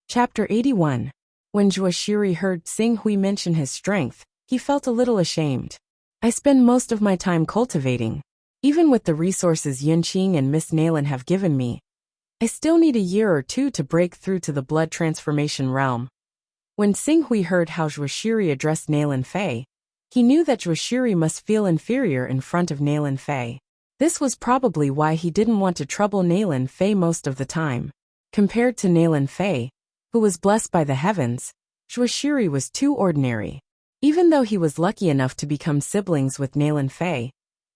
Chapter 81. When Zhuoshiri heard Xing Hui mention his strength, he felt a little ashamed. I spend most of my time cultivating. Even with the resources Yunqing and Miss Nailin have given me, I still need a year or two to break through to the blood transformation realm. When Xing Hui heard how Zhuoshiri addressed Nailin Fei, he knew that Zhuoshiri must feel inferior in front of Nailin Fei. This was probably why he didn't want to trouble Nailin Fei most of the time. Compared to Nailin Fei, who was blessed by the heavens, Zhuoshiri was too ordinary. Even though he was lucky enough to become siblings with Nailin Fei,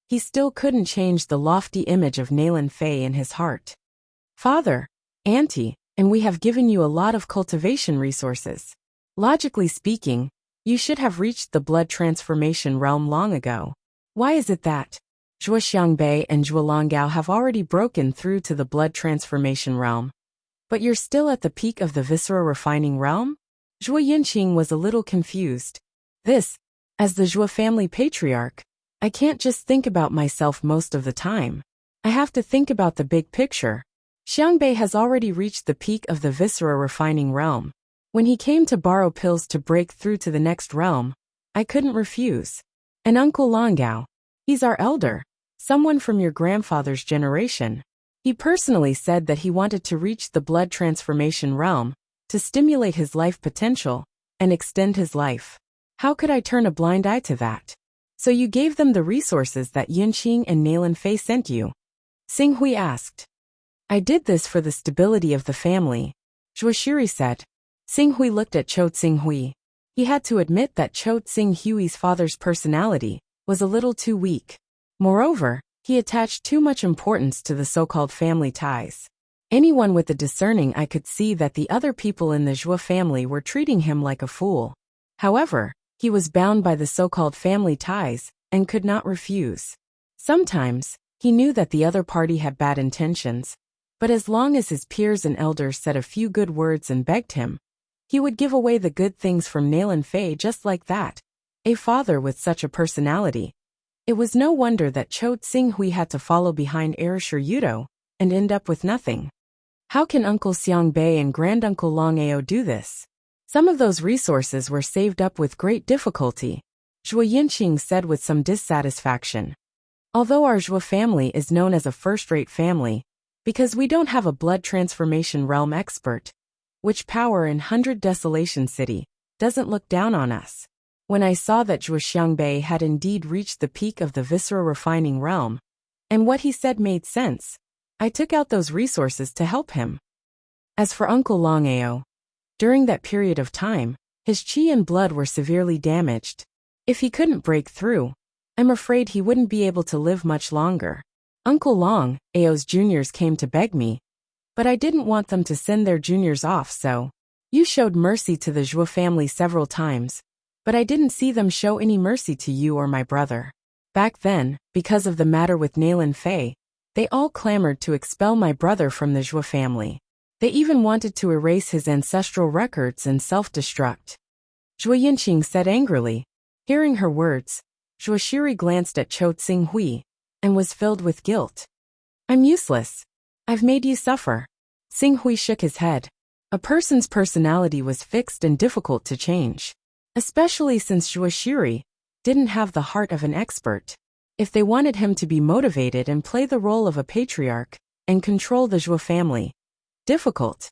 he still couldn't change the lofty image of Nailin Fei in his heart. Father, Auntie, and we have given you a lot of cultivation resources. Logically speaking, you should have reached the blood transformation realm long ago. Why is it that Zhuo Xiangbei and Zhuo Longgao have already broken through to the blood transformation realm, but you're still at the peak of the viscera refining realm? Zhuo Yunqing was a little confused. As the Zhuo family patriarch, I can't just think about myself most of the time. I have to think about the big picture. Xiangbei has already reached the peak of the viscera refining realm. When he came to borrow pills to break through to the next realm, I couldn't refuse. And Uncle Longgao, he's our elder, someone from your grandfather's generation. He personally said that he wanted to reach the blood transformation realm, to stimulate his life potential, and extend his life. How could I turn a blind eye to that? So you gave them the resources that Yunqing and Nailin Fei sent you? Xing Hui asked. I did this for the stability of the family, Zhuoshiri said. Xing Hui looked at Chou Xing Hui. He had to admit that Chou Xing Hui's father's personality was a little too weak. Moreover, he attached too much importance to the so-called family ties. Anyone with a discerning eye could see that the other people in the Zhuo family were treating him like a fool. However, he was bound by the so-called family ties and could not refuse. Sometimes, he knew that the other party had bad intentions, but as long as his peers and elders said a few good words and begged him, he would give away the good things from Nailin Fei just like that. A father with such a personality. It was no wonder that Chou Xing Hui had to follow behind Erasure Yudo and end up with nothing. How can Uncle Xiangbei and Granduncle Longgao do this? Some of those resources were saved up with great difficulty, Zhuo Yunqing said with some dissatisfaction. Although our Zhuo family is known as a first-rate family, because we don't have a blood transformation realm expert, which power in 100 Desolation City doesn't look down on us. When I saw that Zhuo Xiangbei had indeed reached the peak of the viscera refining realm, and what he said made sense, I took out those resources to help him. As for Uncle Longgao, during that period of time, his qi and blood were severely damaged. If he couldn't break through, I'm afraid he wouldn't be able to live much longer. Uncle Longgao's juniors came to beg me, but I didn't want them to send their juniors off, so you showed mercy to the Zhuo family several times, but I didn't see them show any mercy to you or my brother. Back then, because of the matter with Nailin Fei, they all clamored to expel my brother from the Zhuo family. They even wanted to erase his ancestral records and self-destruct. Zhuo Yunqing said angrily. Hearing her words, Zhuoshiri glanced at Chou Xing Hui and was filled with guilt. I'm useless. I've made you suffer. Xing Hui shook his head. A person's personality was fixed and difficult to change, especially since Zhuoshiri didn't have the heart of an expert. If they wanted him to be motivated and play the role of a patriarch and control the Zhuo family, difficult.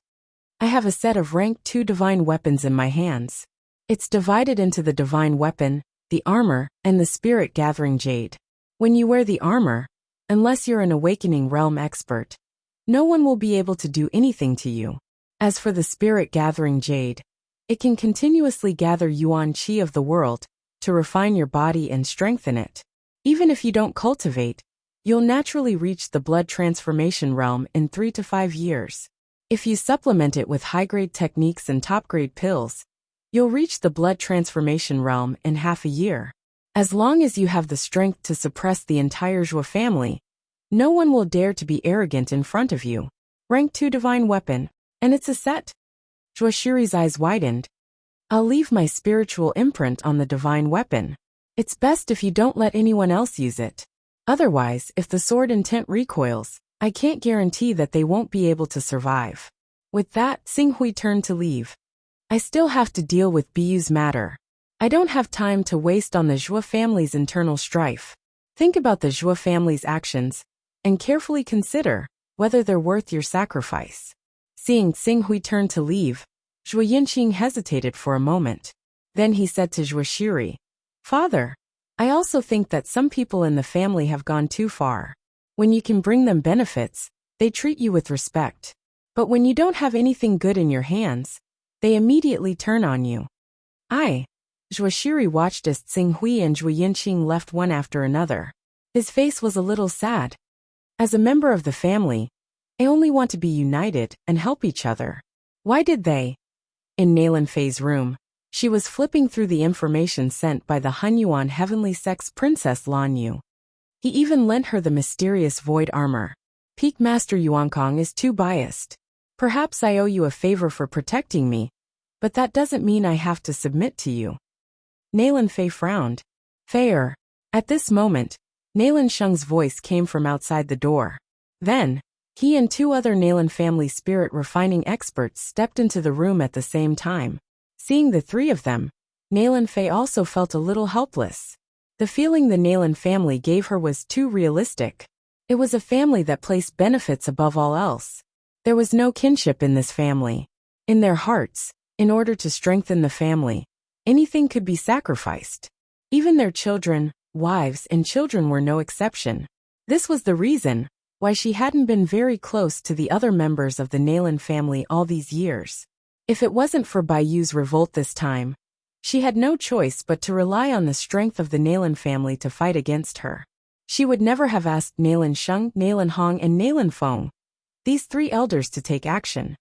I have a set of rank 2 divine weapons in my hands. It's divided into the divine weapon, the armor, and the spirit gathering jade. When you wear the armor, unless you're an awakening realm expert, no one will be able to do anything to you. As for the spirit gathering jade, it can continuously gather yuan qi of the world to refine your body and strengthen it. Even if you don't cultivate, you'll naturally reach the blood transformation realm in 3 to 5 years. If you supplement it with high-grade techniques and top-grade pills, you'll reach the blood transformation realm in half a year. As long as you have the strength to suppress the entire Zhuo family, no one will dare to be arrogant in front of you. Rank 2 divine weapon, and it's a set. Zhuoshiri's eyes widened. I'll leave my spiritual imprint on the divine weapon. It's best if you don't let anyone else use it. Otherwise, if the sword intent recoils, I can't guarantee that they won't be able to survive. With that, Xing Hui turned to leave. I still have to deal with Biyu's matter. I don't have time to waste on the Zhou family's internal strife. Think about the Zhou family's actions, and carefully consider whether they're worth your sacrifice. Seeing Xing Hui turn to leave, Zhou Yinqing hesitated for a moment. Then he said to Zhou Shiri, Father, I also think that some people in the family have gone too far. When you can bring them benefits, they treat you with respect. But when you don't have anything good in your hands, they immediately turn on you. Zhou Shiri watched as Xing Hui and Zhou Yinqing left one after another. His face was a little sad. As a member of the family, I only want to be united and help each other. Why did they? In Nalan Fei's room, she was flipping through the information sent by the Hunyuan Heavenly Sex Princess Lan Yu. He even lent her the mysterious void armor. Peak Master Yuankong is too biased. Perhaps I owe you a favor for protecting me, but that doesn't mean I have to submit to you. Nalan Fei frowned. Fair. At this moment, Nalan Sheng's voice came from outside the door. Then, he and two other Nalan family spirit refining experts stepped into the room at the same time. Seeing the three of them, Nalan Fei also felt a little helpless. The feeling the Nalan family gave her was too realistic. It was a family that placed benefits above all else. There was no kinship in this family. In their hearts, in order to strengthen the family, anything could be sacrificed. Even their children, wives, and children were no exception. This was the reason why she hadn't been very close to the other members of the Nalan family all these years. If it wasn't for Biyu's revolt this time, she had no choice but to rely on the strength of the Nalan family to fight against her. She would never have asked Nalan Sheng, Nalan Hong, and Nalan Feng, these three elders, to take action.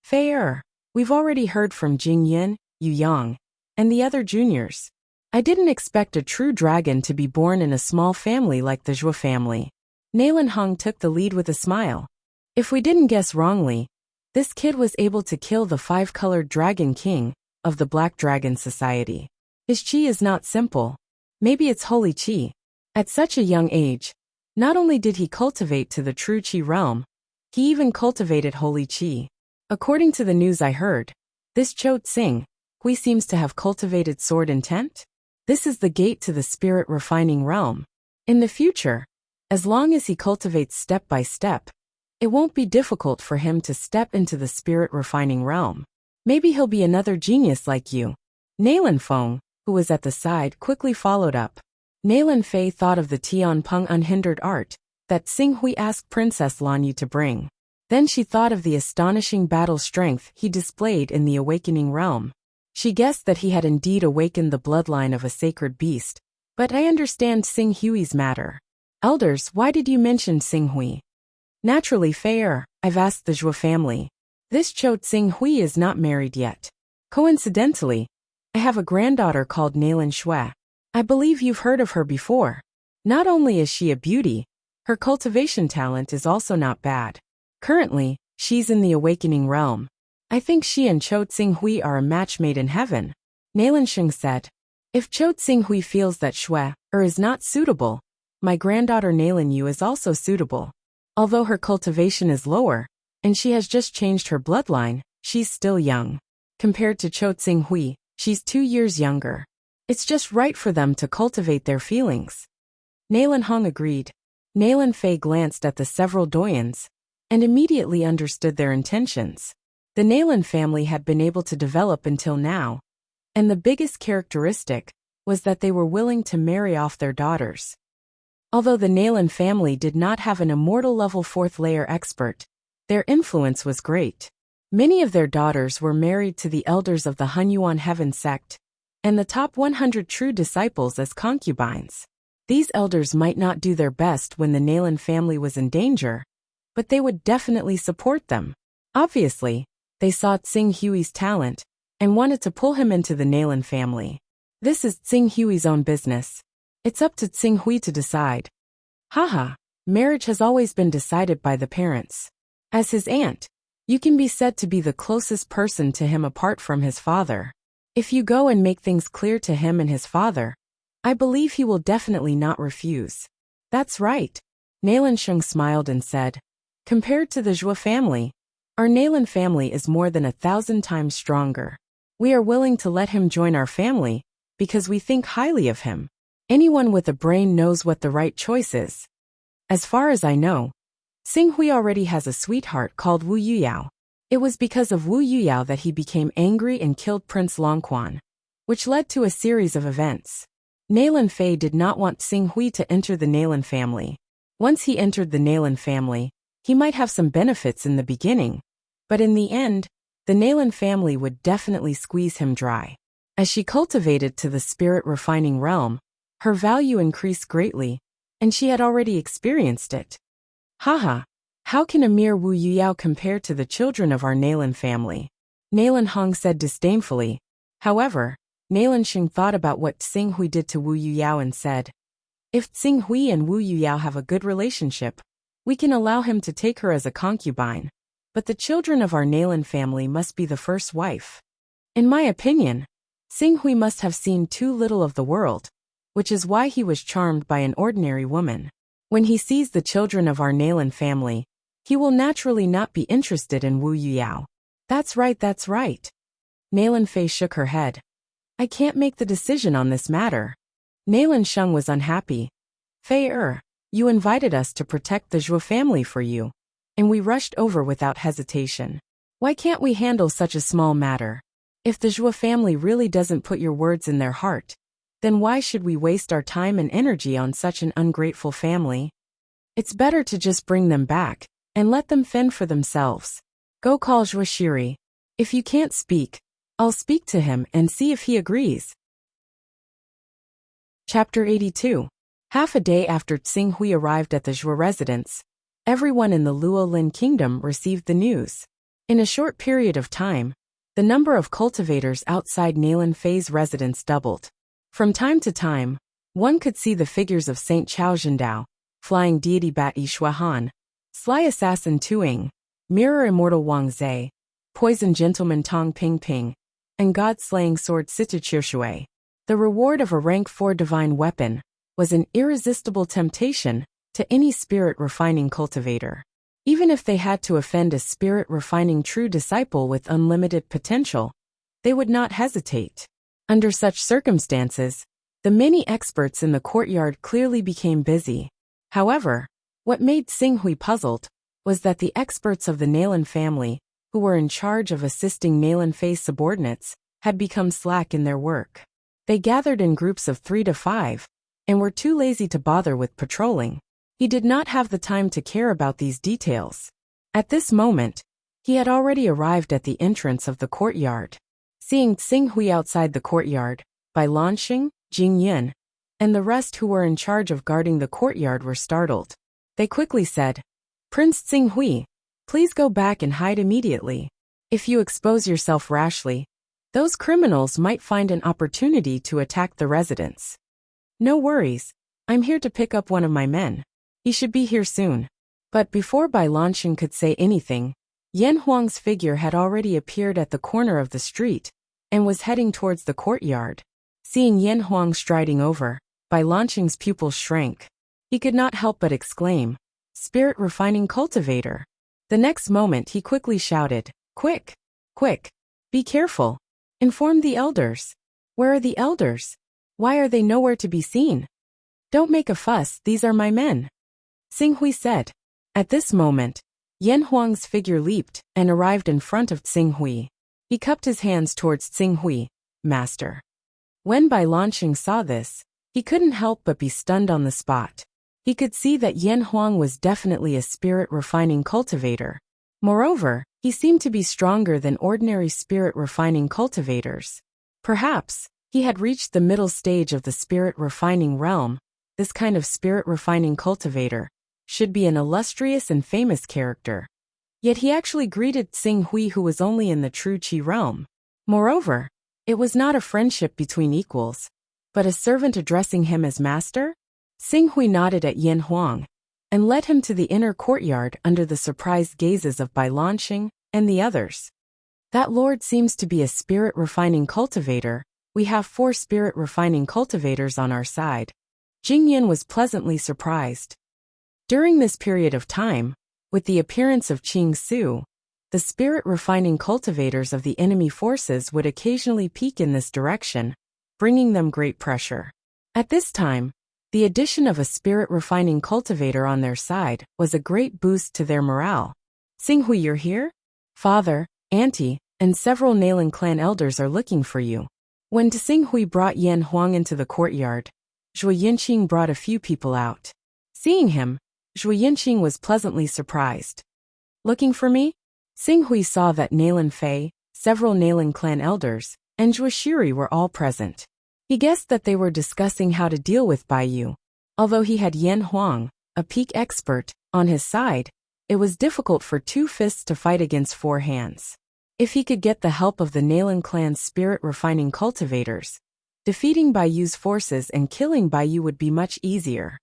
Fair. We've already heard from Jing Yin, Yu Yang, and the other juniors. I didn't expect a true dragon to be born in a small family like the Zhou family. Nalan Hong took the lead with a smile. If we didn't guess wrongly, this kid was able to kill the five-colored Dragon King of the Black Dragon Society. His chi is not simple. Maybe it's holy chi. At such a young age, not only did he cultivate to the true chi realm, he even cultivated holy chi. According to the news I heard, this Cho Tsing Hui seems to have cultivated sword intent. This is the gate to the spirit refining realm. In the future, as long as he cultivates step by step, it won't be difficult for him to step into the spirit refining realm. Maybe he'll be another genius like you. Nalan Feng, who was at the side, quickly followed up. Nalan Fei thought of the Tian Peng unhindered art that Xing Hui asked Princess Lan Yu to bring. Then she thought of the astonishing battle strength he displayed in the awakening realm. She guessed that he had indeed awakened the bloodline of a sacred beast. But I understand Xing Hui's matter. Elders, why did you mention Xing Hui? Naturally, fair. I've asked the Zhou family. This Cho Xing Hui is not married yet. Coincidentally, I have a granddaughter called Nalan Shui. I believe you've heard of her before. Not only is she a beauty, her cultivation talent is also not bad. Currently, she's in the awakening realm. I think she and Cho Xing Hui are a match made in heaven. Nalan Sheng said. If Cho Xing Hui feels that Shui is not suitable, my granddaughter Nalan Yu is also suitable. Although her cultivation is lower, and she has just changed her bloodline, she's still young. Compared to Cho Xing Hui, she's 2 years younger. It's just right for them to cultivate their feelings. Nalan Hong agreed. Nalan Fei glanced at the several doyens and immediately understood their intentions. The Nalan family had been able to develop until now, and the biggest characteristic was that they were willing to marry off their daughters. Although the Nalan family did not have an immortal level 4th layer expert, their influence was great. Many of their daughters were married to the elders of the Hunyuan Heaven sect, and the top 100 true disciples as concubines. These elders might not do their best when the Nalan family was in danger, but they would definitely support them. Obviously, they saw Xing Hui's talent and wanted to pull him into the Nalan family. This is Xing Hui's own business. It's up to Xing Hui to decide. Haha, marriage has always been decided by the parents. As his aunt, you can be said to be the closest person to him apart from his father. If you go and make things clear to him and his father, I believe he will definitely not refuse. That's right. Nalan Sheng smiled and said. Compared to the Zhou family, Our Nalan family is more than 1,000 times stronger. We are willing to let him join our family because we think highly of him. Anyone with a brain knows what the right choice is. As far as I know, Xing Hui already has a sweetheart called Wu Yuyao. It was because of Wu Yuyao that he became angry and killed Prince Longquan, which led to a series of events. Nalan Fei did not want Xing Hui to enter the Nalan family. Once he entered the Nalan family, he might have some benefits in the beginning, but in the end, the Nalan family would definitely squeeze him dry. As she cultivated to the spirit refining realm, her value increased greatly, and she had already experienced it. Haha, how can a mere Wu Yuyao compare to the children of our Nalan family? Nalan Hong said disdainfully. However, Nalan Xing thought about what Xing Hui did to Wu Yuyao and said, if Xing Hui and Wu Yuyao have a good relationship, we can allow him to take her as a concubine, but the children of our Nalan family must be the first wife. In my opinion, Xing Hui must have seen too little of the world, which is why he was charmed by an ordinary woman. When he sees the children of our Nalan family, he will naturally not be interested in Wu Yuyao. That's right, that's right. Nalan Fei shook her head. I can't make the decision on this matter. Nalan Sheng was unhappy. Fei you invited us to protect the Zhuo family for you, and we rushed over without hesitation. Why can't we handle such a small matter? If the Zhuo family really doesn't put your words in their heart, then why should we waste our time and energy on such an ungrateful family? It's better to just bring them back and let them fend for themselves. Go call Zhuo Shiri. If you can't speak, I'll speak to him and see if he agrees. Chapter 82. Half a day after Xing Hui arrived at the Zhuo residence, everyone in the Luolin kingdom received the news. In a short period of time, the number of cultivators outside Nalan Fei's residence doubled. From time to time, one could see the figures of Saint Chao Zhendao, Flying Deity Bat Yi Shuahan, Sly Assassin Tuing, Mirror Immortal Wang Zhe, Poison Gentleman Tong Ping Ping, and God-slaying sword Sita Chirshui. The reward of a rank 4 divine weapon was an irresistible temptation to any spirit-refining cultivator. Even if they had to offend a spirit-refining true disciple with unlimited potential, they would not hesitate. Under such circumstances, the many experts in the courtyard clearly became busy. However, what made Xing Hui puzzled was that the experts of the Nalan family, who were in charge of assisting Nalan Fei's subordinates, had become slack in their work. They gathered in groups of 3 to 5, and were too lazy to bother with patrolling. He did not have the time to care about these details. At this moment, he had already arrived at the entrance of the courtyard. Seeing Xing Hui outside the courtyard, Bai Lanxing, Jing Yun, and the rest who were in charge of guarding the courtyard were startled. They quickly said, Prince Xing Hui, please go back and hide immediately. If you expose yourself rashly, those criminals might find an opportunity to attack the residence. No worries, I'm here to pick up one of my men. He should be here soon. But before Bai Lanxing could say anything, Yan Huang's figure had already appeared at the corner of the street and was heading towards the courtyard. Seeing Yan Huang striding over, Bai Lanxing's pupils shrank. He could not help but exclaim, Spirit refining cultivator. The next moment he quickly shouted, Quick! Quick! Be careful! Inform the elders. Where are the elders? Why are they nowhere to be seen? Don't make a fuss, these are my men. Xing Hui said. At this moment, Yan Huang's figure leaped and arrived in front of Xing Hui. He cupped his hands towards Xing Hui, Master. When Bai Lanxing saw this, he couldn't help but be stunned on the spot. He could see that Yan Huang was definitely a spirit-refining cultivator. Moreover, he seemed to be stronger than ordinary spirit-refining cultivators. Perhaps, he had reached the middle stage of the spirit-refining realm. This kind of spirit-refining cultivator should be an illustrious and famous character. Yet he actually greeted Xing Hui, who was only in the true Qi realm. Moreover, it was not a friendship between equals, but a servant addressing him as master. Xing Hui nodded at Yan Huang and led him to the inner courtyard under the surprised gazes of Bai Lanxing and the others. That lord seems to be a spirit-refining cultivator. We have 4 spirit-refining cultivators on our side. Jing Yun was pleasantly surprised. During this period of time, with the appearance of Qing Su, The spirit-refining cultivators of the enemy forces would occasionally peek in this direction, bringing them great pressure. At this time, the addition of a spirit-refining cultivator on their side was a great boost to their morale. Xinghui, you're here? Father, Auntie, and several Nalan clan elders are looking for you. When Xinghui brought Yan Huang into the courtyard, Zhuo Yinqing brought a few people out. Seeing him, Zhuo Yinqing was pleasantly surprised. Looking for me? Xinghui saw that Nalan Fei, several Nalan clan elders, and Zhuo Shiri were all present. He guessed that they were discussing how to deal with Bai Yu. Although he had Yan Huang, a peak expert, on his side, it was difficult for 2 fists to fight against 4 hands. If he could get the help of the Nalan clan's spirit-refining cultivators, defeating Bai Yu's forces and killing Bai Yu would be much easier.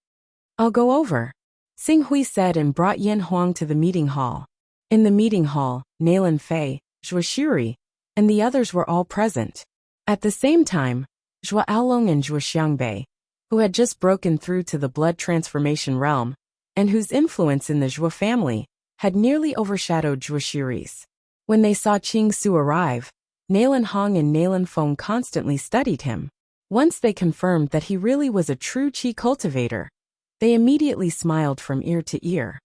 I'll go over, Xinghui said and brought Yan Huang to the meeting hall. In the meeting hall, Nalan Fei, Zhuo Shiri, and the others were all present. At the same time, Zhuo Aolong and Zhuo Xiangbei, who had just broken through to the blood transformation realm, and whose influence in the Zhuo family had nearly overshadowed Zhuo Shiri's. When they saw Qing Su arrive, Nalan Hong and Nalan Feng constantly studied him. Once they confirmed that he really was a true qi cultivator, they immediately smiled from ear to ear.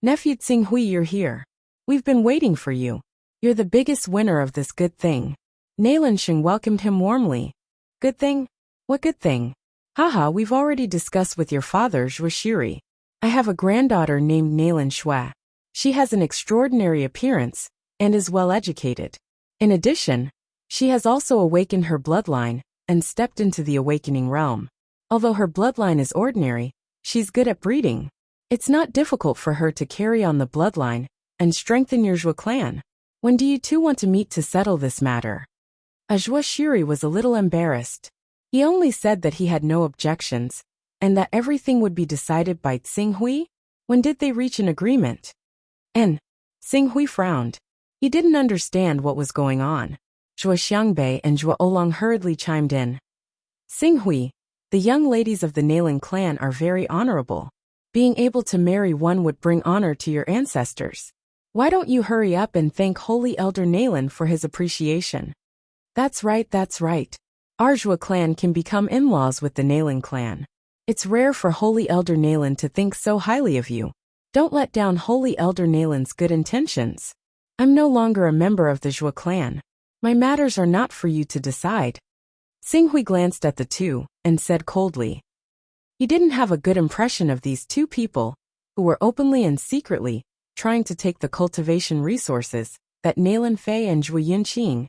Nephew Xinghui, you're here. We've been waiting for you. You're the biggest winner of this good thing. Nalan Sheng welcomed him warmly. Good thing? What good thing? Haha, we've already discussed with your father, Zhuo Shiri. I have a granddaughter named Nalan Shui. She has an extraordinary appearance and is well educated. In addition, she has also awakened her bloodline and stepped into the awakening realm. Although her bloodline is ordinary, she's good at breeding. It's not difficult for her to carry on the bloodline and strengthen your Zhuo clan. When do you two want to meet to settle this matter? Zhuo Shiri was a little embarrassed. He only said that he had no objections, and that everything would be decided by Xinghui. When did they reach an agreement? Xinghui frowned. He didn't understand what was going on. Zhuo Xiangbei and Zhuo Oolong hurriedly chimed in. Xinghui, the young ladies of the Nalan clan are very honorable. Being able to marry one would bring honor to your ancestors. Why don't you hurry up and thank Holy Elder Nalan for his appreciation? That's right, that's right. Our Zhuo clan can become in-laws with the Nalan clan. It's rare for Holy Elder Nalan to think so highly of you. Don't let down Holy Elder Nalan's good intentions. I'm no longer a member of the Zhuo clan. My matters are not for you to decide. Xinghui glanced at the two and said coldly. He didn't have a good impression of these 2 people, who were openly and secretly trying to take the cultivation resources that Nalan Fei and Zhuo Yinqing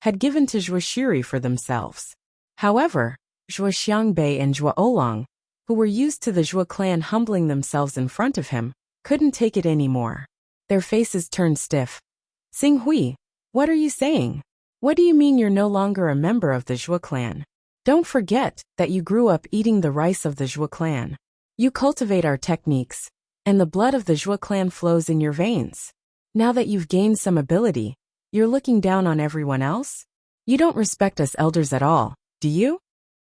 had given to Zhuo Shiri for themselves. However, Zhuo Xiangbei and Zhuo Oolong, who were used to the Zhuo clan humbling themselves in front of him, couldn't take it anymore. Their faces turned stiff. Xinghui, what are you saying? What do you mean you're no longer a member of the Zhuo clan? Don't forget that you grew up eating the rice of the Zhuo clan. You cultivate our techniques, and the blood of the Zhuo clan flows in your veins. Now that you've gained some ability, you're looking down on everyone else? You don't respect us elders at all, do you?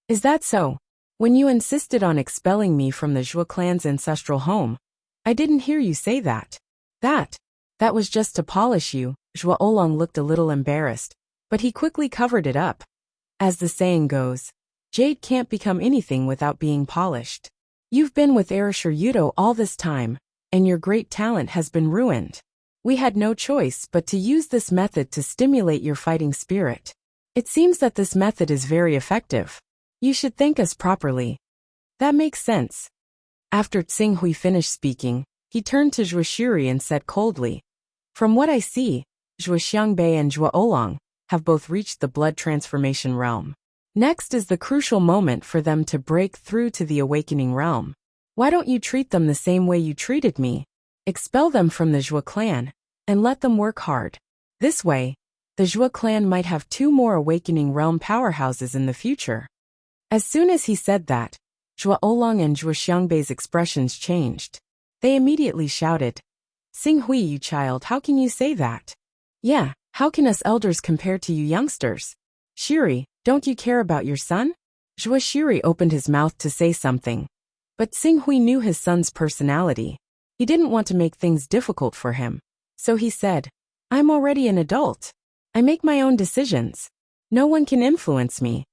Is that so? When you insisted on expelling me from the Zhuo clan's ancestral home, I didn't hear you say that. That was just to polish you. Zhuo Oolong looked a little embarrassed, but he quickly covered it up. As the saying goes, jade can't become anything without being polished. You've been with Erishur Yudo all this time, and your great talent has been ruined. We had no choice but to use this method to stimulate your fighting spirit. It seems that this method is very effective. You should thank us properly. That makes sense. After Xinghui finished speaking, he turned to Zhuo Shiri and said coldly, From what I see, Zhuo Xiangbei and Zhuo Oolong have both reached the blood transformation realm. Next is the crucial moment for them to break through to the awakening realm. Why don't you treat them the same way you treated me? Expel them from the Zhuo clan, and let them work hard. This way, the Zhuo clan might have 2 more awakening realm powerhouses in the future. As soon as he said that, Zhuo Oolong and Zhuo Xiangbei's expressions changed. They immediately shouted, Xinghui, you child, how can you say that? Yeah, how can us elders compare to you youngsters? Shiri, don't you care about your son? Zhuo Shiri opened his mouth to say something, but Xinghui knew his son's personality. He didn't want to make things difficult for him, so he said, I'm already an adult. I make my own decisions. No one can influence me.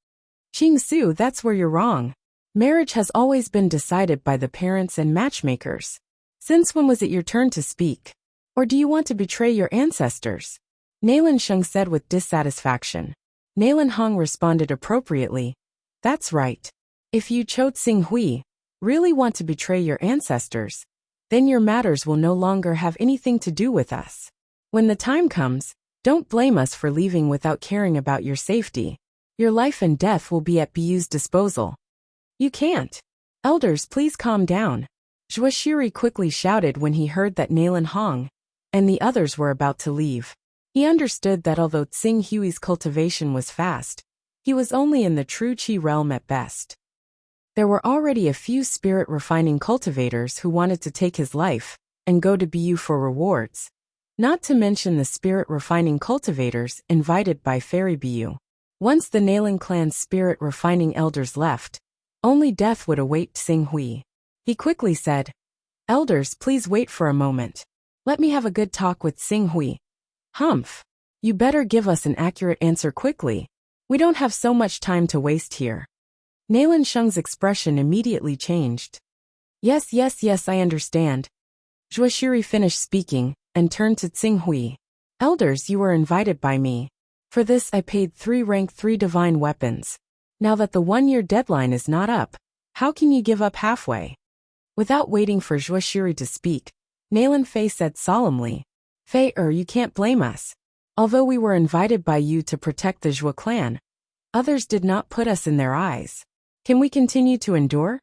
Qing Su, that's where you're wrong. Marriage has always been decided by the parents and matchmakers. Since when was it your turn to speak? Or do you want to betray your ancestors? Nailan Sheng said with dissatisfaction. Nailan Hong responded appropriately. That's right. If you Cho Tsing Hui really want to betray your ancestors, then your matters will no longer have anything to do with us. When the time comes, don't blame us for leaving without caring about your safety. Your life and death will be at Buyu's disposal. You can't. Elders, please calm down. Zhuo Shiri quickly shouted when he heard that Nailan Hong and the others were about to leave. He understood that although Tsing Hui's cultivation was fast, he was only in the true Qi realm at best. There were already a few spirit refining cultivators who wanted to take his life and go to Buyu for rewards, not to mention the spirit refining cultivators invited by Fairy Buyu. Once the Nailan clan's spirit refining elders left, only death would await Tsing Hui. He quickly said, Elders, please wait for a moment. Let me have a good talk with Tsing Hui. Humph. You better give us an accurate answer quickly. We don't have so much time to waste here. Nailan Sheng's expression immediately changed. Yes, I understand. Zhuo Shiri finished speaking and turned to Tsing Hui. Elders, you were invited by me. For this I paid 3 rank 3 divine weapons. Now that the 1-year deadline is not up, how can you give up halfway? Without waiting for Zhuo Shiri to speak, Nailan Fei said solemnly, Fei, you can't blame us. Although we were invited by you to protect the Zhuo clan, others did not put us in their eyes. Can we continue to endure?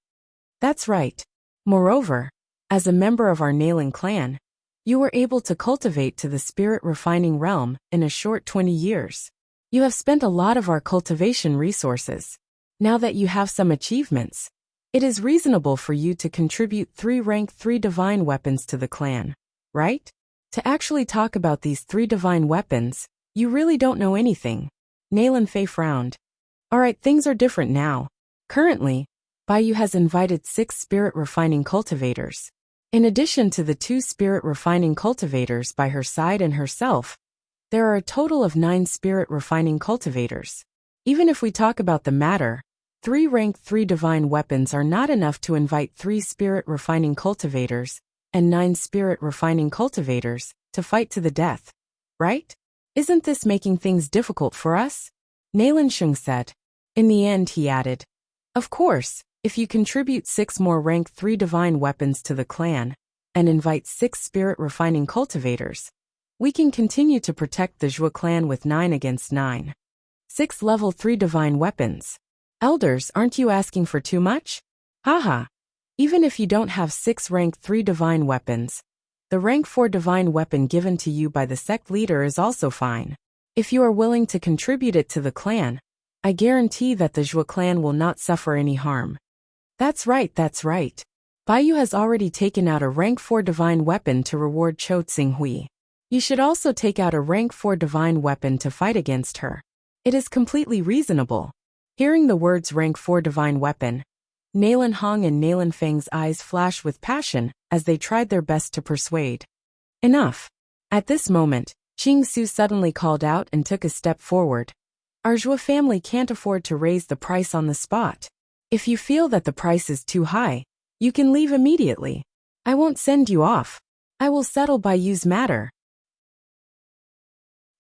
That's right. Moreover, as a member of our Nailan clan, you were able to cultivate to the spirit refining realm in a short 20 years. You have spent a lot of our cultivation resources. Now that you have some achievements, it is reasonable for you to contribute 3 rank 3 divine weapons to the clan, right? To actually talk about these 3 divine weapons, you really don't know anything. Nailan Fei frowned. Alright, things are different now. Currently, Baiyu has invited 6 spirit refining cultivators. In addition to the 2 spirit refining cultivators by her side and herself, there are a total of 9 spirit refining cultivators. Even if we talk about the matter, 3 rank 3 divine weapons are not enough to invite 3 spirit refining cultivators and 9 spirit refining cultivators to fight to the death, right? Isn't this making things difficult for us? Nailan Sheng said. In the end, he added, of course, if you contribute 6 more rank 3 divine weapons to the clan and invite 6 spirit refining cultivators, we can continue to protect the Zhuo clan with 9 against 9. 6 level 3 divine weapons. Elders, aren't you asking for too much? Haha. Even if you don't have 6 rank 3 divine weapons, the rank 4 divine weapon given to you by the sect leader is also fine. If you are willing to contribute it to the clan, I guarantee that the Zhuo clan will not suffer any harm. That's right. Baiyu has already taken out a rank 4 divine weapon to reward Cho Tsing Hui. You should also take out a rank 4 divine weapon to fight against her. It is completely reasonable. Hearing the words rank 4 divine weapon, Nailan Hong and Nailan Feng's eyes flashed with passion as they tried their best to persuade. Enough. At this moment, Qing Su suddenly called out and took a step forward. Our Zhuo family can't afford to raise the price on the spot. If you feel that the price is too high, you can leave immediately. I won't send you off. I will settle Baiyu's matter.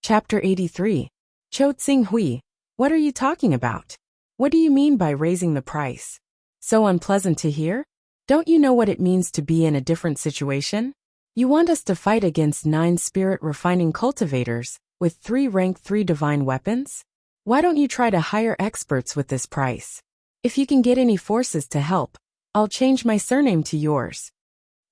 Chapter 83. Cho Tsing Hui, what are you talking about? What do you mean by raising the price? So unpleasant to hear? Don't you know what it means to be in a different situation? You want us to fight against 9 spirit refining cultivators with 3 rank 3 divine weapons? Why don't you try to hire experts with this price? If you can get any forces to help, I'll change my surname to yours.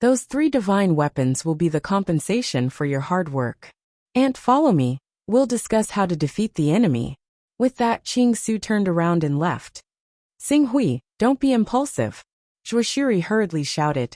Those 3 divine weapons will be the compensation for your hard work. And follow me, we'll discuss how to defeat the enemy. With that, Qing Su turned around and left. Tsing Hui, don't be impulsive. Zhuo Shiri hurriedly shouted.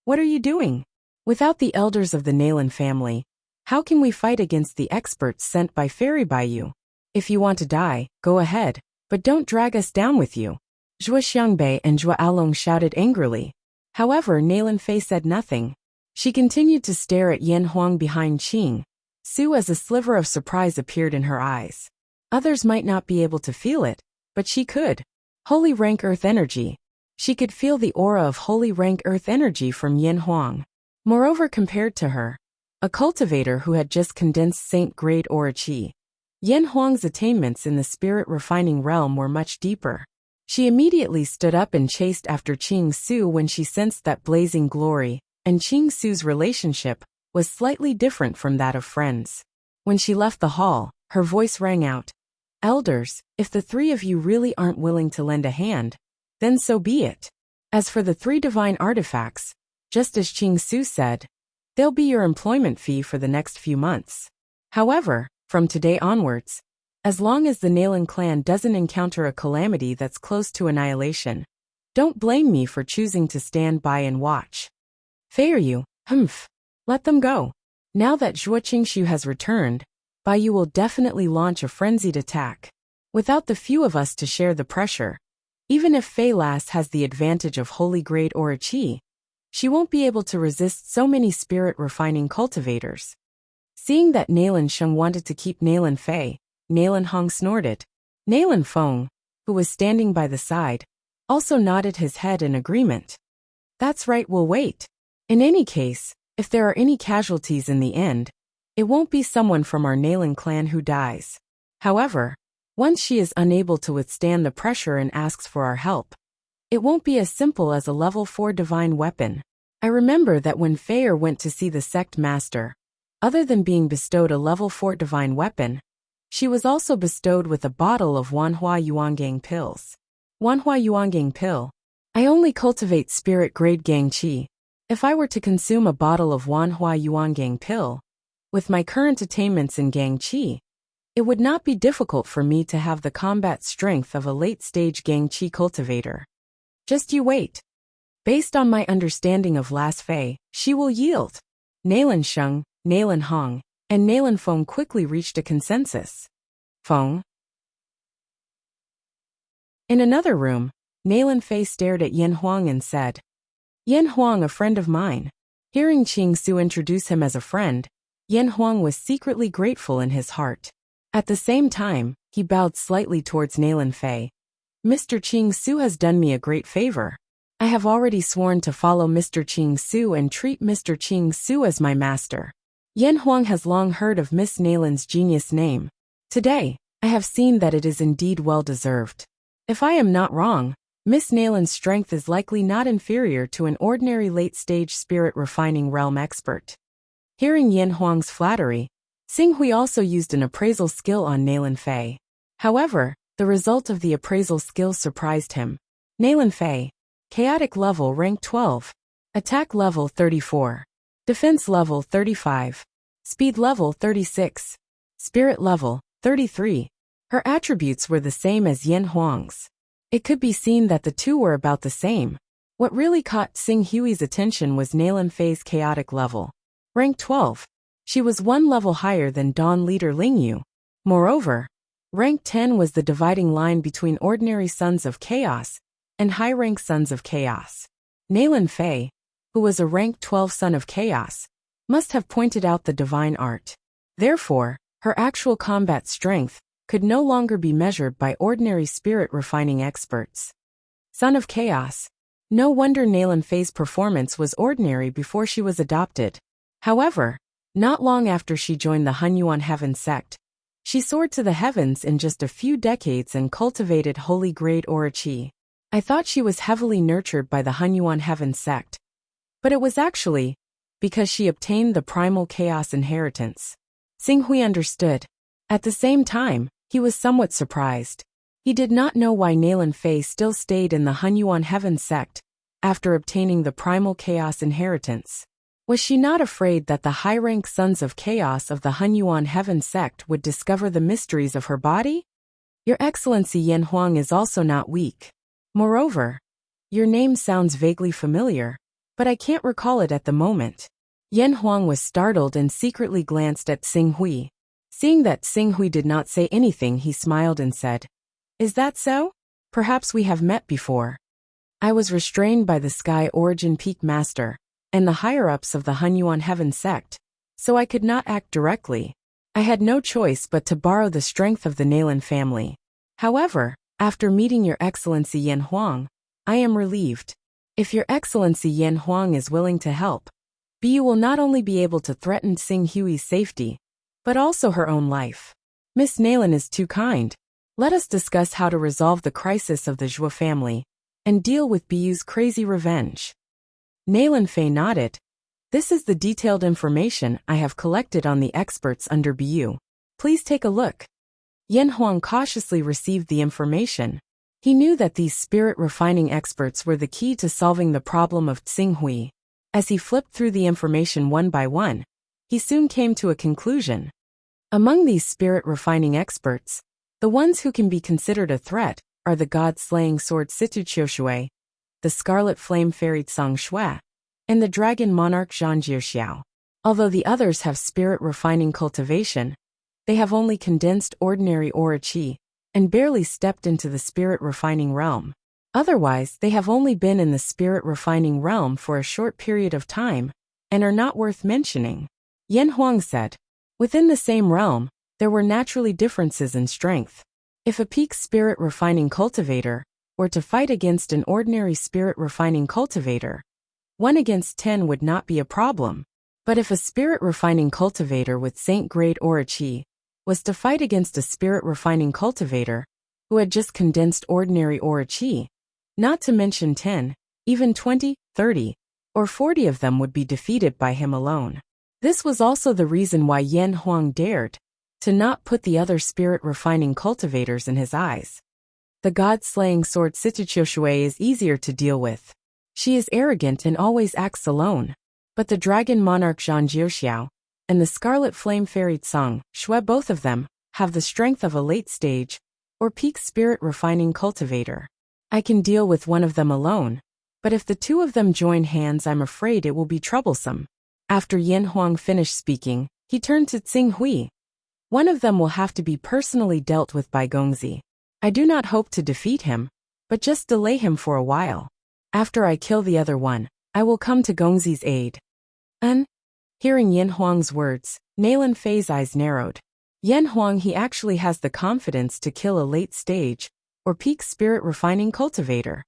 What are you doing? Without the elders of the Nailan family, how can we fight against the experts sent by Fairy Baiyu? If you want to die, go ahead, but don't drag us down with you. Zhuo Xiangbei and Zhuo Along shouted angrily. However, Nailan Fei said nothing. She continued to stare at Yan Huang behind Qing, Su, as a sliver of surprise appeared in her eyes. Others might not be able to feel it, but she could. Holy rank earth energy. She could feel the aura of holy rank earth energy from Yin Huang. Moreover, compared to her, a cultivator who had just condensed saint-grade aura chi, Yin Huang's attainments in the spirit refining realm were much deeper. She immediately stood up and chased after Qing Su when she sensed that blazing glory, and Qing Su's relationship was slightly different from that of friends. When she left the hall, her voice rang out, "Elders, if the three of you really aren't willing to lend a hand, then so be it. As for the 3 divine artifacts, just as Qing Su said, they'll be your employment fee for the next few months. However, from today onwards, as long as the Nalan clan doesn't encounter a calamity that's close to annihilation, don't blame me for choosing to stand by and watch." Feiyu, let them go. Now that Zhuo Qingshu has returned, Baiyu will definitely launch a frenzied attack. Without the few of us to share the pressure, even if Fei Lass has the advantage of holy grade aura chi, she won't be able to resist so many spirit refining cultivators. Seeing that Nalan Sheng wanted to keep Nalan Fei, Nalan Hong snorted. Nalan Feng, who was standing by the side, also nodded his head in agreement. That's right, we'll wait. In any case, if there are any casualties in the end, it won't be someone from our Nalan clan who dies. However, once she is unable to withstand the pressure and asks for our help, it won't be as simple as a level 4 divine weapon. I remember that when Feier went to see the sect master, other than being bestowed a level 4 divine weapon, she was also bestowed with a bottle of Wanhua Yuangang pills. Wanhua Yuangang pill. I only cultivate spirit grade Gang Qi. If I were to consume a bottle of Wanhua Yuangang pill, with my current attainments in Gang Qi, it would not be difficult for me to have the combat strength of a late-stage Gang Qi cultivator. Just you wait. Based on my understanding of Lass Fei, she will yield. Nalan Sheng, Nalan Hong, and Nalan Feng quickly reached a consensus. Feng. In another room, Nalan Fei stared at Yin Huang and said, "Yin Huang, a friend of mine." Hearing Qing Su introduce him as a friend, Yin Huang was secretly grateful in his heart. At the same time, he bowed slightly towards Nalan Fei. "Mr. Qing Su has done me a great favor. I have already sworn to follow Mr. Qing Su and treat Mr. Qing Su as my master." Yin Huang has long heard of Miss Nalan's genius name. Today, I have seen that it is indeed well deserved. If I am not wrong, Miss Nalan's strength is likely not inferior to an ordinary late-stage spirit refining realm expert. Hearing Yin Huang's flattery, Xing Hui also used an appraisal skill on Nalan Fei. However, the result of the appraisal skill surprised him. Nalan Fei, chaotic level rank 12, attack level 34, defense level 35, speed level 36, spirit level 33. Her attributes were the same as Yin Huang's. It could be seen that the two were about the same. What really caught Xing Hui's attention was Nalan Fei's chaotic level. Rank 12. She was one level higher than Dawn leader Lingyu. Moreover, rank 10 was the dividing line between ordinary sons of chaos and high-rank sons of chaos. Nalan Fei, who was a rank 12 son of chaos, must have pointed out the divine art. Therefore, her actual combat strength could no longer be measured by ordinary spirit refining experts. Son of chaos. No wonder Nalan Fei's performance was ordinary before she was adopted. However, not long after she joined the Hunyuan Heaven sect, she soared to the heavens in just a few decades and cultivated holy grade aura chi. I thought she was heavily nurtured by the Hunyuan Heaven sect, but it was actually because she obtained the primal chaos inheritance. Xing Hui understood. At the same time, he was somewhat surprised. He did not know why Nalan Fei still stayed in the Hunyuan Heaven sect after obtaining the primal chaos inheritance. Was she not afraid that the high-rank sons of chaos of the Hunyuan Heaven sect would discover the mysteries of her body? Your Excellency Yin Huang is also not weak. Moreover, your name sounds vaguely familiar, but I can't recall it at the moment. Yin Huang was startled and secretly glanced at Xing Hui. Seeing that Xing Hui did not say anything, he smiled and said, "Is that so? Perhaps we have met before." I was restrained by the Sky Origin Peak Master and the higher-ups of the Hunyuan Heaven sect, so I could not act directly. I had no choice but to borrow the strength of the Nalan family. However, after meeting Your Excellency Yan Huang, I am relieved. If Your Excellency Yan Huang is willing to help, Bu will not only be able to threaten Xing Hui's safety, but also her own life. Miss Nalan is too kind. Let us discuss how to resolve the crisis of the Zhou family and deal with Bu's crazy revenge. Nalan Fei nodded. This is the detailed information I have collected on the experts under Bu. Please take a look. Yan Huang cautiously received the information. He knew that these spirit-refining experts were the key to solving the problem of Xing Hui. As he flipped through the information one by one, he soon came to a conclusion. Among these spirit-refining experts, the ones who can be considered a threat are the god-slaying sword Situ Qiushui, the scarlet flame fairy Tsang Shui, and the dragon monarch Zhang Jiexiao. Although the others have spirit-refining cultivation, they have only condensed ordinary aura qi and barely stepped into the spirit-refining realm. Otherwise, they have only been in the spirit-refining realm for a short period of time and are not worth mentioning. Yan Huang said. Within the same realm, there were naturally differences in strength. If a peak spirit-refining cultivator were to fight against an ordinary spirit-refining cultivator, 1 against 10 would not be a problem. But if a spirit-refining cultivator with Saint-grade aura qi was to fight against a spirit-refining cultivator who had just condensed ordinary aura qi, not to mention 10, even 20, 30, or 40 of them would be defeated by him alone. This was also the reason why Yan Huang dared to not put the other spirit-refining cultivators in his eyes. The god-slaying sword Situ Qiushui is easier to deal with. She is arrogant and always acts alone. But the dragon monarch Zhang Jiexiao and the scarlet flame fairy Tsang Shui, both of them, have the strength of a late-stage or peak spirit-refining cultivator. I can deal with one of them alone, but if the two of them join hands, I'm afraid it will be troublesome. After Yan Huang finished speaking, he turned to Xing Hui. One of them will have to be personally dealt with by Gongzi. I do not hope to defeat him, but just delay him for a while. After I kill the other one, I will come to Gongzi's aid. Hearing Yan Huang's words, Nalan Fei's eyes narrowed. Yan Huang, he actually has the confidence to kill a late-stage or peak spirit-refining cultivator.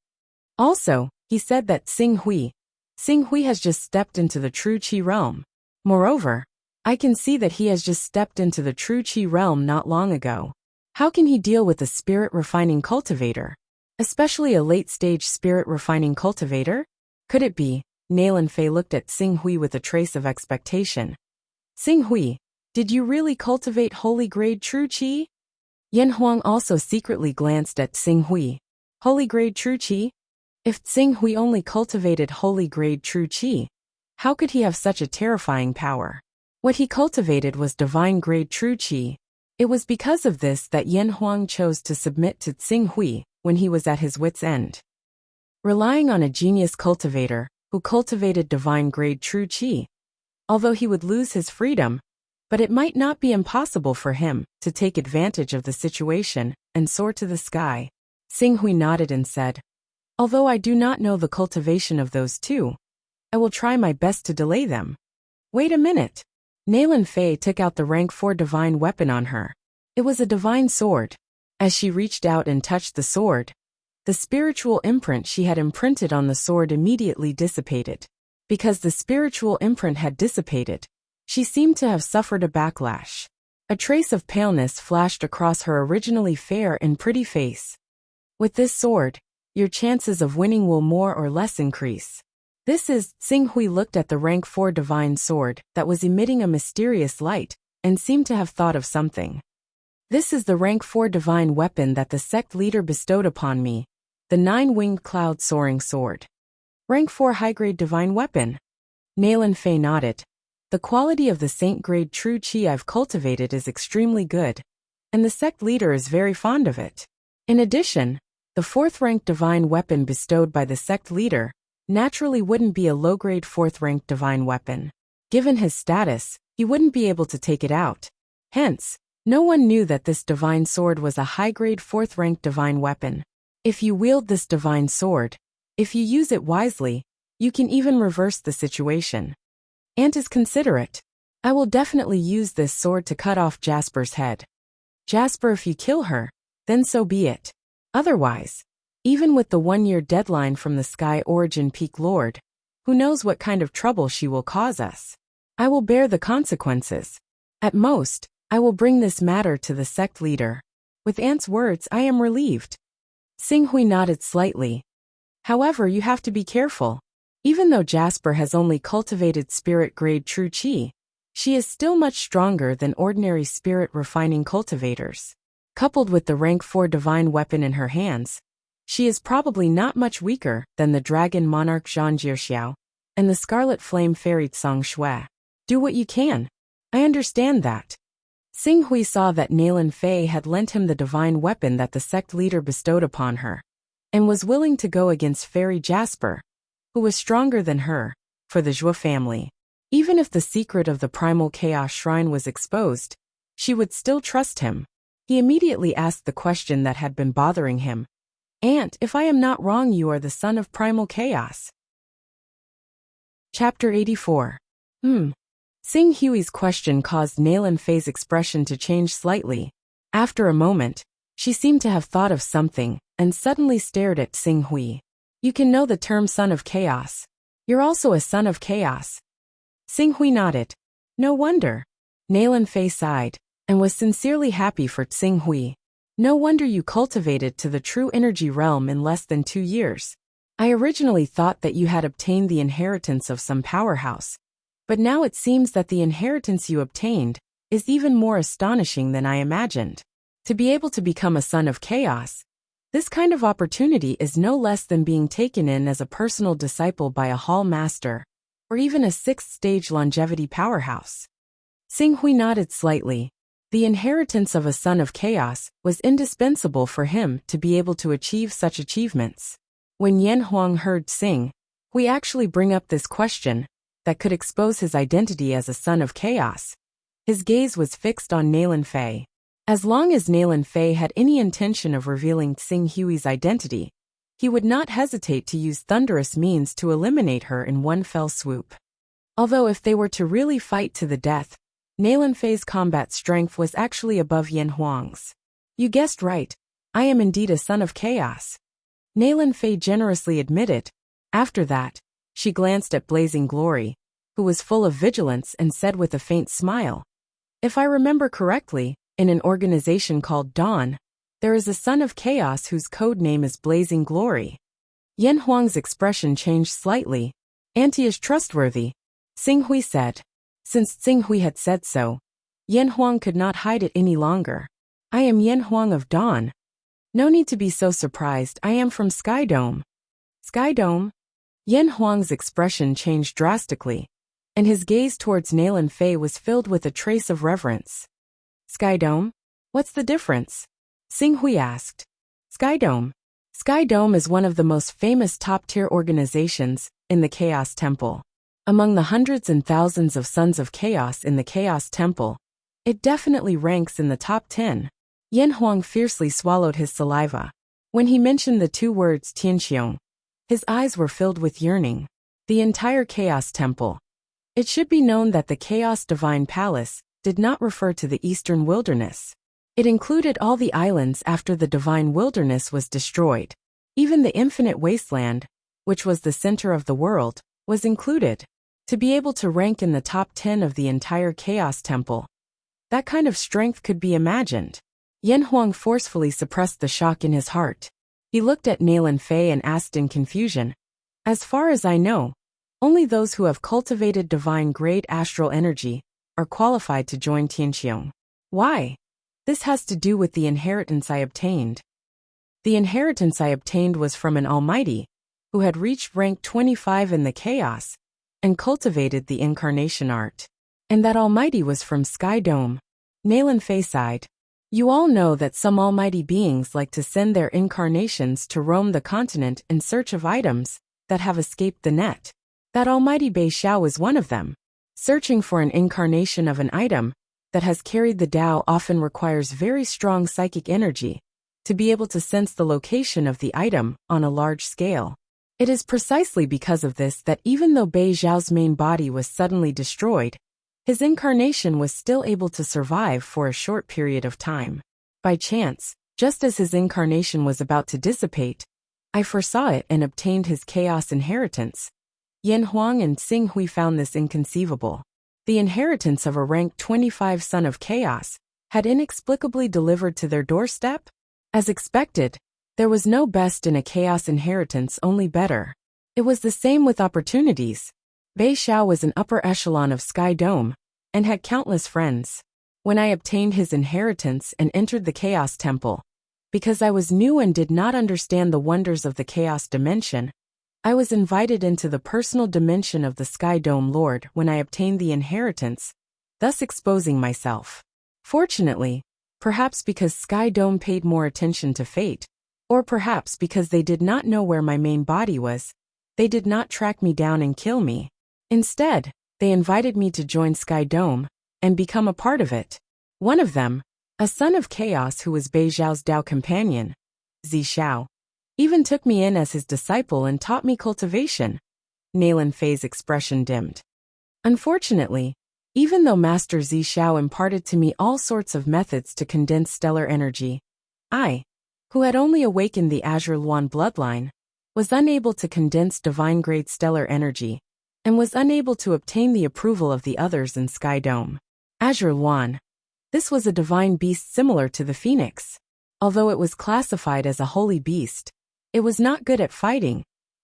Also, he said that Xing Hui has just stepped into the true Qi realm. Moreover, I can see that he has just stepped into the true Qi realm not long ago. How can he deal with a spirit-refining cultivator? Especially a late-stage spirit-refining cultivator? Could it be? Nalan Fei looked at Xing Hui with a trace of expectation. Xing Hui, did you really cultivate holy-grade true Qi? Yan Huang also secretly glanced at Xing Hui. Holy-grade true Qi? If Xing Hui only cultivated holy-grade true Qi, how could he have such a terrifying power? What he cultivated was divine-grade true Qi. It was because of this that Yan Huang chose to submit to Xing Hui when he was at his wit's end. Relying on a genius cultivator who cultivated divine-grade true Qi, although he would lose his freedom, but it might not be impossible for him to take advantage of the situation and soar to the sky. Xing Hui nodded and said, although I do not know the cultivation of those two, I will try my best to delay them. Wait a minute. Nalan Fei took out the rank 4 divine weapon on her. It was a divine sword. As she reached out and touched the sword, the spiritual imprint she had imprinted on the sword immediately dissipated. Because the spiritual imprint had dissipated, she seemed to have suffered a backlash. A trace of paleness flashed across her originally fair and pretty face. With this sword, your chances of winning will more or less increase. Xing Hui looked at the rank 4 divine sword that was emitting a mysterious light and seemed to have thought of something. This is the rank 4 divine weapon that the sect leader bestowed upon me, the 9-winged cloud soaring sword. Rank 4 high-grade divine weapon. Nalan Fei nodded. The quality of the saint-grade true Qi I've cultivated is extremely good, and the sect leader is very fond of it. In addition, the 4th-ranked divine weapon bestowed by the sect leader naturally wouldn't be a low-grade 4th-ranked divine weapon. Given his status, he wouldn't be able to take it out. Hence, no one knew that this divine sword was a high-grade 4th-ranked divine weapon. If you wield this divine sword, if you use it wisely, you can even reverse the situation. Ant is considerate. I will definitely use this sword to cut off Jasper's head. Jasper, if you kill her, then so be it. Otherwise, even with the 1-year deadline from the Sky Origin Peak Lord, who knows what kind of trouble she will cause us. I will bear the consequences. At most, I will bring this matter to the sect leader. With Ant's words, I am relieved. Xinghui nodded slightly. However, you have to be careful. Even though Jasper has only cultivated spirit-grade true qi, she is still much stronger than ordinary spirit-refining cultivators. Coupled with the rank 4 divine weapon in her hands, she is probably not much weaker than the dragon monarch Zhang Jiexiao and the scarlet flame fairy Tsang Shui. Do what you can. I understand that. Xinghui saw that Nalan Fei had lent him the divine weapon that the sect leader bestowed upon her, and was willing to go against Fairy Jasper, who was stronger than her, for the Zhou family. Even if the secret of the primal chaos shrine was exposed, she would still trust him. He immediately asked the question that had been bothering him. Aunt, if I am not wrong, you are the son of primal chaos. Chapter 84. Xinghui's question caused Nalan Fei's expression to change slightly. After a moment, she seemed to have thought of something, and suddenly stared at Xinghui. You can know the term son of chaos. You're also a son of chaos. Xinghui nodded. No wonder. Nalan Fei sighed, and was sincerely happy for Xinghui. No wonder you cultivated to the true energy realm in less than 2 years. I originally thought that you had obtained the inheritance of some powerhouse, but now it seems that the inheritance you obtained is even more astonishing than I imagined. To be able to become a son of chaos, this kind of opportunity is no less than being taken in as a personal disciple by a hall master, or even a 6th-stage longevity powerhouse. Xinghui nodded slightly. The inheritance of a son of chaos was indispensable for him to be able to achieve such achievements. When Yan Huang heard Xinghui actually bring up this question that could expose his identity as a son of chaos, his gaze was fixed on Nalan Fei. As long as Nalan Fei had any intention of revealing Xinghui's identity, he would not hesitate to use thunderous means to eliminate her in one fell swoop. Although if they were to really fight to the death, Nalan Fei's combat strength was actually above Yan Huang's. You guessed right, I am indeed a son of chaos. Nalan Fei generously admitted. After that, she glanced at Blazing Glory, who was full of vigilance, and said with a faint smile, if I remember correctly, in an organization called Dawn, there is a son of chaos whose code name is Blazing Glory. Yan Huang's expression changed slightly. Auntie is trustworthy, Xinghui said. Since Xinghui had said so, Yan Huang could not hide it any longer. I am Yan Huang of Dawn. No need to be so surprised, I am from Sky Dome. Sky Dome? Yan Huang's expression changed drastically, and his gaze towards Nalan Fei was filled with a trace of reverence. Sky Dome? What's the difference? Xinghui asked. Sky Dome. Sky Dome is one of the most famous top-tier organizations in the Chaos Temple. Among the hundreds and thousands of Sons of Chaos in the Chaos Temple, it definitely ranks in the top 10. Yan Huang fiercely swallowed his saliva. When he mentioned the 2 words Tianxiong, his eyes were filled with yearning. The entire Chaos Temple. It should be known that the Chaos Divine Palace did not refer to the Eastern Wilderness. It included all the islands after the Divine Wilderness was destroyed. Even the Infinite Wasteland, which was the center of the world, was included. To be able to rank in the top 10 of the entire Chaos Temple, that kind of strength could be imagined. Yan Huang forcefully suppressed the shock in his heart. He looked at Nalan Fei and asked in confusion, as far as I know, only those who have cultivated divine-grade astral energy are qualified to join Tianxiong. Why? This has to do with the inheritance I obtained. The inheritance I obtained was from an almighty, who had reached rank 25 in the chaos, and cultivated the incarnation art. And that almighty was from Sky Dome. Nalan Fei sighed. You all know that some almighty beings like to send their incarnations to roam the continent in search of items that have escaped the net. That almighty Bei Xiao was one of them. Searching for an incarnation of an item that has carried the Tao often requires very strong psychic energy to be able to sense the location of the item on a large scale. It is precisely because of this that even though Bei Xiao's main body was suddenly destroyed, His incarnation was still able to survive for a short period of time. By chance, just as his incarnation was about to dissipate, I foresaw it and obtained his chaos inheritance. Yan Huang and Xing Hui found this inconceivable. The inheritance of a rank 25 son of chaos had inexplicably delivered to their doorstep? As expected, there was no best in a chaos inheritance, only better. It was the same with opportunities. Bei Xiao was an upper echelon of Sky Dome, and had countless friends. When I obtained his inheritance and entered the Chaos Temple, because I was new and did not understand the wonders of the Chaos Dimension, I was invited into the personal dimension of the Sky Dome Lord when I obtained the inheritance, thus exposing myself. Fortunately, perhaps because Sky Dome paid more attention to fate, or perhaps because they did not know where my main body was, they did not track me down and kill me. Instead, they invited me to join Sky Dome and become a part of it. One of them, a son of chaos who was Bei Xiao's Dao companion, Zi Xiao, even took me in as his disciple and taught me cultivation. Nalan Fei's expression dimmed. Unfortunately, even though Master Zi Xiao imparted to me all sorts of methods to condense stellar energy, I, who had only awakened the Azure Luan bloodline, was unable to condense divine-grade stellar energy, and was unable to obtain the approval of the others in Sky Dome. Azure Luan. This was a divine beast similar to the phoenix. Although it was classified as a holy beast, it was not good at fighting,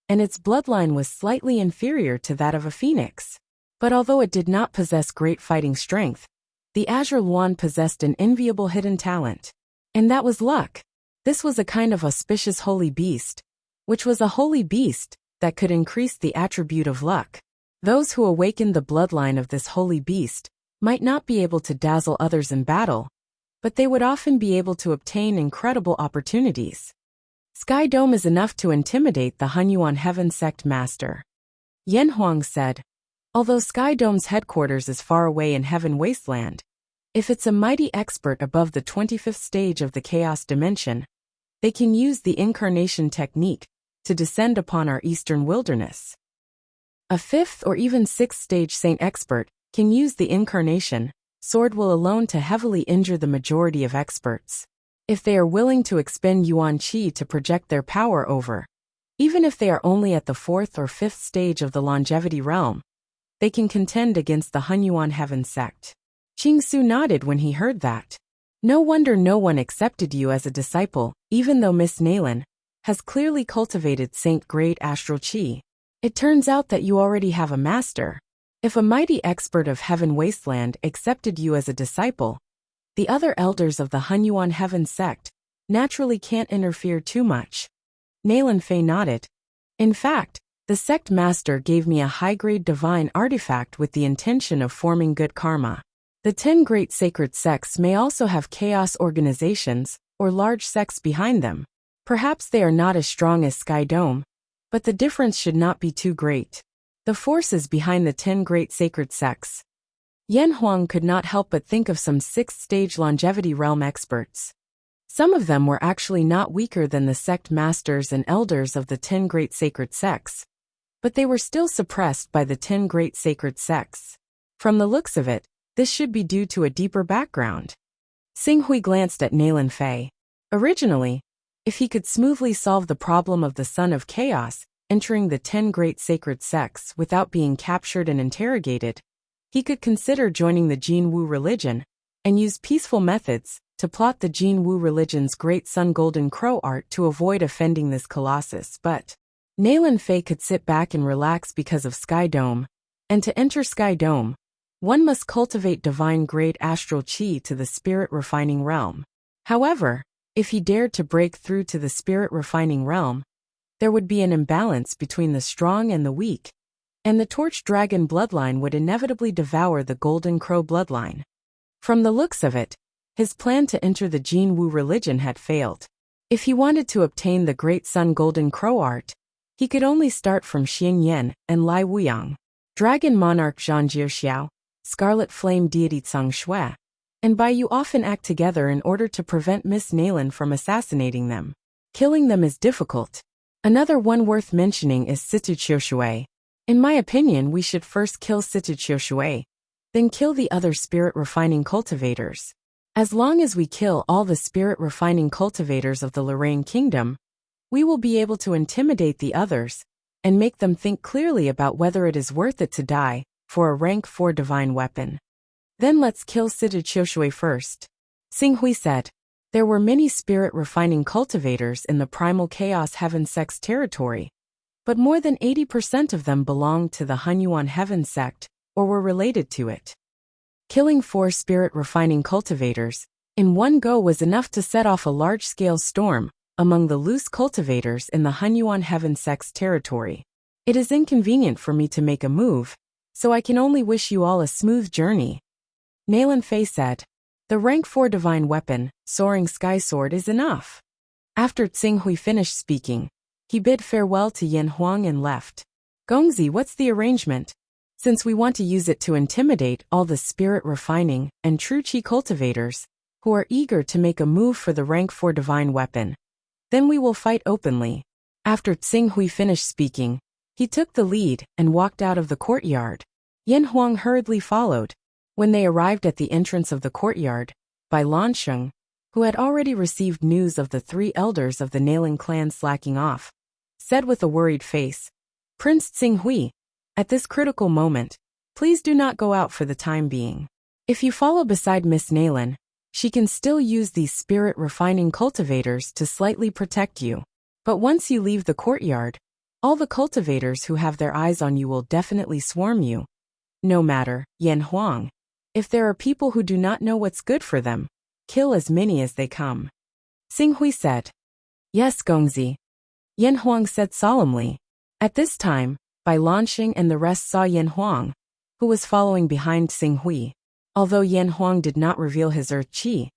and its bloodline was slightly inferior to that of a phoenix. But although it did not possess great fighting strength, the Azure Luan possessed an enviable hidden talent. And that was luck. This was a kind of auspicious holy beast, which was a holy beast that could increase the attribute of luck. Those who awakened the bloodline of this holy beast might not be able to dazzle others in battle, but they would often be able to obtain incredible opportunities. Sky Dome is enough to intimidate the Hunyuan Heaven Sect Master. Yan Huang said, although Sky Dome's headquarters is far away in Heaven Wasteland, if it's a mighty expert above the 25th stage of the Chaos Dimension, they can use the incarnation technique to descend upon our eastern wilderness. A 5th or even 6th stage saint expert can use the incarnation sword will alone to heavily injure the majority of experts. If they are willing to expend Yuan Qi to project their power over, even if they are only at the 4th or 5th stage of the longevity realm, they can contend against the Hunyuan Heaven Sect. Qing Su nodded when he heard that. No wonder no one accepted you as a disciple, even though Miss Nalan has clearly cultivated saint-grade astral qi. It turns out that you already have a master. If a mighty expert of Heaven Wasteland accepted you as a disciple, the other elders of the Hunyuan Heaven Sect naturally can't interfere too much. Nalan Fei nodded. In fact, the sect master gave me a high-grade divine artifact with the intention of forming good karma. The 10 great sacred sects may also have chaos organizations or large sects behind them. Perhaps they are not as strong as Sky Dome, but the difference should not be too great. The forces behind the 10 great sacred sects. Yan Huang could not help but think of some 6th-stage longevity realm experts. Some of them were actually not weaker than the sect masters and elders of the 10 great sacred sects, but they were still suppressed by the 10 great sacred sects. From the looks of it, this should be due to a deeper background. Xing Hui glanced at Nalan Fei. Originally, if he could smoothly solve the problem of the Son of Chaos entering the 10 great sacred sects without being captured and interrogated, he could consider joining the Jin Wu religion and use peaceful methods to plot the Jin Wu religion's Great Sun Golden Crow art to avoid offending this colossus. But Nalan Fei could sit back and relax because of Sky Dome, and to enter Sky Dome, one must cultivate divine-grade astral qi to the spirit-refining realm. However, if he dared to break through to the spirit-refining realm, there would be an imbalance between the strong and the weak, and the Torch Dragon bloodline would inevitably devour the Golden Crow bloodline. From the looks of it, his plan to enter the Jin Wu religion had failed. If he wanted to obtain the Great Sun Golden Crow art, he could only start from Xing Yan and Lai Wuyang, Dragon Monarch Zhang Jiexiao, Scarlet Flame Deity Tsang Shui, and Bai Yu often act together in order to prevent Miss Nalan from assassinating them. Killing them is difficult. Another one worth mentioning is Situ Qiushui. In my opinion, we should first kill Situ Qiushui, Then kill the other spirit-refining cultivators. As long as we kill all the spirit-refining cultivators of the Lorraine Kingdom, we will be able to intimidate the others and make them think clearly about whether it is worth it to die for a rank 4 divine weapon. Then let's kill Sita Qiushui first. Xing Hui said. There were many spirit-refining cultivators in the primal chaos heaven sect's territory, but more than 80% of them belonged to the Hunyuan heaven sect or were related to it. Killing 4 spirit-refining cultivators in one go was enough to set off a large-scale storm among the loose cultivators in the Hunyuan heaven sect's territory. It is inconvenient for me to make a move, so I can only wish you all a smooth journey. Nalan Fei said. The rank 4 divine weapon, Soaring Sky Sword, is enough. After Xing Hui finished speaking, he bid farewell to Yan Huang and left. Gongzi, what's the arrangement? Since we want to use it to intimidate all the spirit-refining and true Qi cultivators who are eager to make a move for the rank 4 divine weapon, then we will fight openly. After Xing Hui finished speaking, he took the lead and walked out of the courtyard. Yan Huang hurriedly followed. When they arrived at the entrance of the courtyard, Bai Lansheng, who had already received news of the 3 elders of the Nailing clan slacking off, said with a worried face, Prince Xing Hui, at this critical moment, please do not go out for the time being. If you follow beside Miss Nailan, she can still use these spirit-refining cultivators to slightly protect you. But once you leave the courtyard, all the cultivators who have their eyes on you will definitely swarm you. No matter, Yan Huang. If there are people who do not know what's good for them, kill as many as they come. Xing Hui said. Yes, Gongzi. Yan Huang said solemnly. At this time, Bai Lansheng and the rest saw Yan Huang, who was following behind Xing Hui. Although Yan Huang did not reveal his earth qi,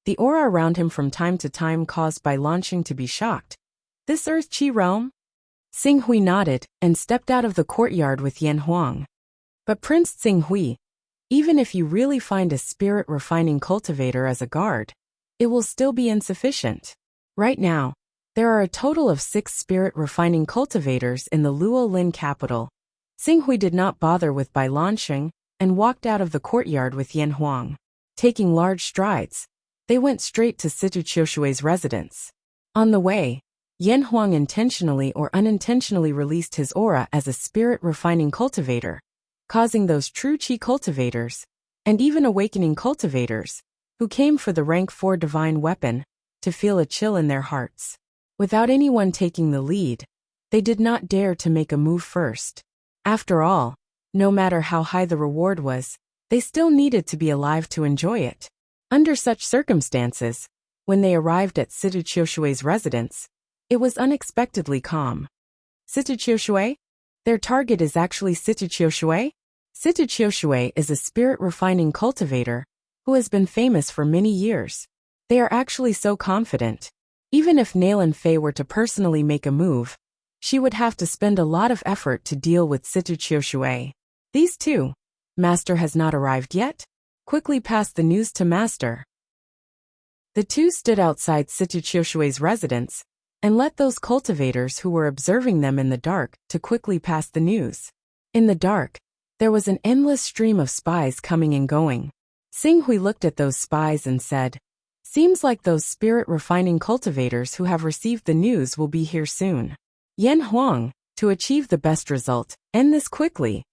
the aura around him from time to time caused Bai Lansheng to be shocked. This earth qi realm? Xing Hui nodded and stepped out of the courtyard with Yan Huang. But Prince Xing Hui, even if you really find a spirit-refining cultivator as a guard, it will still be insufficient. Right now, there are a total of 6 spirit-refining cultivators in the Luolin capital. Xing Hui did not bother with Bai Lansheng and walked out of the courtyard with Yan Huang. Taking large strides, they went straight to Sita Qiushui's residence. On the way, Yan Huang intentionally or unintentionally released his aura as a spirit-refining cultivator, causing those true Qi cultivators, and even awakening cultivators, who came for the rank 4 divine weapon, to feel a chill in their hearts. Without anyone taking the lead, they did not dare to make a move first. After all, no matter how high the reward was, they still needed to be alive to enjoy it. Under such circumstances, when they arrived at Sita Qiushui's residence, it was unexpectedly calm. Sita Qiushui? Their target is actually Sita Qiushui? Sita Qiushui is a spirit-refining cultivator who has been famous for many years. They are actually so confident. Even if Nailan Fei were to personally make a move, she would have to spend a lot of effort to deal with Sita Qiushui. These two, Master has not arrived yet? Quickly pass the news to Master. The two stood outside Sita Qiushui's residence and let those cultivators who were observing them in the dark to quickly pass the news. In the dark, there was an endless stream of spies coming and going. Xing Hui looked at those spies and said, Seems like those spirit-refining cultivators who have received the news will be here soon. Yan Huang, to achieve the best result, end this quickly.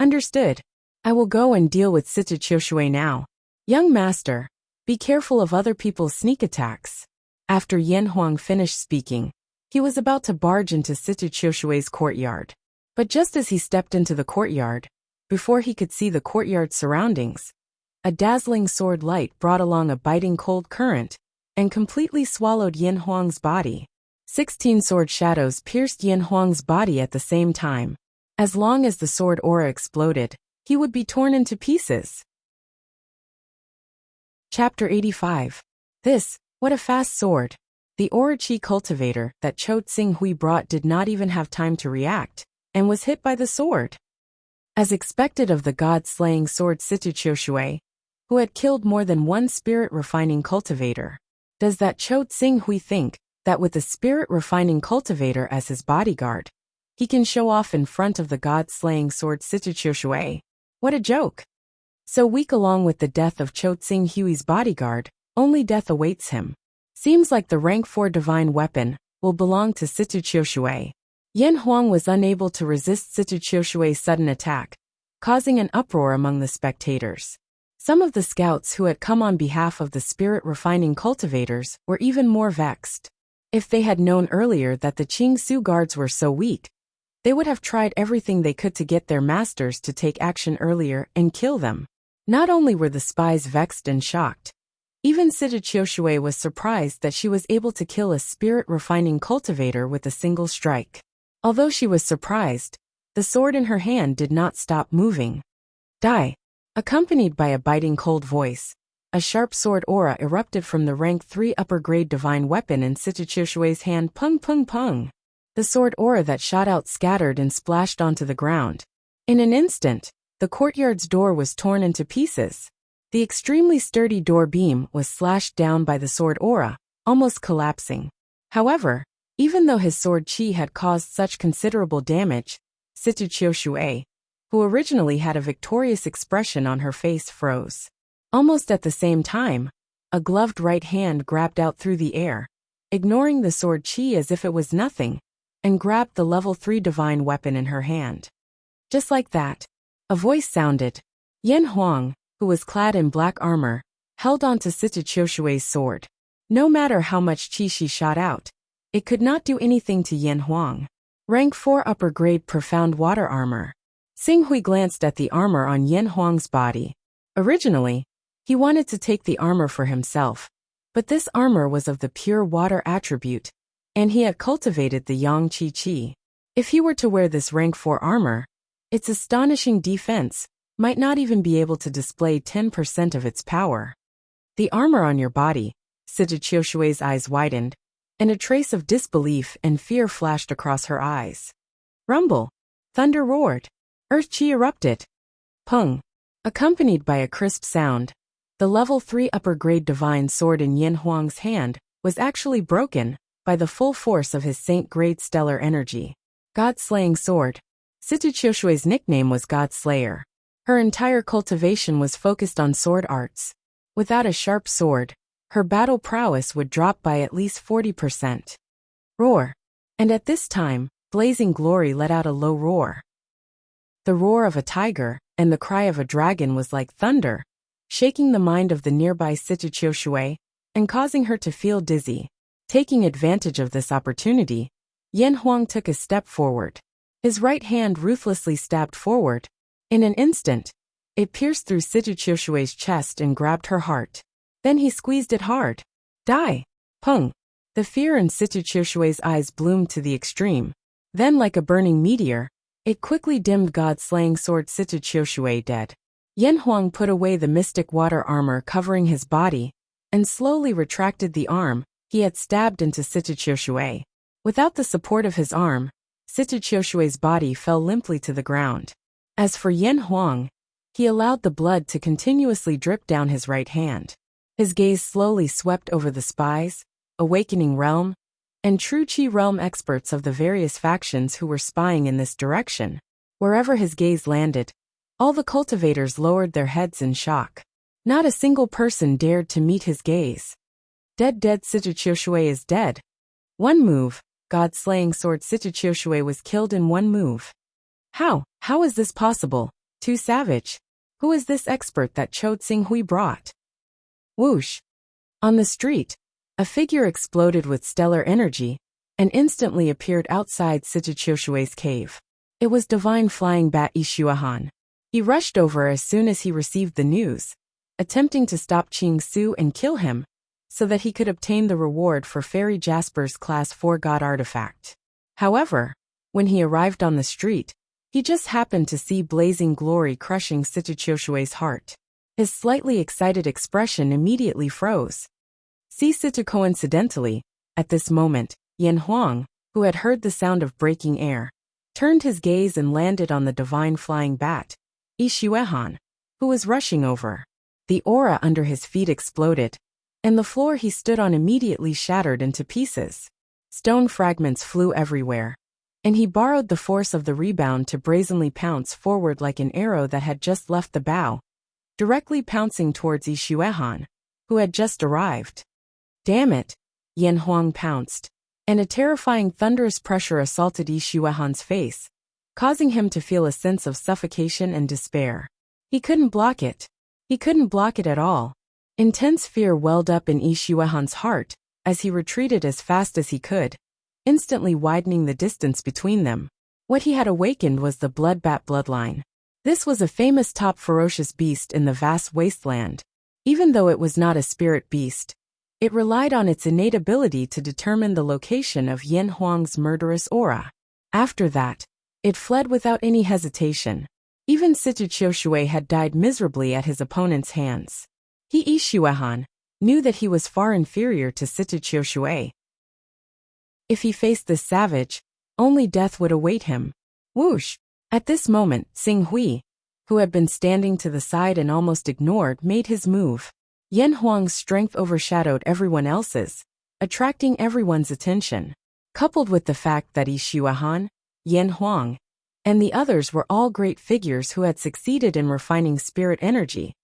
Understood. I will go and deal with Sita Qiushui now. Young Master, be careful of other people's sneak attacks. After Yan Huang finished speaking, he was about to barge into Sita Qiushui's courtyard. But just as he stepped into the courtyard, before he could see the courtyard's surroundings, a dazzling sword light brought along a biting cold current and completely swallowed Yan Huang's body. 16 sword shadows pierced Yan Huang's body at the same time. As long as the sword aura exploded, he would be torn into pieces. Chapter 85. What a fast sword. The aura chi cultivator that Cho Xing Hui brought did not even have time to react, and was hit by the sword. As expected of the god-slaying sword Sita Qiushui, who had killed more than one spirit-refining cultivator. Does that Cho Xing Hui think that with a spirit-refining cultivator as his bodyguard, he can show off in front of the god-slaying sword Sita Qiushui? What a joke! So weak along with the death of Cho Tsing-Hui's bodyguard, only death awaits him. Seems like the rank 4 divine weapon will belong to Situ Qiushui. Yan Huang was unable to resist Situ Qiushui's sudden attack, causing an uproar among the spectators. Some of the scouts who had come on behalf of the spirit-refining cultivators were even more vexed. If they had known earlier that the Qingsu guards were so weak, they would have tried everything they could to get their masters to take action earlier and kill them. Not only were the spies vexed and shocked, even Situ Qiushui was surprised that she was able to kill a spirit-refining cultivator with a single strike. Although she was surprised, the sword in her hand did not stop moving. Die! Accompanied by a biting cold voice, a sharp sword aura erupted from the rank 3 upper-grade divine weapon in Situ Qiushui's hand. Pung pung pung! The sword aura that shot out scattered and splashed onto the ground. In an instant, the courtyard's door was torn into pieces. The extremely sturdy door beam was slashed down by the sword aura, almost collapsing. However, even though his sword chi had caused such considerable damage, Situ Qiushui, who originally had a victorious expression on her face, froze. Almost at the same time, a gloved right hand grabbed out through the air, ignoring the sword chi as if it was nothing, and grabbed the level 3 divine weapon in her hand. Just like that, a voice sounded. Yan Huang, who was clad in black armor, held on to Situ Qiushui's sword. No matter how much chi she shot out, it could not do anything to Yan Huang. Rank 4 upper grade profound water armor. Xing Hui glanced at the armor on Yan Huang's body. Originally, he wanted to take the armor for himself, but this armor was of the pure water attribute, and he had cultivated the Yang Qi Qi. If he were to wear this rank 4 armor, its astonishing defense might not even be able to display 10% of its power. The armor on your body, Situ Qiushui's eyes widened, and a trace of disbelief and fear flashed across her eyes. Rumble! Thunder roared. Earth chi erupted. Pung! Accompanied by a crisp sound, the level 3 upper-grade divine sword in Yan Huang's hand was actually broken by the full force of his saint-grade stellar energy. God-slaying sword. Situ Qiushui's nickname was God Slayer. Her entire cultivation was focused on sword arts. Without a sharp sword, her battle prowess would drop by at least 40%. Roar! And at this time, Blazing Glory let out a low roar. The roar of a tiger and the cry of a dragon was like thunder, shaking the mind of the nearby Situ Qiushui and causing her to feel dizzy. Taking advantage of this opportunity, Yan Huang took a step forward. His right hand ruthlessly stabbed forward. In an instant, it pierced through Situ Qiushui's chest and grabbed her heart. Then he squeezed it hard. Die! Pung! The fear in Situ Qiushui's eyes bloomed to the extreme. Then, like a burning meteor, it quickly dimmed God-slaying sword Situ Qiushui dead. Yan Huang put away the mystic water armor covering his body and slowly retracted the arm he had stabbed into Situ Qiushui. Without the support of his arm, Situ Qiushui's body fell limply to the ground. As for Yan Huang, he allowed the blood to continuously drip down his right hand. His gaze slowly swept over the spies, awakening realm, and true Qi realm experts of the various factions who were spying in this direction. Wherever his gaze landed, all the cultivators lowered their heads in shock. Not a single person dared to meet his gaze. Dead Situ Qiushui is dead. One move, God-slaying sword Situ Qiushui was killed in one move. How is this possible? Too savage. Who is this expert that Cho Tsing-Hui brought? Whoosh! On the street, a figure exploded with stellar energy and instantly appeared outside Situ Qiushui's cave. It was divine flying bat Yishuahan. He rushed over as soon as he received the news, attempting to stop Qingsu and kill him, so that he could obtain the reward for Fairy Jasper's Class 4 God artifact. However, when he arrived on the street, he just happened to see Blazing Glory crushing Situ Qiushui's heart. His slightly excited expression immediately froze. Situ coincidentally, at this moment, Yan Huang, who had heard the sound of breaking air, turned his gaze and landed on the divine flying bat, Yishuahan, who was rushing over. The aura under his feet exploded, and the floor he stood on immediately shattered into pieces. Stone fragments flew everywhere, and he borrowed the force of the rebound to brazenly pounce forward like an arrow that had just left the bow, directly pouncing towards Yishuehan, who had just arrived. Damn it! Yan Huang pounced, and a terrifying thunderous pressure assaulted Yishuehan's face, causing him to feel a sense of suffocation and despair. He couldn't block it. He couldn't block it at all. Intense fear welled up in Yishuehan's heart as he retreated as fast as he could, instantly widening the distance between them. What he had awakened was the bloodbat bloodline. This was a famous top ferocious beast in the vast wasteland. Even though it was not a spirit beast, it relied on its innate ability to determine the location of Yan Huang's murderous aura. After that, it fled without any hesitation. Even Sita Qiushui had died miserably at his opponent's hands. He Yishuehan knew that he was far inferior to Sita Qiushui. If he faced this savage, only death would await him. Whoosh! At this moment, Xing Hui, who had been standing to the side and almost ignored, made his move. Yan Huang's strength overshadowed everyone else's, attracting everyone's attention. Coupled with the fact that Yishuehan, Yan Huang, and the others were all great figures who had succeeded in refining spirit energy,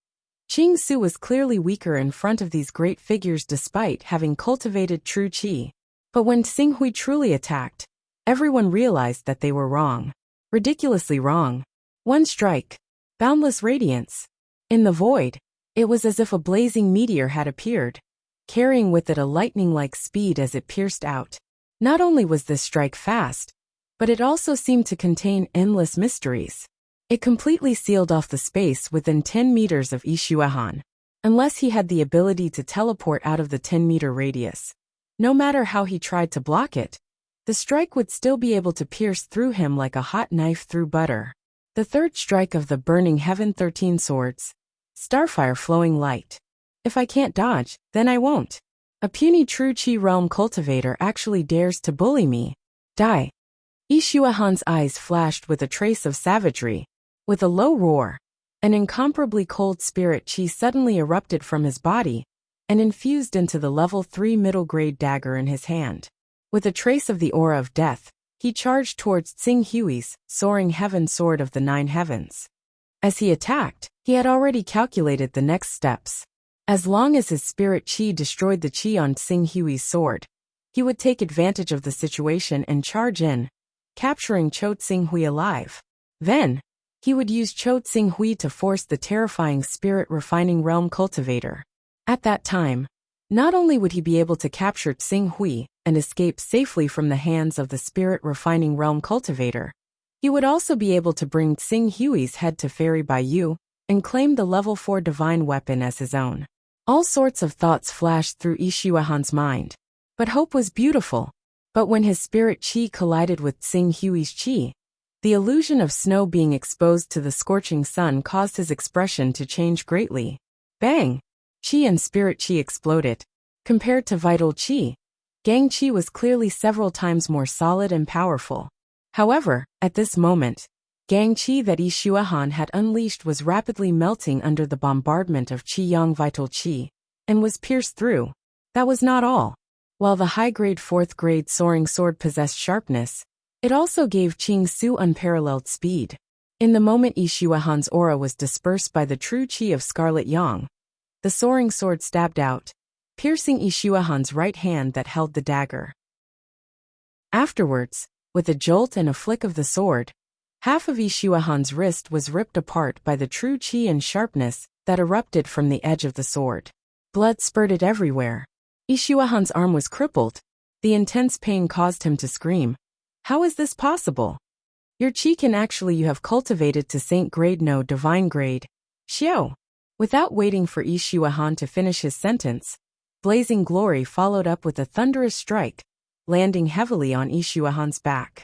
Qing Su was clearly weaker in front of these great figures despite having cultivated true qi. But when Xing Hui truly attacked, everyone realized that they were wrong. Ridiculously wrong. One strike. Boundless radiance. In the void, it was as if a blazing meteor had appeared, carrying with it a lightning-like speed as it pierced out. Not only was this strike fast, but it also seemed to contain endless mysteries. It completely sealed off the space within 10 meters of Yishuehan, unless he had the ability to teleport out of the 10-meter radius. No matter how he tried to block it, the strike would still be able to pierce through him like a hot knife through butter. The third strike of the burning heaven 13 swords. Starfire flowing light. If I can't dodge, then I won't. A puny true Qi realm cultivator actually dares to bully me. Die. Yishuehan's eyes flashed with a trace of savagery. With a low roar, an incomparably cold spirit Qi suddenly erupted from his body and infused into the level 3 middle-grade dagger in his hand. With a trace of the aura of death, he charged towards Xing Hui's soaring heaven sword of the 9 heavens. As he attacked, he had already calculated the next steps. As long as his spirit Qi destroyed the Qi on Xing Hui's sword, he would take advantage of the situation and charge in, capturing Chou Xing Hui alive. Then, he would use Chou Xing Hui to force the terrifying spirit refining realm cultivator. At that time, not only would he be able to capture Xing Hui and escape safely from the hands of the spirit refining realm cultivator, he would also be able to bring Xing Hui's head to Fairy Baiyu and claim the level 4 divine weapon as his own. All sorts of thoughts flashed through Yishuehan's mind. But hope was beautiful. But when his spirit Qi collided with Xing Hui's Qi, the illusion of snow being exposed to the scorching sun caused his expression to change greatly. Bang! Qi and spirit Qi exploded. Compared to vital Qi, Gang Qi was clearly several times more solid and powerful. However, at this moment, Gang Qi that Yishuehan had unleashed was rapidly melting under the bombardment of Qi Yang vital Qi, and was pierced through. That was not all. While the high-grade 4th-grade soaring sword possessed sharpness, it also gave Qing Su unparalleled speed. In the moment Yishuehan's aura was dispersed by the true Qi of Scarlet Yang, the soaring sword stabbed out, piercing Yishuehan's right hand that held the dagger. Afterwards, with a jolt and a flick of the sword, half of Yishuehan's wrist was ripped apart by the true Qi and sharpness that erupted from the edge of the sword. Blood spurted everywhere. Yishuehan's arm was crippled. The intense pain caused him to scream. How is this possible? Your Qi can actually you have cultivated to saint grade no divine grade. Xiao. Without waiting for Yishuehan to finish his sentence, Blazing Glory followed up with a thunderous strike, landing heavily on Yishuehan's back.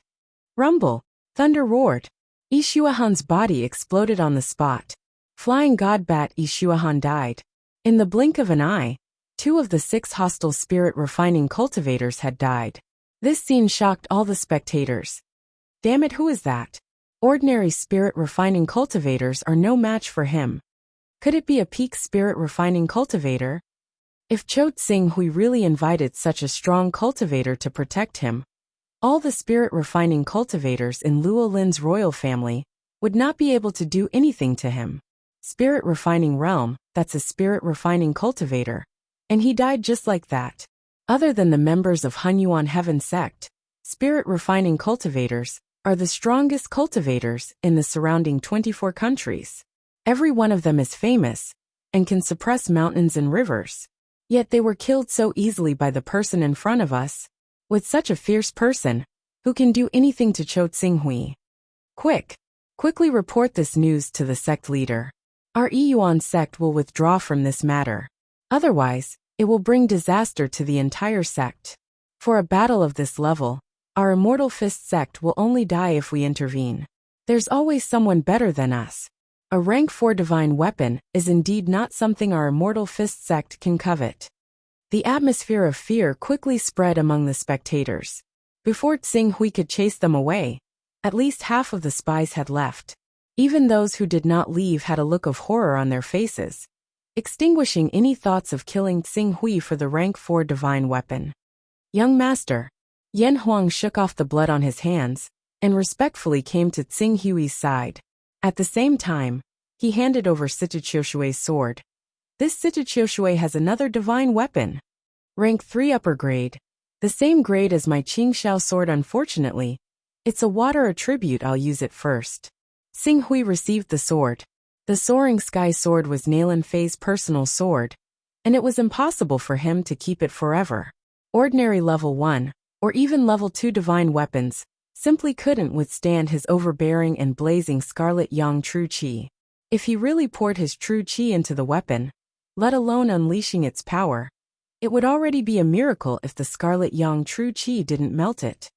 Rumble. Thunder roared. Yishuehan's body exploded on the spot. Flying God Bat Yishuehan died. In the blink of an eye, 2 of the 6 hostile spirit refining cultivators had died. This scene shocked all the spectators. Damn it, who is that? Ordinary spirit refining cultivators are no match for him. Could it be a peak spirit refining cultivator? If Chou Xing Hui really invited such a strong cultivator to protect him, all the spirit refining cultivators in Luo Lin's royal family would not be able to do anything to him. Spirit refining realm, that's a spirit refining cultivator. And he died just like that. Other than the members of Hunyuan Heaven sect, spirit refining cultivators are the strongest cultivators in the surrounding 24 countries. Every one of them is famous and can suppress mountains and rivers. Yet they were killed so easily by the person in front of us, with such a fierce person who can do anything to Cho Tsinghui. Quickly report this news to the sect leader. Our Yuan sect will withdraw from this matter. Otherwise, it will bring disaster to the entire sect. For a battle of this level, our Immortal Fist sect will only die if we intervene. There's always someone better than us. A rank 4 divine weapon is indeed not something our Immortal Fist sect can covet. The atmosphere of fear quickly spread among the spectators. Before Tsinghui could chase them away, at least half of the spies had left. Even those who did not leave had a look of horror on their faces, extinguishing any thoughts of killing Tsinghui for the rank 4 divine weapon. Young master. Yan Huang shook off the blood on his hands and respectfully came to Tsinghui's side. At the same time, he handed over Sitaqiushui's sword. This Sitaqiushui has another divine weapon. Rank 3 upper grade. The same grade as my Qingxiao sword unfortunately. It's a water attribute, I'll use it first. Tsinghui received the sword. The Soaring Sky sword was Nalan Fei's personal sword, and it was impossible for him to keep it forever. Ordinary level 1, or even level 2 divine weapons, simply couldn't withstand his overbearing and blazing Scarlet Yang True Qi. If he really poured his True Qi into the weapon, let alone unleashing its power, it would already be a miracle if the Scarlet Yang True Qi didn't melt it.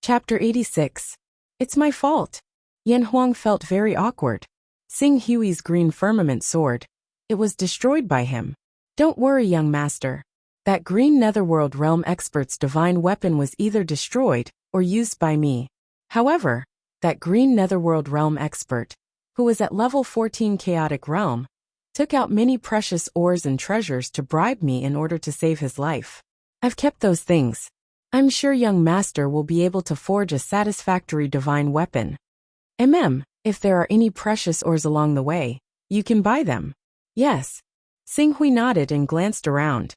Chapter 86. It's my fault. Yan Huang felt very awkward. Tsinghui's green firmament sword. It was destroyed by him. Don't worry, young master. That green netherworld realm expert's divine weapon was either destroyed or used by me. However, that green netherworld realm expert, who was at level 14 chaotic realm, took out many precious ores and treasures to bribe me in order to save his life. I've kept those things. I'm sure young master will be able to forge a satisfactory divine weapon. If there are any precious ores along the way, you can buy them. Yes. Tsinghui nodded and glanced around.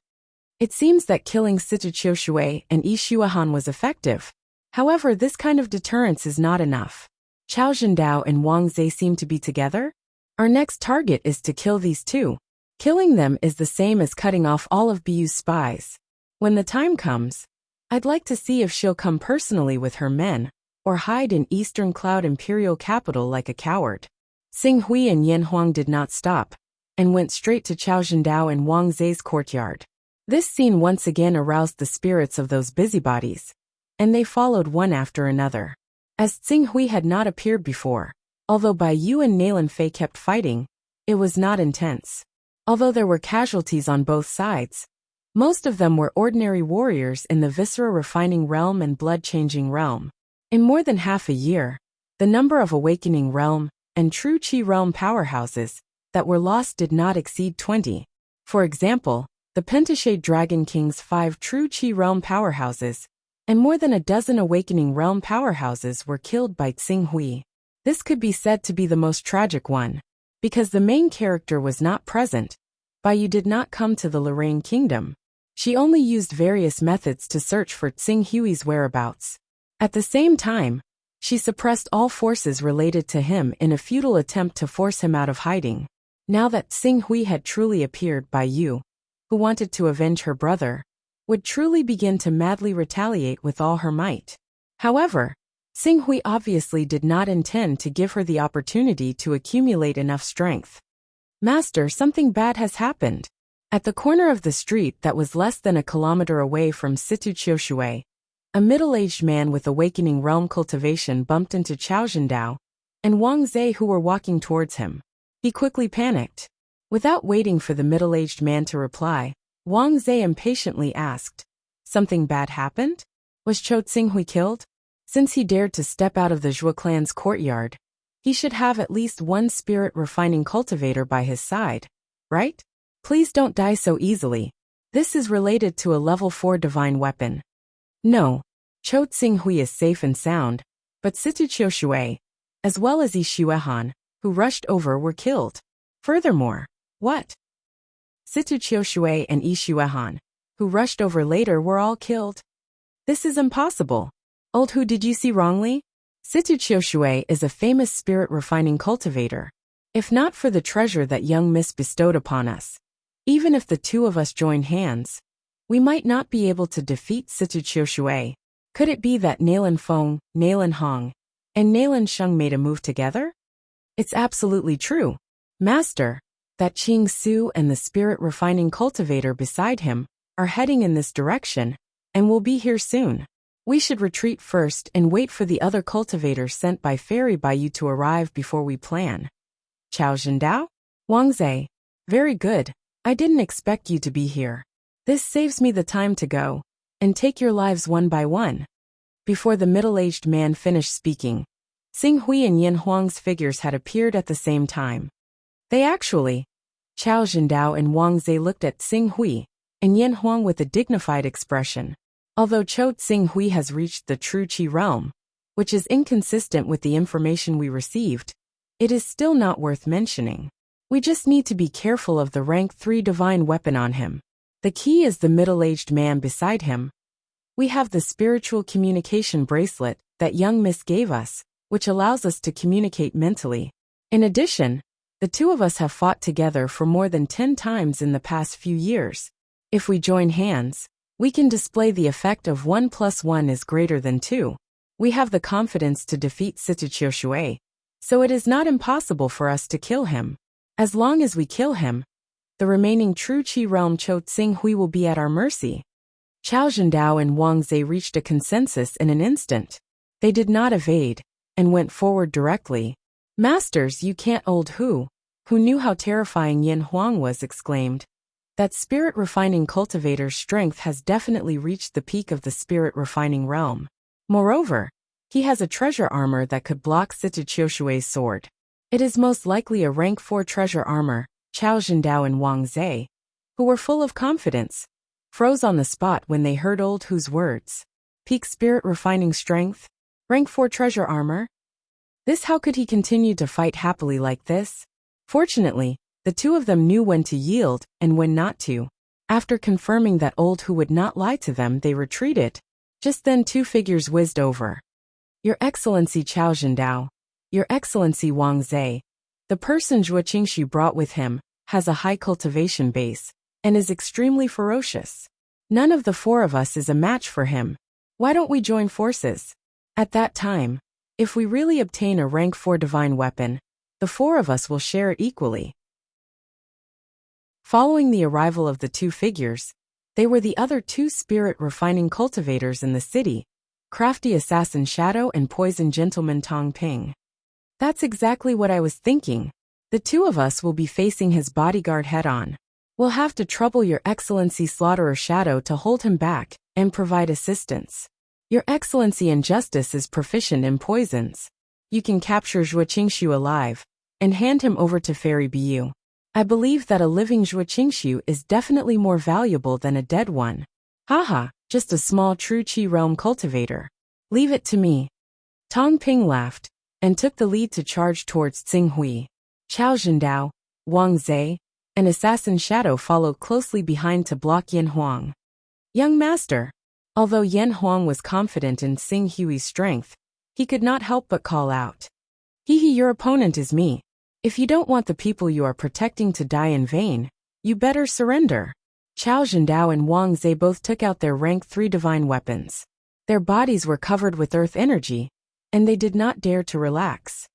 It seems that killing Sitaqiushui and Yishuahan was effective. However, this kind of deterrence is not enough. Chao Zhendao and Wang Zhe seem to be together. Our next target is to kill these two. Killing them is the same as cutting off all of Buyu's spies. When the time comes, I'd like to see if she'll come personally with her men, or hide in Eastern Cloud Imperial Capital like a coward. Tsinghui and Yan Huang did not stop, and went straight to Chao Zhendao and Wang Zhe's courtyard. This scene once again aroused the spirits of those busybodies, and they followed one after another. As Tsinghui had not appeared before, although Bai Yu and Nalan Fei kept fighting, it was not intense. Although there were casualties on both sides, most of them were ordinary warriors in the viscera refining realm and blood-changing realm. In more than half a year, the number of awakening realm and true Qi realm powerhouses that were lost did not exceed 20. For example, the Pentashade Dragon King's 5 true Qi realm powerhouses, and more than a dozen awakening realm powerhouses were killed by Tsinghui. This could be said to be the most tragic one, because the main character was not present. Bai Yu did not come to the Lorraine Kingdom. She only used various methods to search for Tsinghui's whereabouts. At the same time, she suppressed all forces related to him in a futile attempt to force him out of hiding. Now that Tsinghui had truly appeared, Bai Yu, who wanted to avenge her brother, would truly begin to madly retaliate with all her might. However, Tsinghui obviously did not intend to give her the opportunity to accumulate enough strength. Master, something bad has happened. At the corner of the street that was less than a kilometer away from Sitaqiushui, a middle-aged man with awakening realm cultivation bumped into Chao Zhendao and Wang Zhe, who were walking towards him. He quickly panicked. Without waiting for the middle-aged man to reply, Wang Zhe impatiently asked, "Something bad happened? Was Cho Tsinghui killed?" Since he dared to step out of the Zhou clan's courtyard, he should have at least one spirit-refining cultivator by his side, right? Please don't die so easily. This is related to a level 4 divine weapon. No, Cho Tsinghui is safe and sound, but Sitaqiushui, as well as Yishuahan, who rushed over were killed. Furthermore, what? Situ Qiushui and Yi Xuehan, who rushed over later, were all killed. This is impossible. Old Hu, did you see wrongly? Situ Qiushui is a famous spirit refining cultivator. If not for the treasure that young miss bestowed upon us, even if the two of us join hands, we might not be able to defeat Situ Qiushui. Could it be that Nailan Feng, Nailan Hong, and Nailan Sheng made a move together? It's absolutely true, Master, that Qing Su and the spirit refining cultivator beside him are heading in this direction, and will be here soon. We should retreat first and wait for the other cultivators sent by Fairy Bayou to arrive before we plan. Chao Zhendao? Wang Zhe. Very good. I didn't expect you to be here. This saves me the time to go and take your lives one by one. Before the middle-aged man finished speaking, Xing Hui and Yin Huang's figures had appeared at the same time. They actually. Chao Zhendao and Wang Zhe looked at Xing Hui and Yin Huang with a dignified expression. Although Cho Xing Hui has reached the true Qi realm, which is inconsistent with the information we received, it is still not worth mentioning. We just need to be careful of the rank 3 divine weapon on him. The key is the middle-aged man beside him. We have the spiritual communication bracelet that young miss gave us, which allows us to communicate mentally. In addition, the two of us have fought together for more than 10 times in the past few years. If we join hands, we can display the effect of 1 + 1 is greater than 2. We have the confidence to defeat Situ Qiushui, so it is not impossible for us to kill him. As long as we kill him, the remaining true Qi realm Cho Xing Hui will be at our mercy. Chao Zhendao and Wang Zhe reached a consensus in an instant. They did not evade, and went forward directly. Masters, you can't. Old Hu, who knew how terrifying Yin Huang was, exclaimed. That spirit refining cultivator's strength has definitely reached the peak of the spirit refining realm. Moreover, he has a treasure armor that could block Situ Qiushui's sword. It is most likely a rank 4 treasure armor. Chao Zhendao and Wang Zhe, who were full of confidence, froze on the spot when they heard Old Hu's words. Peak spirit refining strength? Rank 4 treasure armor? How could he continue to fight happily like this? Fortunately, the two of them knew when to yield and when not to. After confirming that Old Hu would not lie to them, they retreated. Just then 2 figures whizzed over. Your Excellency Chao Zhendao, Your Excellency Wang Zhe. The person Zhuo Qingshu brought with him has a high cultivation base and is extremely ferocious. None of the 4 of us is a match for him. Why don't we join forces? At that time, if we really obtain a rank 4 divine weapon, the 4 of us will share it equally. Following the arrival of the 2 figures, they were the other 2 spirit refining cultivators in the city, crafty assassin Shadow and poison gentleman Tong Ping. That's exactly what I was thinking. The 2 of us will be facing his bodyguard head-on. We'll have to trouble Your Excellency Slaughterer Shadow to hold him back and provide assistance. Your Excellency Injustice is proficient in poisons. You can capture Zhuo Qingshu alive and hand him over to Fairy Bayou. I believe that a living Zhuo Qingshu is definitely more valuable than a dead one. Haha, just a small true Qi realm cultivator. Leave it to me. Tong Ping laughed and took the lead to charge towards Xing Hui. Chao Zhendao, Wang Zhe, and Assassin Shadow followed closely behind to block Yin Huang. Young Master. Although Yin Huang was confident in Xing Hui's strength, he could not help but call out. Your opponent is me. If you don't want the people you are protecting to die in vain, you better surrender. Chao Zhendao and Wang Zhe both took out their rank 3 divine weapons. Their bodies were covered with earth energy, and they did not dare to relax.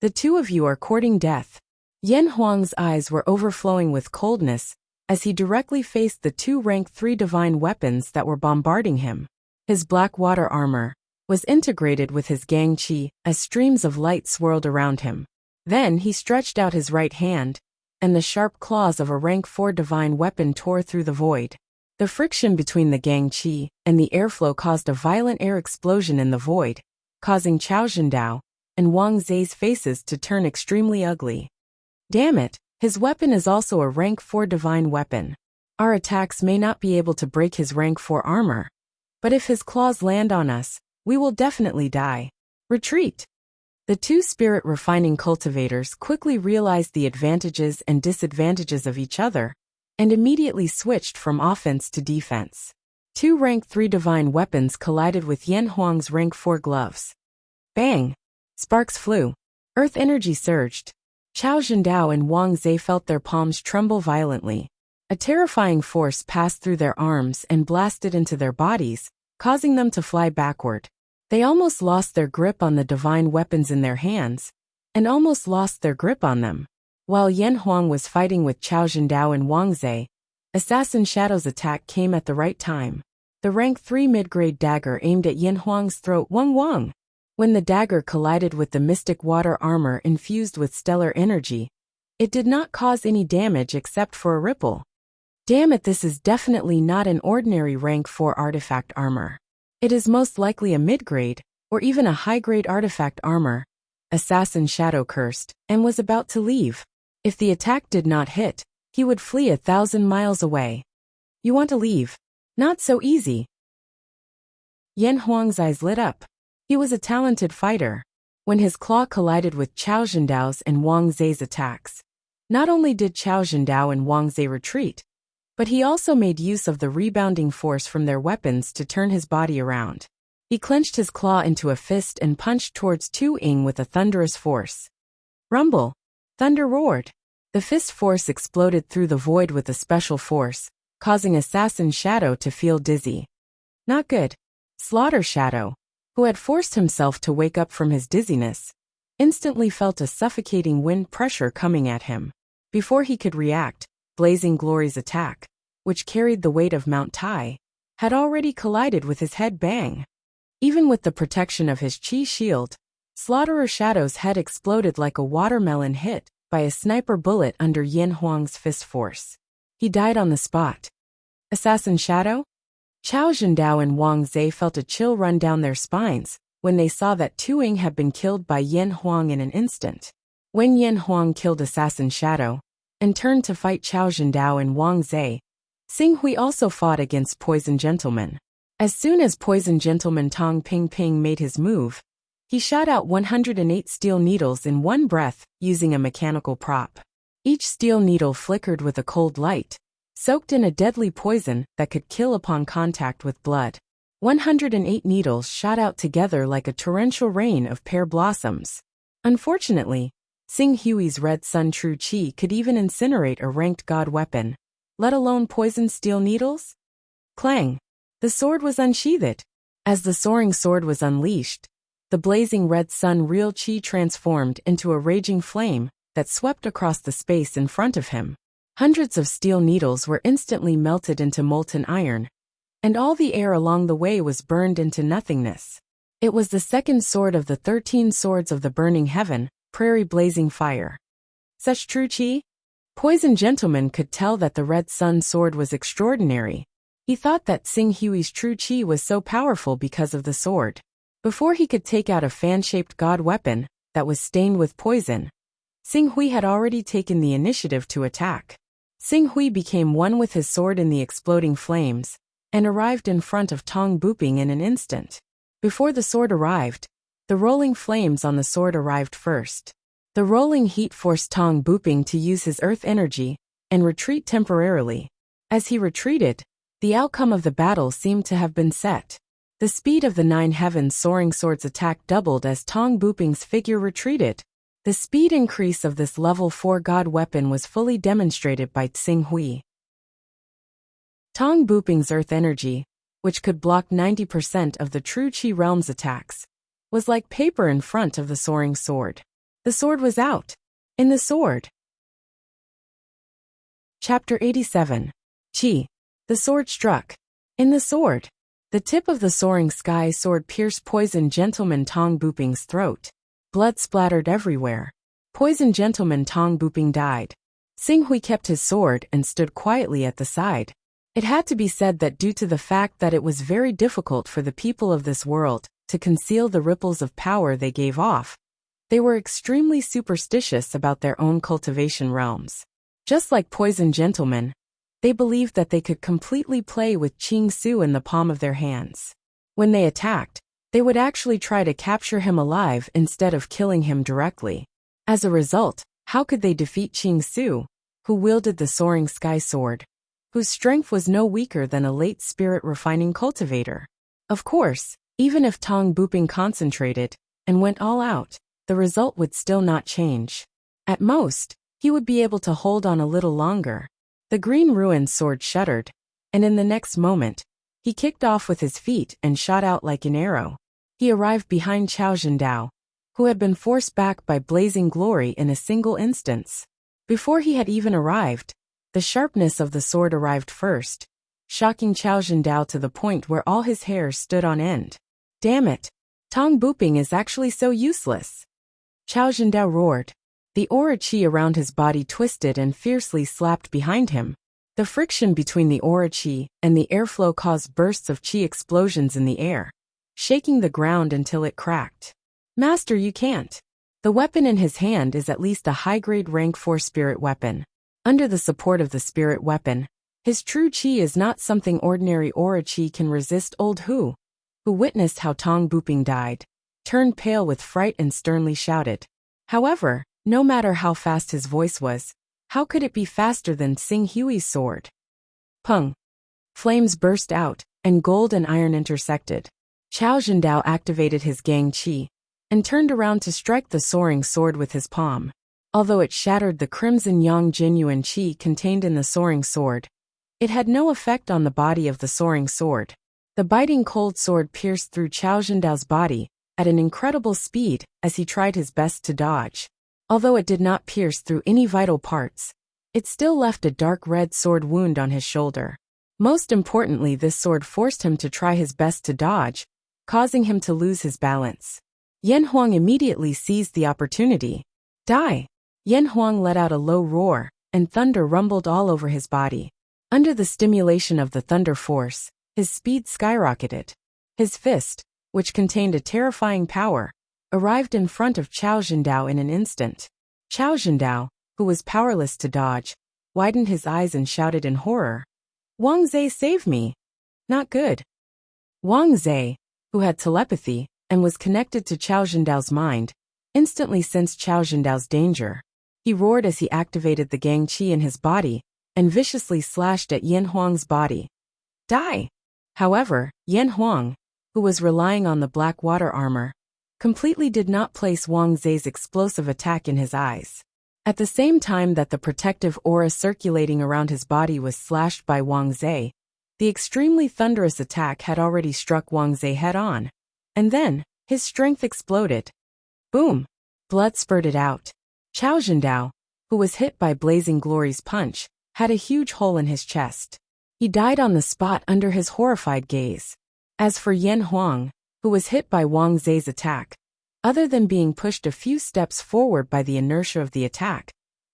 The 2 of you are courting death. Yin Huang's eyes were overflowing with coldness as he directly faced the 2 rank 3 divine weapons that were bombarding him. His black water armor was integrated with his Gang Qi as streams of light swirled around him. Then he stretched out his right hand, and the sharp claws of a rank 4 divine weapon tore through the void. The friction between the Gang Qi and the airflow caused a violent air explosion in the void, causing Chao Zhendao and Wang Zhe's faces to turn extremely ugly. Damn it, his weapon is also a rank 4 divine weapon. Our attacks may not be able to break his rank 4 armor, but if his claws land on us, we will definitely die. Retreat! The two spirit-refining cultivators quickly realized the advantages and disadvantages of each other, and immediately switched from offense to defense. Two rank 3 divine weapons collided with Yan Huang's rank 4 gloves. Bang! Sparks flew. Earth energy surged. Chao Zhendao and Wang Zhe felt their palms tremble violently. A terrifying force passed through their arms and blasted into their bodies, causing them to fly backward. They almost lost their grip on the divine weapons in their hands, and almost lost their grip on them. While Yan Huang was fighting with Chao Zhendao and Wang Zhe, Assassin Shadow's attack came at the right time. The rank 3 mid-grade dagger aimed at Yan Huang's throat. Wang. When the dagger collided with the mystic water armor infused with stellar energy, it did not cause any damage except for a ripple. Damn it, this is definitely not an ordinary rank 4 artifact armor. It is most likely a mid-grade, or even a high-grade artifact armor. Assassin Shadow cursed, and was about to leave. If the attack did not hit, he would flee 1,000 miles away. You want to leave? Not so easy. Yan Huang's eyes lit up. He was a talented fighter. When his claw collided with Chao Zhendao's and Wang Zhe's attacks, not only did Chao Zhendao and Wang Zhe retreat, but he also made use of the rebounding force from their weapons to turn his body around. He clenched his claw into a fist and punched towards Tu Ying with a thunderous force. Rumble! Thunder roared. The fist force exploded through the void with a special force, causing Assassin Shadow to feel dizzy. Not good. Slaughter Shadow, who had forced himself to wake up from his dizziness, instantly felt a suffocating wind pressure coming at him. Before he could react, Blazing Glory's attack, which carried the weight of Mount Tai, had already collided with his head. Bang! Even with the protection of his chi shield, Slaughterer Shadow's head exploded like a watermelon hit by a sniper bullet under Yan Huang's fist force. He died on the spot. Assassin Shadow? Chao Zhendao and Wang Zhe felt a chill run down their spines when they saw that Tu Ying had been killed by Yan Huang in an instant. When Yan Huang killed Assassin Shadow and turned to fight Chao Zhendao and Wang Zhe, Xing Hui also fought against Poison Gentleman. As soon as Poison Gentleman Tong Ping Ping made his move, he shot out 108 steel needles in one breath using a mechanical prop. Each steel needle flickered with a cold light, soaked in a deadly poison that could kill upon contact with blood. 108 needles shot out together like a torrential rain of pear blossoms. Unfortunately, Xing Hui's Red Sun True Chi could even incinerate a ranked god weapon, let alone poison steel needles? Clang! The sword was unsheathed. As the soaring sword was unleashed, the blazing red sun real chi transformed into a raging flame that swept across the space in front of him. Hundreds of steel needles were instantly melted into molten iron, and all the air along the way was burned into nothingness. It was the second sword of the 13 swords of the burning heaven, prairie blazing fire. Such true chi? Poison Gentleman could tell that the red sun sword was extraordinary. He thought that Xing Hui's true chi was so powerful because of the sword. Before he could take out a fan-shaped god weapon that was stained with poison, Xing Hui had already taken the initiative to attack. Xing Hui became one with his sword in the exploding flames, and arrived in front of Tong Booping in an instant. Before the sword arrived, the rolling flames on the sword arrived first. The rolling heat forced Tong Booping to use his earth energy and retreat temporarily. As he retreated, the outcome of the battle seemed to have been set. The speed of the 9 heavens soaring sword's attack doubled as Tong Booping's figure retreated. The speed increase of this level 4 god weapon was fully demonstrated by Xing Hui. Tong Booping's earth energy, which could block 90% of the true Chi realm's attacks, was like paper in front of the soaring sword. The sword was out. In the sword. Chapter 87. Chi. The sword struck. In the sword. The tip of the soaring sky sword pierced Poison Gentleman Tong Booping's throat. Blood splattered everywhere. Poison Gentleman Tong Booping died. Xing Hui kept his sword and stood quietly at the side. It had to be said that due to the fact that it was very difficult for the people of this world to conceal the ripples of power they gave off, they were extremely superstitious about their own cultivation realms. Just like Poison Gentleman, they believed that they could completely play with Qing Su in the palm of their hands. When they attacked, They would actually try to capture him alive instead of killing him directly. As a result, how could they defeat Qing Su, who wielded the soaring sky sword, whose strength was no weaker than a late spirit refining cultivator? Of course, even if Tong Buping concentrated and went all out, the result would still not change. At most, he would be able to hold on a little longer. The green ruined sword shuddered, and in the next moment, he kicked off with his feet and shot out like an arrow. He arrived behind Qiao Zhendao, who had been forced back by blazing glory in a single instance. Before he had even arrived, the sharpness of the sword arrived first, shocking Qiao Zhendao to the point where all his hair stood on end. Damn it! Tong Buping is actually so useless! Qiao Zhendao roared. The aura qi around his body twisted and fiercely slapped behind him. The friction between the aura qi and the airflow caused bursts of qi explosions in the air, shaking the ground until it cracked. Master, you can't. The weapon in his hand is at least a high-grade rank 4 spirit weapon. Under the support of the spirit weapon, his true qi is not something ordinary aura qi can resist. Old Hu, who witnessed how Tong Buping died, turned pale with fright and sternly shouted. However, no matter how fast his voice was, how could it be faster than Xing Hui's sword? Pung! Flames burst out, and gold and iron intersected. Qiao Zhendao activated his gang qi and turned around to strike the soaring sword with his palm. Although it shattered the crimson yang genuine qi contained in the soaring sword, it had no effect on the body of the soaring sword. The biting cold sword pierced through Qiao Zhendao's body at an incredible speed as he tried his best to dodge. Although it did not pierce through any vital parts, it still left a dark red sword wound on his shoulder. Most importantly, this sword forced him to try his best to dodge, causing him to lose his balance. Yan Huang immediately seized the opportunity. Die! Yan Huang let out a low roar, and thunder rumbled all over his body. Under the stimulation of the thunder force, his speed skyrocketed. His fist, which contained a terrifying power, arrived in front of Qiao Zhendao in an instant. Qiao Zhendao, who was powerless to dodge, widened his eyes and shouted in horror. Wang Zhe, save me! Not good. Wang Zhe, who had telepathy and was connected to Qiao Zhendao's mind, instantly sensed Qiao Zhendao's danger. He roared as he activated the gang qi in his body and viciously slashed at Yan Huang's body. Die! However, Yan Huang, who was relying on the black water armor, completely did not place Wang Zhe's explosive attack in his eyes. At the same time that the protective aura circulating around his body was slashed by Wang Zhe, the extremely thunderous attack had already struck Wang Zhe head-on. And then, his strength exploded. Boom! Blood spurted out. Qiao Zhendao, who was hit by Blazing Glory's punch, had a huge hole in his chest. He died on the spot under his horrified gaze. As for Yan Huang, who was hit by Wang Zhe's attack, other than being pushed a few steps forward by the inertia of the attack,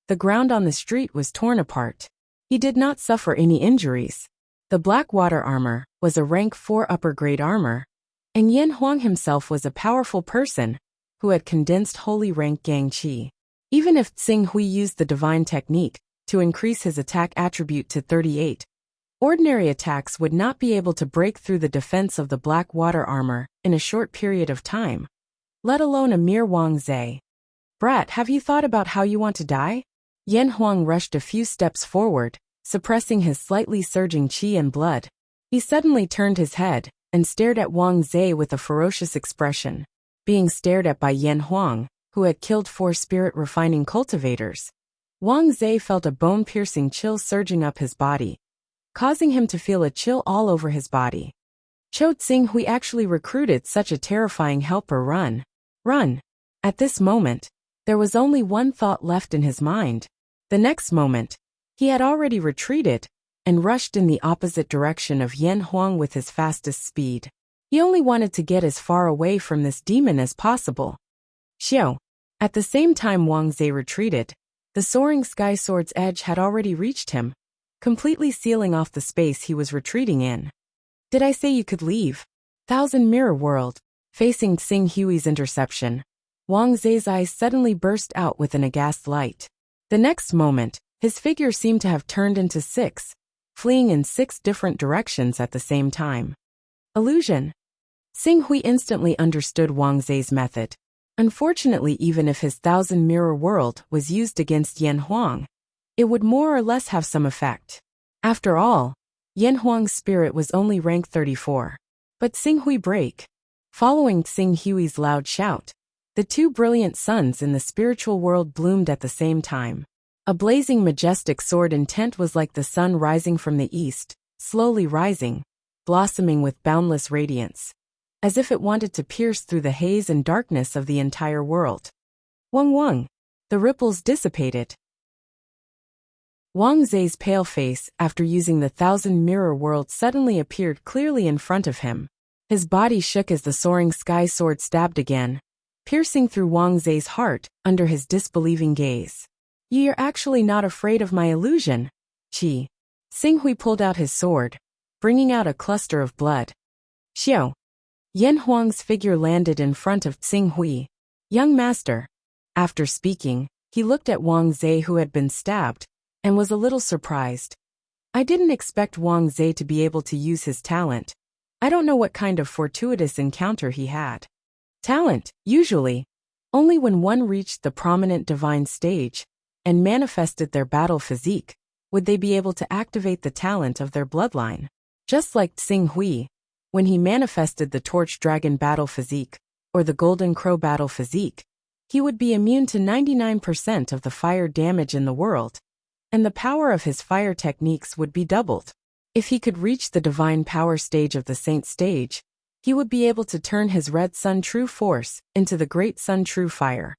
the ground on the street was torn apart. He did not suffer any injuries. The black water armor was a rank 4 upper grade armor, and Yan Huang himself was a powerful person who had condensed holy rank gang qi. Even if Xing Hui used the divine technique to increase his attack attribute to 38, ordinary attacks would not be able to break through the defense of the black water armor in a short period of time, let alone a mere Wang Zhe. Brat, have you thought about how you want to die? Yan Huang rushed a few steps forward, suppressing his slightly surging qi and blood. He suddenly turned his head and stared at Wang Zhe with a ferocious expression. Being stared at by Yan Huang, who had killed 4 spirit refining cultivators, Wang Zhe felt a bone-piercing chill surging up his body, causing him to feel a chill all over his body. Cho Xing Hui actually recruited such a terrifying helper. Run. Run. At this moment, there was only one thought left in his mind. The next moment, he had already retreated and rushed in the opposite direction of Yan Huang with his fastest speed. He only wanted to get as far away from this demon as possible. Xiao. At the same time Wang Zhe retreated, the soaring sky sword's edge had already reached him, completely sealing off the space he was retreating in. Did I say you could leave? Thousand Mirror World. Facing Xing Hui's interception, Wang Zhe's eyes suddenly burst out with an aghast light. The next moment, his figure seemed to have turned into 6, fleeing in 6 different directions at the same time. Illusion. Xing Hui instantly understood Wang Zai's method. Unfortunately, even if his 1,000-mirror world was used against Yan Huang, it would more or less have some effect. After all, Yan Huang's spirit was only rank 34. But Xing Hui break. Following Xing Hui's loud shout, the two brilliant suns in the spiritual world bloomed at the same time. A blazing majestic sword intent was like the sun rising from the east, slowly rising, blossoming with boundless radiance, as if it wanted to pierce through the haze and darkness of the entire world. Wang Wang. The ripples dissipated. Wang Zai's pale face, after using the 1,000-mirror world, suddenly appeared clearly in front of him. His body shook as the soaring sky sword stabbed again, piercing through Wang Zai's heart under his disbelieving gaze. "You're actually not afraid of my illusion, Qi." Xing Hui pulled out his sword, bringing out a cluster of blood. "Xiao." Yan Huang's figure landed in front of Xing Hui. "Young master." After speaking, he looked at Wang Zai, who had been stabbed, and was a little surprised. "I didn't expect Wang Zai to be able to use his talent. I don't know what kind of fortuitous encounter he had." Talent, usually, only when one reached the prominent divine stage and manifested their battle physique, would they be able to activate the talent of their bloodline. Just like Xing Hui, when he manifested the Torch Dragon battle physique, or the Golden Crow battle physique, he would be immune to 99% of the fire damage in the world, and the power of his fire techniques would be doubled. If he could reach the divine power stage of the saint stage, he would be able to turn his red sun true force into the great sun true fire,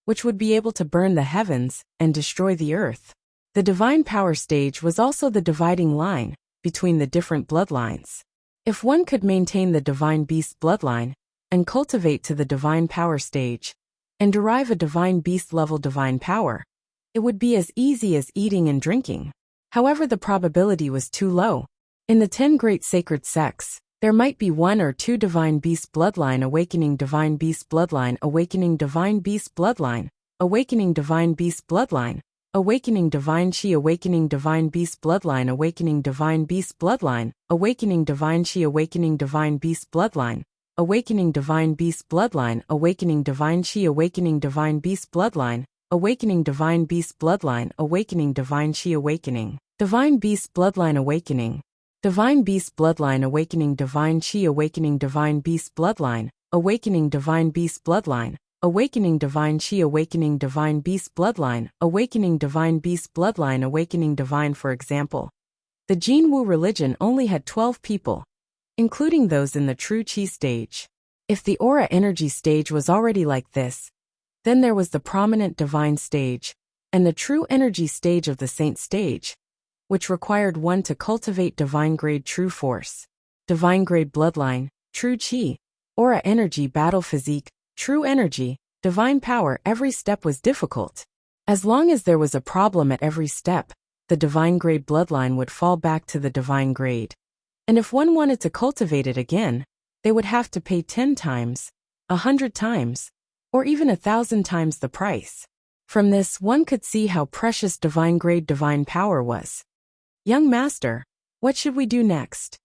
which would be able to burn the heavens and destroy the earth. The divine power stage was also the dividing line between the different bloodlines. If one could maintain the divine beast bloodline and cultivate to the divine power stage and derive a divine beast level divine power, it would be as easy as eating and drinking. However, the probability was too low. In the 10 great sacred sects, there might be 1 or 2 divine beast bloodline awakening divine beast bloodline awakening divine beast bloodline awakening divine beast bloodline awakening divine chi awakening divine beast bloodline awakening divine beast bloodline awakening divine chi awakening divine beast bloodline awakening divine beast bloodline awakening divine chi awakening divine beast bloodline awakening divine beast bloodline awakening divine chi awakening divine beast bloodline awakening divine beast bloodline awakening divine chi awakening divine beast bloodline awakening divine beast bloodline awakening divine chi awakening divine beast bloodline awakening divine beast bloodline awakening divine. For example, the Jin Wu religion only had 12 people, including those in the true chi stage. If the aura energy stage was already like this, then there was the prominent divine stage and the true energy stage of the saint stage, which required one to cultivate divine grade true force, divine grade bloodline, true chi, aura energy battle physique, true energy, divine power. Every step was difficult. As long as there was a problem at every step, the divine grade bloodline would fall back to the divine grade. And if one wanted to cultivate it again, they would have to pay 10 times, 100 times, or even 1,000 times the price. From this, one could see how precious divine grade divine power was. "Young master, what should we do next?"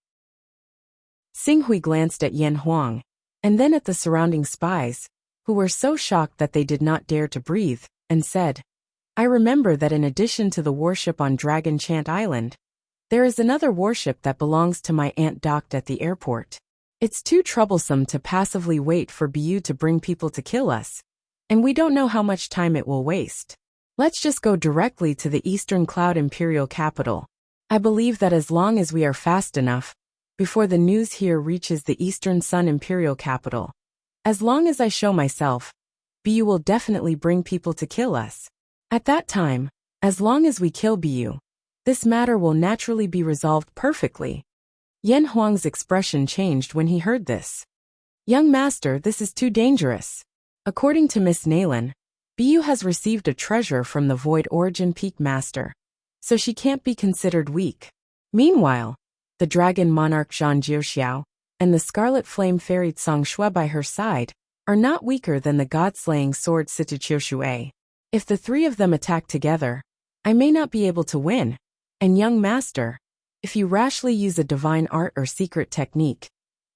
Xing Hui glanced at Yan Huang, and then at the surrounding spies, who were so shocked that they did not dare to breathe, and said, "I remember that in addition to the warship on Dragon Chant Island, there is another warship that belongs to my aunt docked at the airport. It's too troublesome to passively wait for BU to bring people to kill us, and we don't know how much time it will waste. Let's just go directly to the Eastern Cloud Imperial Capital. I believe that as long as we are fast enough, before the news here reaches the Eastern Sun Imperial Capital, as long as I show myself, BU will definitely bring people to kill us. At that time, as long as we kill BU, this matter will naturally be resolved perfectly." Yan Huang's expression changed when he heard this. "Young master, this is too dangerous. According to Miss Naylan, BU has received a treasure from the Void Origin Peak Master, so she can't be considered weak. Meanwhile, the Dragon Monarch Zhang Jiuxiao and the Scarlet Flame Fairy Tsang Shui by her side are not weaker than the God-slaying sword Situ Qiushui. If the 3 of them attack together, I may not be able to win. And young master, if you rashly use a divine art or secret technique,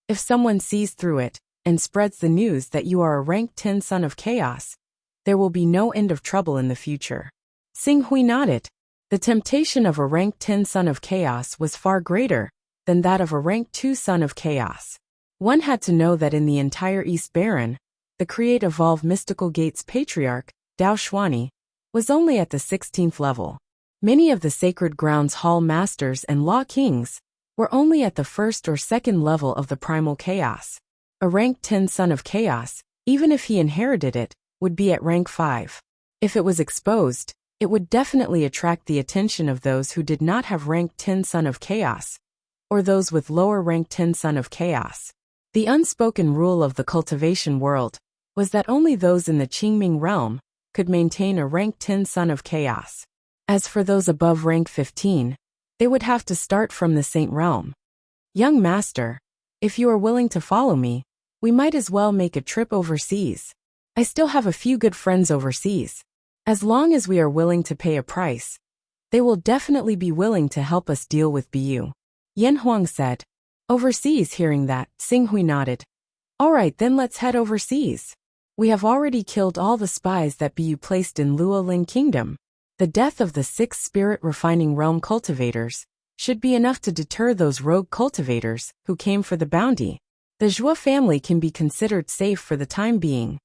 If someone sees through it and spreads the news that you are a rank 10 son of chaos, there will be no end of trouble in the future. Xing Hui nodded. The temptation of a rank 10 son of chaos was far greater than that of a rank 2 son of chaos. One had to know that in the entire East Baron, the Create-Evolve Mystical Gates Patriarch, Dao Xuani, was only at the 16th level. Many of the Sacred Grounds Hall Masters and Law Kings were only at the 1st or 2nd level of the Primal Chaos. A rank 10 son of chaos, even if he inherited it, would be at rank 5. If it was exposed, it would definitely attract the attention of those who did not have rank 10 son of chaos, or those with lower rank 10 son of chaos. The unspoken rule of the cultivation world was that only those in the Qingming realm could maintain a rank 10 son of chaos. As for those above rank 15, they would have to start from the Saint realm. Young master, if you are willing to follow me, we might as well make a trip overseas. I still have a few good friends overseas. As long as we are willing to pay a price, they will definitely be willing to help us deal with Bu. Yan Huang said. Overseas. Hearing that, Xing Hui nodded. All right, then let's head overseas. We have already killed all the spies that Bu placed in Luolin Kingdom. The death of the 6 spirit refining realm cultivators should be enough to deter those rogue cultivators who came for the bounty. The Zhua family can be considered safe for the time being.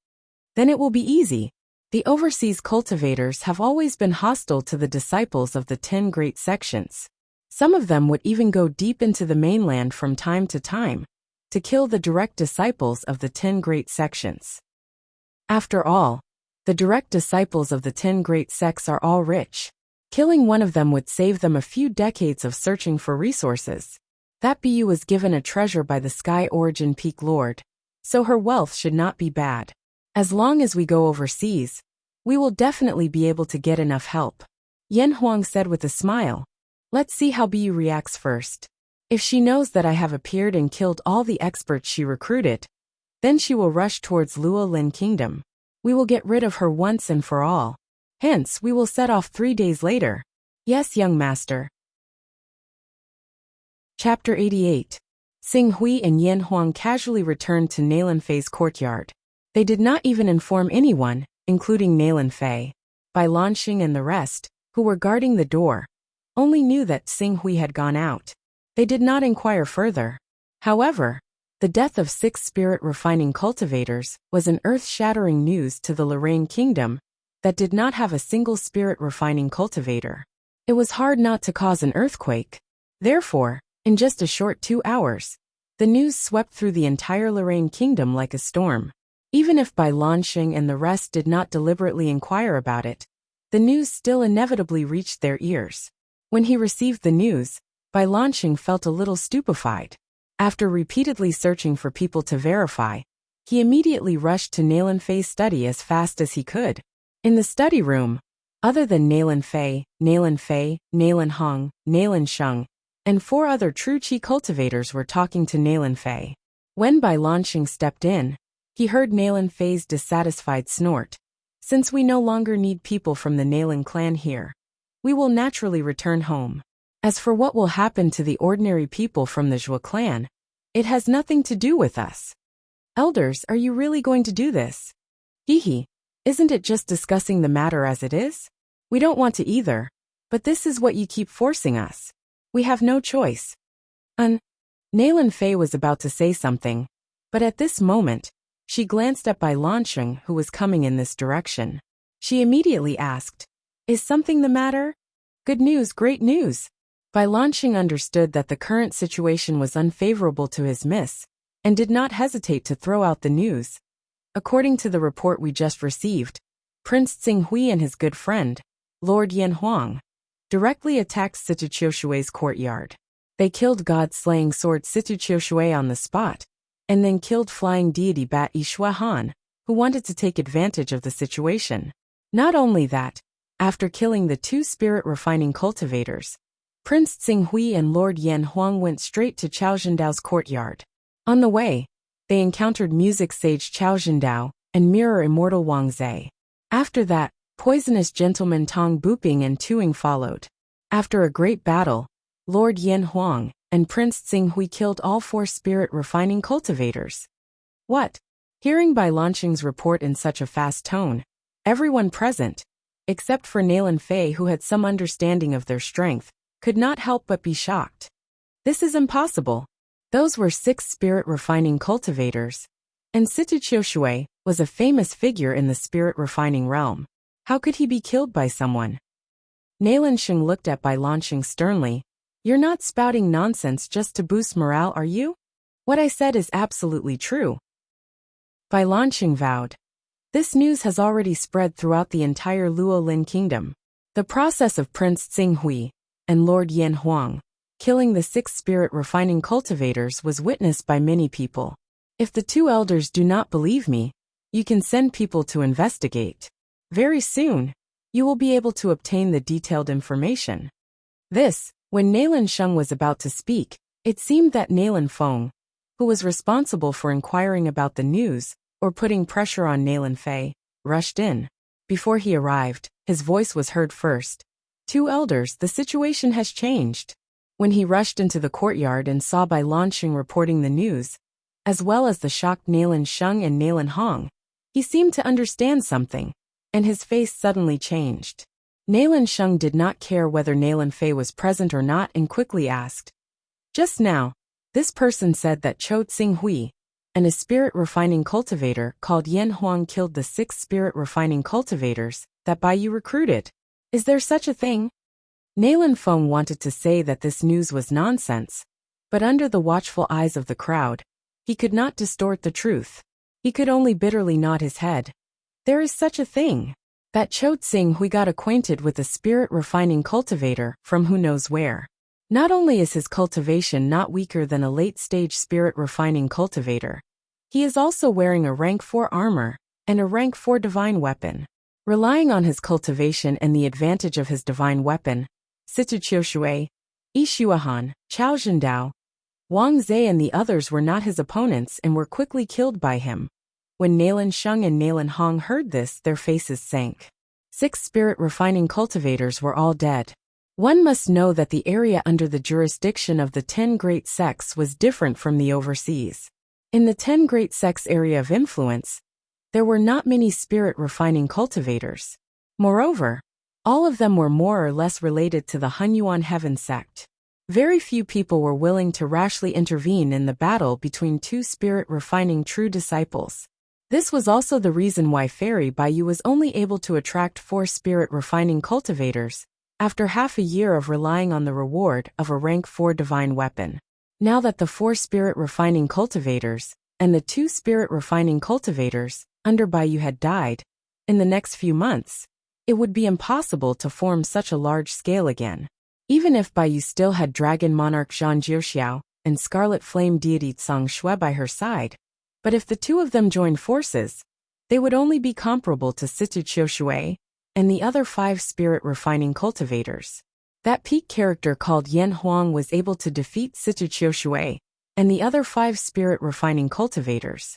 Then it will be easy. The overseas cultivators have always been hostile to the disciples of the 10 great sections. Some of them would even go deep into the mainland from time to time to kill the direct disciples of the 10 great sections. After all, the direct disciples of the 10 great sects are all rich. Killing one of them would save them a few decades of searching for resources. That Bu was given a treasure by the Sky Origin Peak Lord, so her wealth should not be bad. As long as we go overseas, we will definitely be able to get enough help. Yan Huang said with a smile. Let's see how Bu reacts first. If she knows that I have appeared and killed all the experts she recruited, then she will rush towards Luolin Kingdom. We will get rid of her once and for all. Hence, we will set off 3 days later. Yes, young master. Chapter 88. Xing Hui and Yan Huang casually returned to Nalan Fei's courtyard. They did not even inform anyone, including Nalan Fei. Bai Lanxing and the rest, who were guarding the door, only knew that Xing Hui had gone out. They did not inquire further. However, the death of 6 spirit-refining cultivators was an earth-shattering news to the Lorraine Kingdom that did not have a single spirit-refining cultivator. It was hard not to cause an earthquake. Therefore, in just a short 2 hours, the news swept through the entire Lorraine Kingdom like a storm. Even if Bai Lanxing and the rest did not deliberately inquire about it, the news still inevitably reached their ears. When he received the news, Bai Lanxing felt a little stupefied. After repeatedly searching for people to verify, he immediately rushed to Nalan Fei's study as fast as he could. In the study room, other than Nalan Fei, Nalan Hong, Nalan Sheng, and 4 other true Qi cultivators were talking to Nalan Fei. When Bai Lanxing stepped in, he heard Nalan Fei's dissatisfied snort. Since we no longer need people from the Nalan clan here, we will naturally return home. As for what will happen to the ordinary people from the Zhua clan, it has nothing to do with us. Elders, are you really going to do this? Hehe, isn't it just discussing the matter as it is? We don't want to either, but this is what you keep forcing us. We have no choice. Nalan Fei was about to say something, but at this moment, she glanced at Bai Lanxing, who was coming in this direction. She immediately asked, Is something the matter? Good news, great news. Bai Lanxing understood that the current situation was unfavorable to his miss, and did not hesitate to throw out the news. According to the report we just received, Prince Xing Hui and his good friend, Lord Yan Huang, directly attacked Situ Qiushui's courtyard. They killed god-slaying sword Situ Qiushui on the spot, and then killed flying deity Bat Yi Han, who wanted to take advantage of the situation. Not only that, after killing the 2 spirit-refining cultivators, Prince Xing Hui and Lord Yan Huang went straight to Chao Zhendao's courtyard. On the way, they encountered music sage Chao Zhendao and mirror immortal Wang Zhe. After that, poisonous gentleman Tong Buping and Tuing followed. After a great battle, Lord Yan Huang and Prince Tsinghui killed all 4 spirit refining cultivators. What? Hearing Bai Lanqing's report in such a fast tone, everyone present, except for Nalan Fei who had some understanding of their strength, could not help but be shocked. This is impossible. Those were 6 spirit refining cultivators, and Situ Qiushui was a famous figure in the spirit refining realm. How could he be killed by someone? Nalan Sheng looked at Bai Lanqing sternly. You're not spouting nonsense just to boost morale, are you? What I said is absolutely true. Bai Lanqing vowed. This news has already spread throughout the entire Luolin kingdom. The process of Prince Tsinghui and Lord Yan Huang killing the 6 spirit refining cultivators was witnessed by many people. If the 2 elders do not believe me, you can send people to investigate. Very soon, you will be able to obtain the detailed information. When Nalan Sheng was about to speak, it seemed that Nalan Feng, who was responsible for inquiring about the news or putting pressure on Nalan Fei, rushed in. Before he arrived, his voice was heard first. 2 elders, the situation has changed. When he rushed into the courtyard and saw Bai Lanqing reporting the news, as well as the shocked Nalan Sheng and Nalan Hong, he seemed to understand something, and his face suddenly changed. Nalan Sheng did not care whether Nalan Fei was present or not and quickly asked. Just now, this person said that Chou Tsinghui, and a spirit refining cultivator called Yan Huang killed the 6 spirit refining cultivators that Bai Yu recruited. Is there such a thing? Nalan Feng wanted to say that this news was nonsense, but under the watchful eyes of the crowd, he could not distort the truth. He could only bitterly nod his head. There is such a thing. That Chou Tsinghui got acquainted with a spirit refining cultivator from who knows where. Not only is his cultivation not weaker than a late-stage spirit refining cultivator, he is also wearing a rank 4 armor and a rank 4 divine weapon. Relying on his cultivation and the advantage of his divine weapon, Situ Qiushui, Yi Shuahan, Chao Zhendao, Wang Zhe and the others were not his opponents and were quickly killed by him. When Nalan Sheng and Nalan Hong heard this, their faces sank. 6 spirit refining cultivators were all dead. One must know that the area under the jurisdiction of the 10 great sects was different from the overseas. In the 10 great sects area of influence, there were not many spirit refining cultivators. Moreover, all of them were more or less related to the Hunyuan heaven sect. Very few people were willing to rashly intervene in the battle between 2 spirit refining true disciples. This was also the reason why Fairy Bai Yu was only able to attract 4 spirit refining cultivators, after half a year of relying on the reward of a rank 4 divine weapon. Now that the 4 spirit refining cultivators and the 2 spirit refining cultivators under Bai Yu had died, in the next few months, it would be impossible to form such a large scale again. Even if Bai Yu still had Dragon Monarch Zhang Jiuxiao and Scarlet Flame Deity Tsang Shui by her side, but if the 2 of them joined forces, they would only be comparable to Situ Qiushui and the other 5 spirit refining cultivators. That peak character called Yan Huang was able to defeat Situ Qiushui and the other 5 spirit refining cultivators.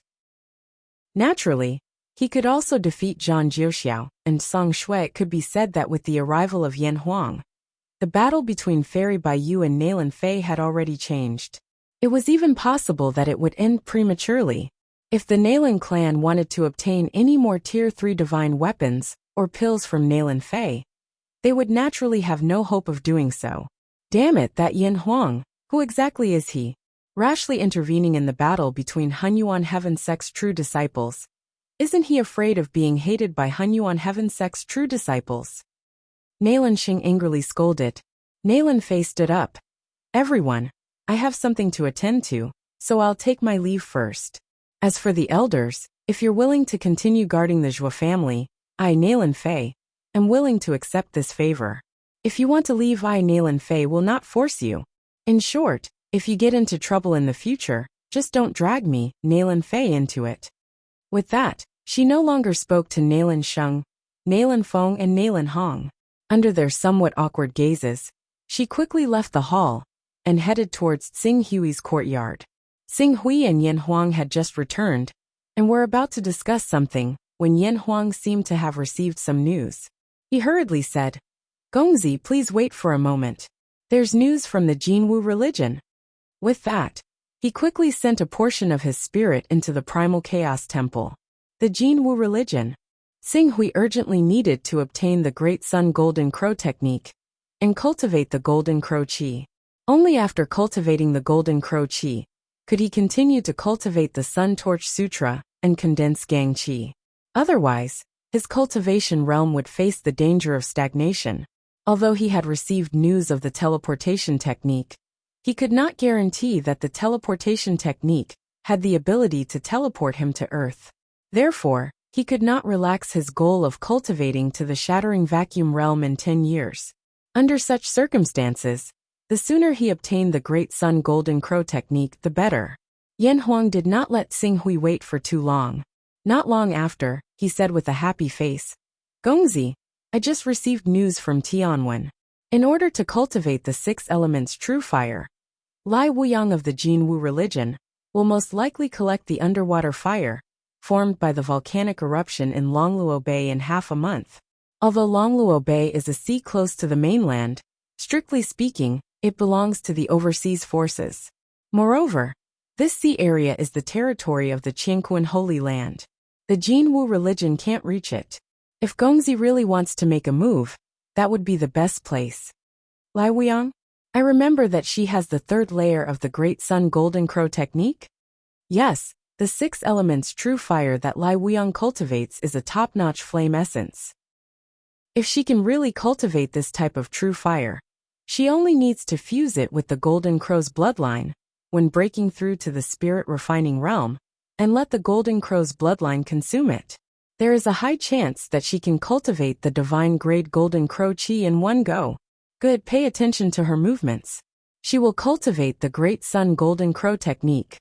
Naturally, he could also defeat Zhang Jiuxiao and Tsang Shui. It could be said that with the arrival of Yan Huang, the battle between Fairy Bai Yu and Nalan Fei had already changed. It was even possible that it would end prematurely. If the Nalan clan wanted to obtain any more Tier 3 divine weapons or pills from Nalan Fei, they would naturally have no hope of doing so. Damn it, that Yan Huang, who exactly is he? Rashly intervening in the battle between Hunyuan Heaven Sect's true disciples. Isn't he afraid of being hated by Hunyuan Heaven Sect's true disciples? Nalan Sheng angrily scolded. Nalan Fei stood up. Everyone, I have something to attend to, so I'll take my leave first. As for the elders, if you're willing to continue guarding the Zhou family, I, Nalan Fei, am willing to accept this favor. If you want to leave, I, Nalan Fei, will not force you. In short, if you get into trouble in the future, just don't drag me, Nalan Fei, into it. With that, she no longer spoke to Nalan Sheng, Nalan Feng and Nalan Hong. Under their somewhat awkward gazes, she quickly left the hall and headed towards Tsinghui's courtyard. Tsinghui and Yan Huang had just returned and were about to discuss something when Yan Huang seemed to have received some news. He hurriedly said, Gongzi, please wait for a moment. There's news from the Jinwu religion. With that, he quickly sent a portion of his spirit into the primal chaos temple. The Jinwu religion. Xinghui urgently needed to obtain the Great Sun Golden Crow technique and cultivate the Golden Crow Qi. Only after cultivating the Golden Crow Qi could he continue to cultivate the Sun Torch Sutra and condense Gang Qi. Otherwise, his cultivation realm would face the danger of stagnation. Although he had received news of the teleportation technique, he could not guarantee that the teleportation technique had the ability to teleport him to Earth. Therefore, he could not relax his goal of cultivating to the shattering vacuum realm in 10 years. Under such circumstances, the sooner he obtained the Great Sun Golden Crow technique, the better. Yan Huang did not let Xinghui wait for too long. Not long after, he said with a happy face, "Gongzi, I just received news from Tianwen. In order to cultivate the 6 elements true fire, Lai Wuyang of the Jinwu religion will most likely collect the underwater fire formed by the volcanic eruption in Longluo Bay in half a month. Although Longluo Bay is a sea close to the mainland, strictly speaking, it belongs to the overseas forces. Moreover, this sea area is the territory of the Qianquan Holy Land. The Jinwu religion can't reach it. If Gongzi really wants to make a move, that would be the best place. Lai Wuyang? I remember that she has the 3rd layer of the Great Sun Golden Crow technique? Yes, the 6 elements true fire that Lai Wuyang cultivates is a top-notch flame essence. If she can really cultivate this type of true fire, she only needs to fuse it with the Golden Crow's bloodline when breaking through to the spirit refining realm, and let the Golden Crow's bloodline consume it. There is a high chance that she can cultivate the divine grade Golden Crow Qi in one go. Good, pay attention to her movements. She will cultivate the Great Sun Golden Crow technique.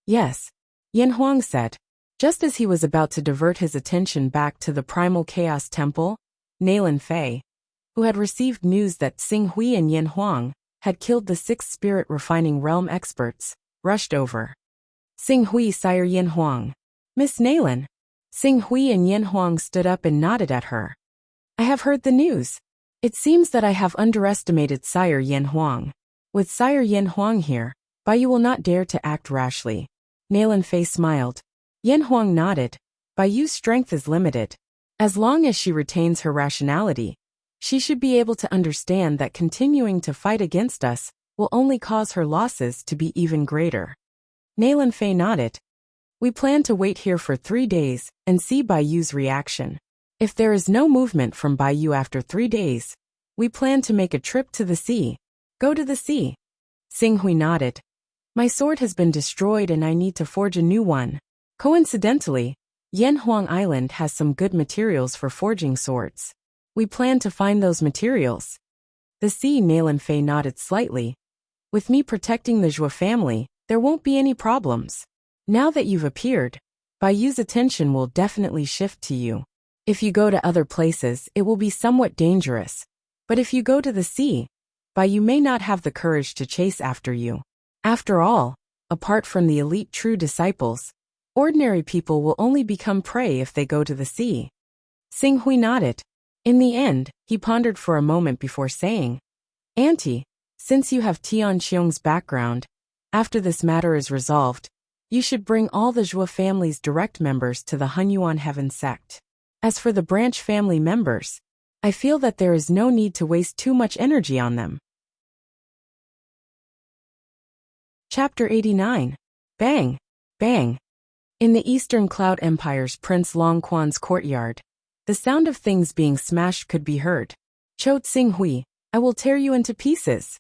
Yes, Yan Huang said. Just as he was about to divert his attention back to the Primal Chaos Temple, Nalan Fei, who had received news that Xinghui and Yan Huang had killed the 6 spirit refining realm experts, rushed over. Xinghui, Sire Yan Huang. Miss Nalan. Xinghui and Yan Huang stood up and nodded at her. I have heard the news. It seems that I have underestimated Sire Yan Huang. With Sire Yan Huang here, Baiyu will not dare to act rashly. Nalan Fei smiled. Yan Huang nodded. Baiyu's strength is limited. As long as she retains her rationality, she should be able to understand that continuing to fight against us will only cause her losses to be even greater. Nalan Fei nodded. We plan to wait here for 3 days and see Baiyu's reaction. If there is no movement from Baiyu after 3 days, we plan to make a trip to the sea. Go to the sea. Xinghui nodded. My sword has been destroyed and I need to forge a new one. Coincidentally, Yan Huang Island has some good materials for forging swords. We plan to find those materials. The sea. Nalan Fei nodded slightly. With me protecting the Zhou family, there won't be any problems. Now that you've appeared, Baiyu's attention will definitely shift to you. If you go to other places, it will be somewhat dangerous. But if you go to the sea, Baiyu may not have the courage to chase after you. After all, apart from the elite true disciples, ordinary people will only become prey if they go to the sea. Xinghui nodded. In the end, he pondered for a moment before saying, Auntie, since you have Tian Qiong's background, after this matter is resolved, you should bring all the Zhou family's direct members to the Hunyuan Heaven sect. As for the branch family members, I feel that there is no need to waste too much energy on them. Chapter 89. Bang! Bang! In the Eastern Cloud Empire's Prince Long Quan's courtyard, the sound of things being smashed could be heard. Cho Xinghui, I will tear you into pieces.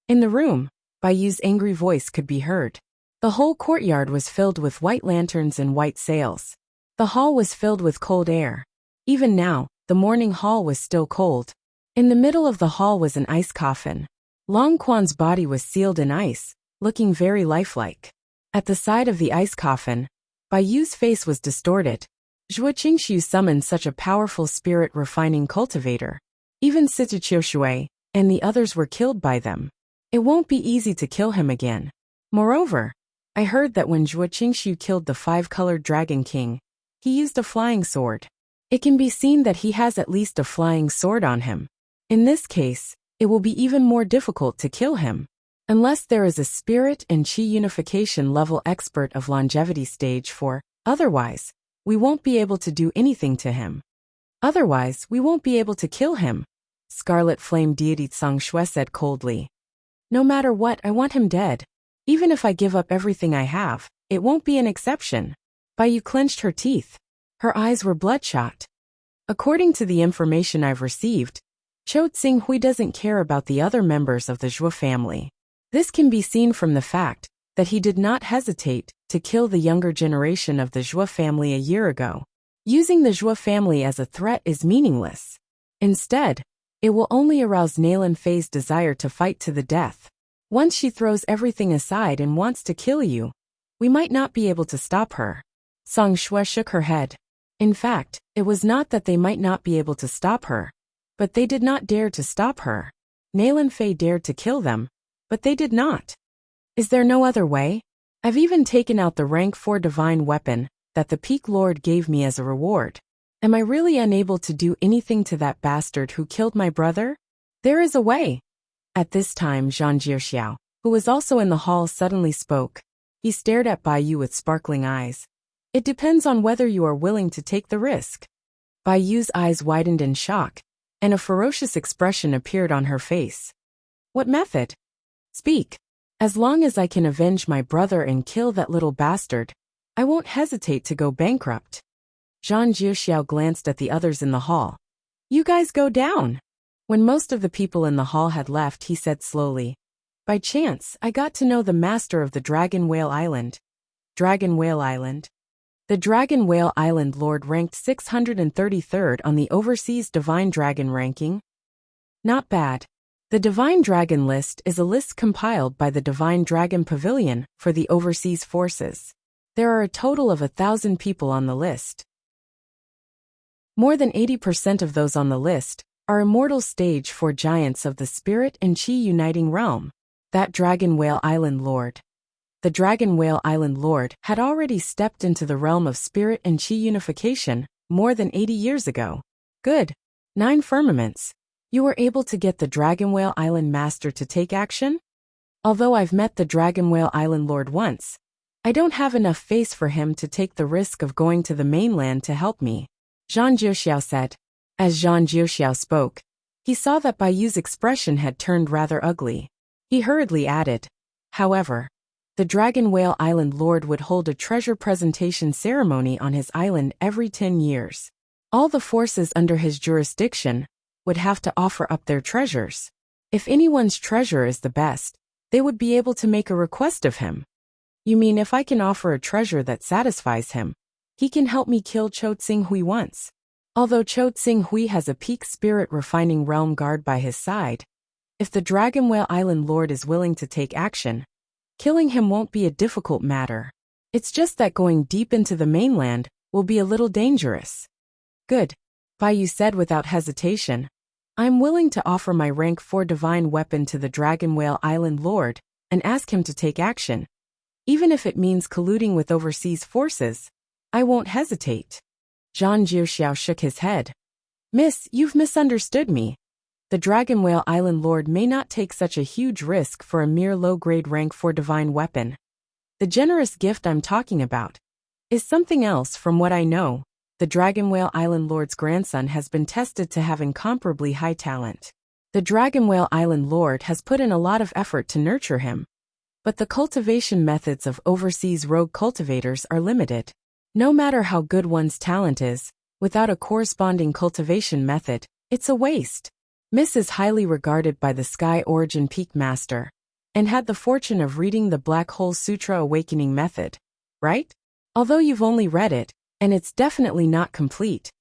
In the room, Baiyu's angry voice could be heard. The whole courtyard was filled with white lanterns and white sails. The hall was filled with cold air. Even now, the morning hall was still cold. In the middle of the hall was an ice coffin. Long Quan's body was sealed in ice, looking very lifelike. At the side of the ice coffin, Baiyu's face was distorted. Zhuo Qingshu summoned such a powerful spirit-refining cultivator. Even Sitachio Shui and the others were killed by them. It won't be easy to kill him again. Moreover, I heard that when Zhuo Qingshu killed the 5-colored Dragon King, he used a flying sword. It can be seen that he has at least a flying sword on him. In this case, it will be even more difficult to kill him. Unless there is a spirit and chi unification level expert of longevity stage 4, otherwise, we won't be able to do anything to him. Otherwise, we won't be able to kill him, Scarlet Flame Deity Tsang Shui said coldly. No matter what, I want him dead. Even if I give up everything I have, it won't be an exception. Baiyu clenched her teeth. Her eyes were bloodshot. According to the information I've received, Cho Tsinghui doesn't care about the other members of the Zhuo family. This can be seen from the fact that he did not hesitate to kill the younger generation of the Zhuo family a year ago. Using the Zhuo family as a threat is meaningless. Instead, it will only arouse Nalan Fei's desire to fight to the death. Once she throws everything aside and wants to kill you, we might not be able to stop her. Song Shui shook her head. In fact, it was not that they might not be able to stop her, but they did not dare to stop her. Nalan Fei dared to kill them, but they did not. Is there no other way? I've even taken out the rank 4 divine weapon that the Peak Lord gave me as a reward. Am I really unable to do anything to that bastard who killed my brother? There is a way. At this time Zhang Jiexiao, who was also in the hall, suddenly spoke. He stared at Baiyu with sparkling eyes. It depends on whether you are willing to take the risk. Baiyu's eyes widened in shock, and a ferocious expression appeared on her face. What method? Speak. As long as I can avenge my brother and kill that little bastard, I won't hesitate to go bankrupt. Zhang Jiexiao glanced at the others in the hall. You guys go down. When most of the people in the hall had left, he said slowly. By chance, I got to know the master of the Dragon Whale Island. Dragon Whale Island. The Dragon Whale Island Lord ranked 633rd on the Overseas Divine Dragon ranking. Not bad. The Divine Dragon list is a list compiled by the Divine Dragon Pavilion for the overseas forces. There are a total of 1,000 people on the list. More than 80% of those on the list are immortal stage 4 giants of the spirit and chi uniting realm. That Dragon Whale Island Lord. The Dragon Whale Island Lord had already stepped into the realm of spirit and chi unification more than 80 years ago. Good. 9 firmaments. You were able to get the Dragon Whale Island Master to take action? Although I've met the Dragon Whale Island Lord once, I don't have enough face for him to take the risk of going to the mainland to help me, Zhang Jiexiao said. As Zhang Jiexiao spoke, he saw that Baiyu's expression had turned rather ugly. He hurriedly added, however, the Dragon Whale Island Lord would hold a treasure presentation ceremony on his island every 10 years. All the forces under his jurisdiction would have to offer up their treasures. If anyone's treasure is the best, they would be able to make a request of him. You mean if I can offer a treasure that satisfies him, he can help me kill Cho Tsinghui once? Although Cho Tsinghui has a peak spirit refining realm guard by his side, if the Dragon Whale Island Lord is willing to take action, killing him won't be a difficult matter. It's just that going deep into the mainland will be a little dangerous. Good, Baiyu said without hesitation. I'm willing to offer my rank 4 divine weapon to the Dragon Whale Island Lord and ask him to take action. Even if it means colluding with overseas forces, I won't hesitate. Zhang Jiexiao shook his head. Miss, you've misunderstood me. The Dragon Whale Island Lord may not take such a huge risk for a mere low-grade rank 4 divine weapon. The generous gift I'm talking about is something else. From what I know, the Dragon Whale Island Lord's grandson has been tested to have incomparably high talent. The Dragon Whale Island Lord has put in a lot of effort to nurture him, but the cultivation methods of overseas rogue cultivators are limited. No matter how good one's talent is, without a corresponding cultivation method, it's a waste. Miss is highly regarded by the Sky Origin Peak Master, and had the fortune of reading the Black Hole Sutra Awakening Method, right? Although you've only read it, and it's definitely not complete.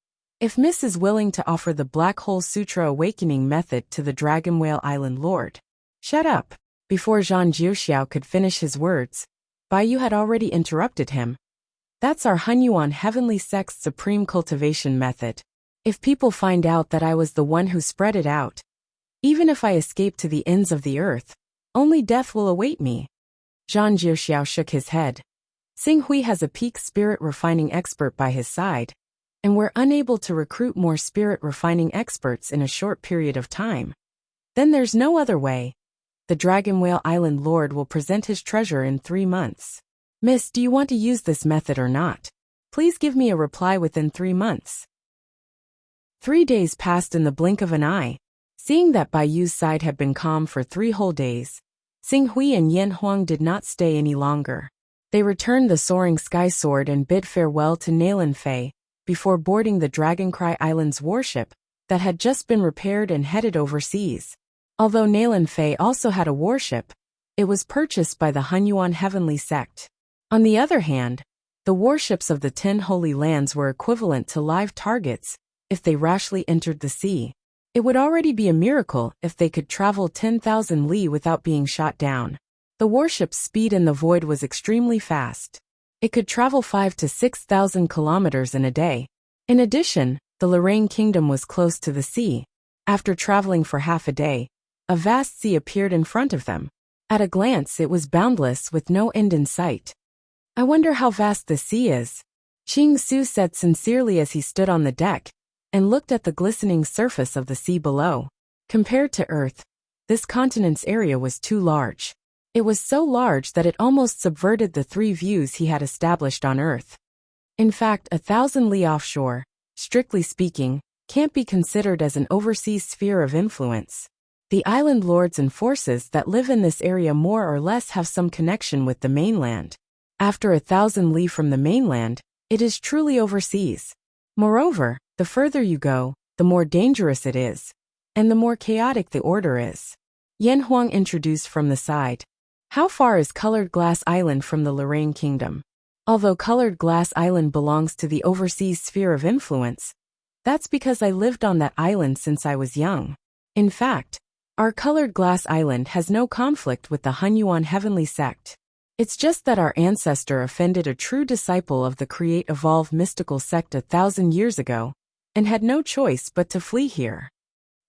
If Miss is willing to offer the Black Hole Sutra Awakening Method to the Dragon Whale Island Lord. Shut up. Before Zhang Jiexiao could finish his words, Baiyu had already interrupted him. That's our Hunyuan Heavenly Sect's Supreme Cultivation Method. If people find out that I was the one who spread it out, even if I escape to the ends of the earth, only death will await me. Zhang Jiexiao shook his head. Tsinghui has a peak spirit refining expert by his side, and we're unable to recruit more spirit refining experts in a short period of time. Then there's no other way. The Dragon Whale Island Lord will present his treasure in 3 months. Miss, do you want to use this method or not? Please give me a reply within 3 months. 3 days passed in the blink of an eye. Seeing that Bai Yu's side had been calm for 3 whole days, Xing Hui and Yan Huang did not stay any longer. They returned the soaring sky sword and bid farewell to Nalan Fei before boarding the Dragoncry Island's warship that had just been repaired and headed overseas. Although Nalan Fei also had a warship, it was purchased by the Hunyuan heavenly sect. On the other hand, the warships of the 10 Holy Lands were equivalent to live targets if they rashly entered the sea. It would already be a miracle if they could travel 10,000 li without being shot down. The warship's speed in the void was extremely fast. It could travel 5,000 to 6,000 kilometers in a day. In addition, the Lorraine Kingdom was close to the sea. After traveling for half a day, a vast sea appeared in front of them. At a glance, it was boundless with no end in sight. I wonder how vast the sea is, Ching Su said sincerely as he stood on the deck and looked at the glistening surface of the sea below. Compared to Earth, this continent's area was too large. It was so large that it almost subverted the 3 views he had established on Earth. In fact, 1,000 li offshore, strictly speaking, can't be considered as an overseas sphere of influence. The island lords and forces that live in this area more or less have some connection with the mainland. After 1,000 li from the mainland, it is truly overseas. Moreover, the further you go, the more dangerous it is, and the more chaotic the order is. Yan Huang introduced from the side. How far is Colored Glass Island from the Lorraine Kingdom? Although Colored Glass Island belongs to the overseas sphere of influence, that's because I lived on that island since I was young. In fact, our Colored Glass Island has no conflict with the Hunyuan heavenly sect. It's just that our ancestor offended a true disciple of the Create Evolve mystical sect 1,000 years ago, and had no choice but to flee here.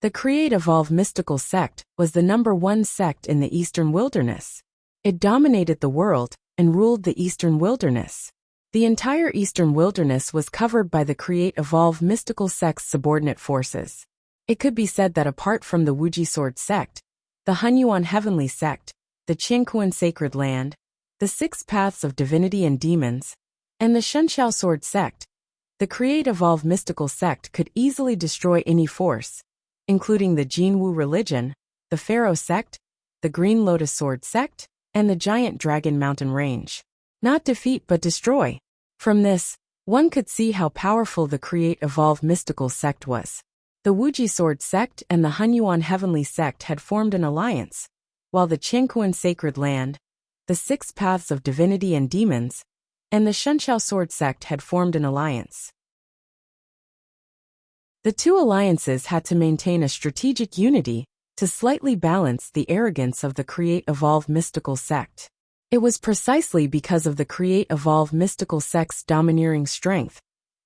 The Create Evolve mystical sect was the #1 sect in the Eastern Wilderness. It dominated the world and ruled the Eastern Wilderness. The entire Eastern Wilderness was covered by the Create Evolve mystical sect's subordinate forces. It could be said that apart from the Wuji Sword sect, the Hunyuan heavenly sect, the Qianquan sacred land, the 6 paths of divinity and demons, and the Shenxiao Sword sect, the Create Evolve mystical sect could easily destroy any force, including the Jinwu religion, the Pharaoh sect, the Green Lotus Sword sect, and the Giant Dragon Mountain range. Not defeat but destroy. From this, one could see how powerful the Create Evolve mystical sect was. The Wuji Sword sect and the Hunyuan heavenly sect had formed an alliance, while the Qianquan sacred land, the 6 paths of divinity and demons, and the Shenxiao Sword sect had formed an alliance. The 2 alliances had to maintain a strategic unity to slightly balance the arrogance of the Create Evolve mystical sect. It was precisely because of the Create Evolve mystical sect's domineering strength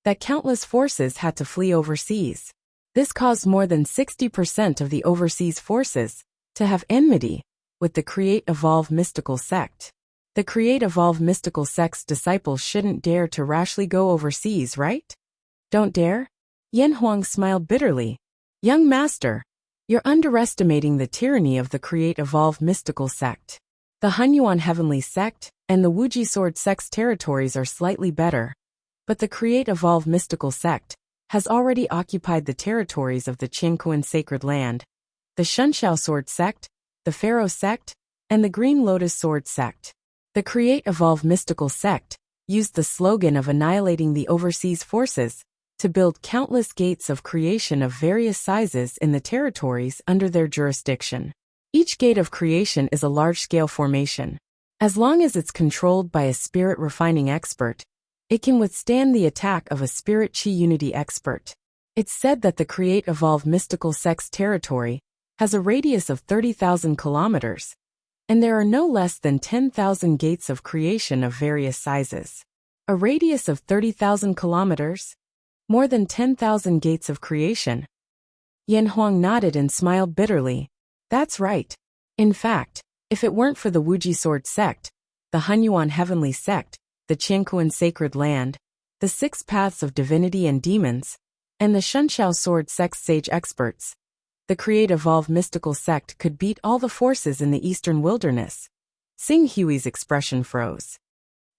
that countless forces had to flee overseas. This caused more than 60% of the overseas forces to have enmity with the Create Evolve mystical sect. The Create Evolve mystical sect's disciples shouldn't dare to rashly go overseas, right? Don't dare? Yan Huang smiled bitterly. Young master, you're underestimating the tyranny of the Create Evolve mystical sect. The Hunyuan heavenly sect and the Wuji Sword sect's territories are slightly better, but the Create Evolve mystical sect has already occupied the territories of the Qianquan sacred land, the Shenxiao Sword sect, the Pharaoh sect, and the Green Lotus Sword sect. The Create Evolve mystical sect used the slogan of annihilating the overseas forces to build countless gates of creation of various sizes in the territories under their jurisdiction. Each gate of creation is a large-scale formation. As long as it's controlled by a spirit refining expert, it can withstand the attack of a spirit chi unity expert. It's said that the Create Evolve mystical sect's territory has a radius of 30,000 kilometers, and there are no less than 10,000 gates of creation of various sizes. A radius of 30,000 kilometers? More than 10,000 gates of creation. Yan Huang nodded and smiled bitterly. That's right. In fact, if it weren't for the Wuji Sword sect, the Hunyuan heavenly sect, the Qianquan sacred land, the 6 paths of divinity and demons, and the Shenxiao Sword sect's sage experts, the Create-Evolve mystical sect could beat all the forces in the eastern wilderness. Sing Hui's expression froze.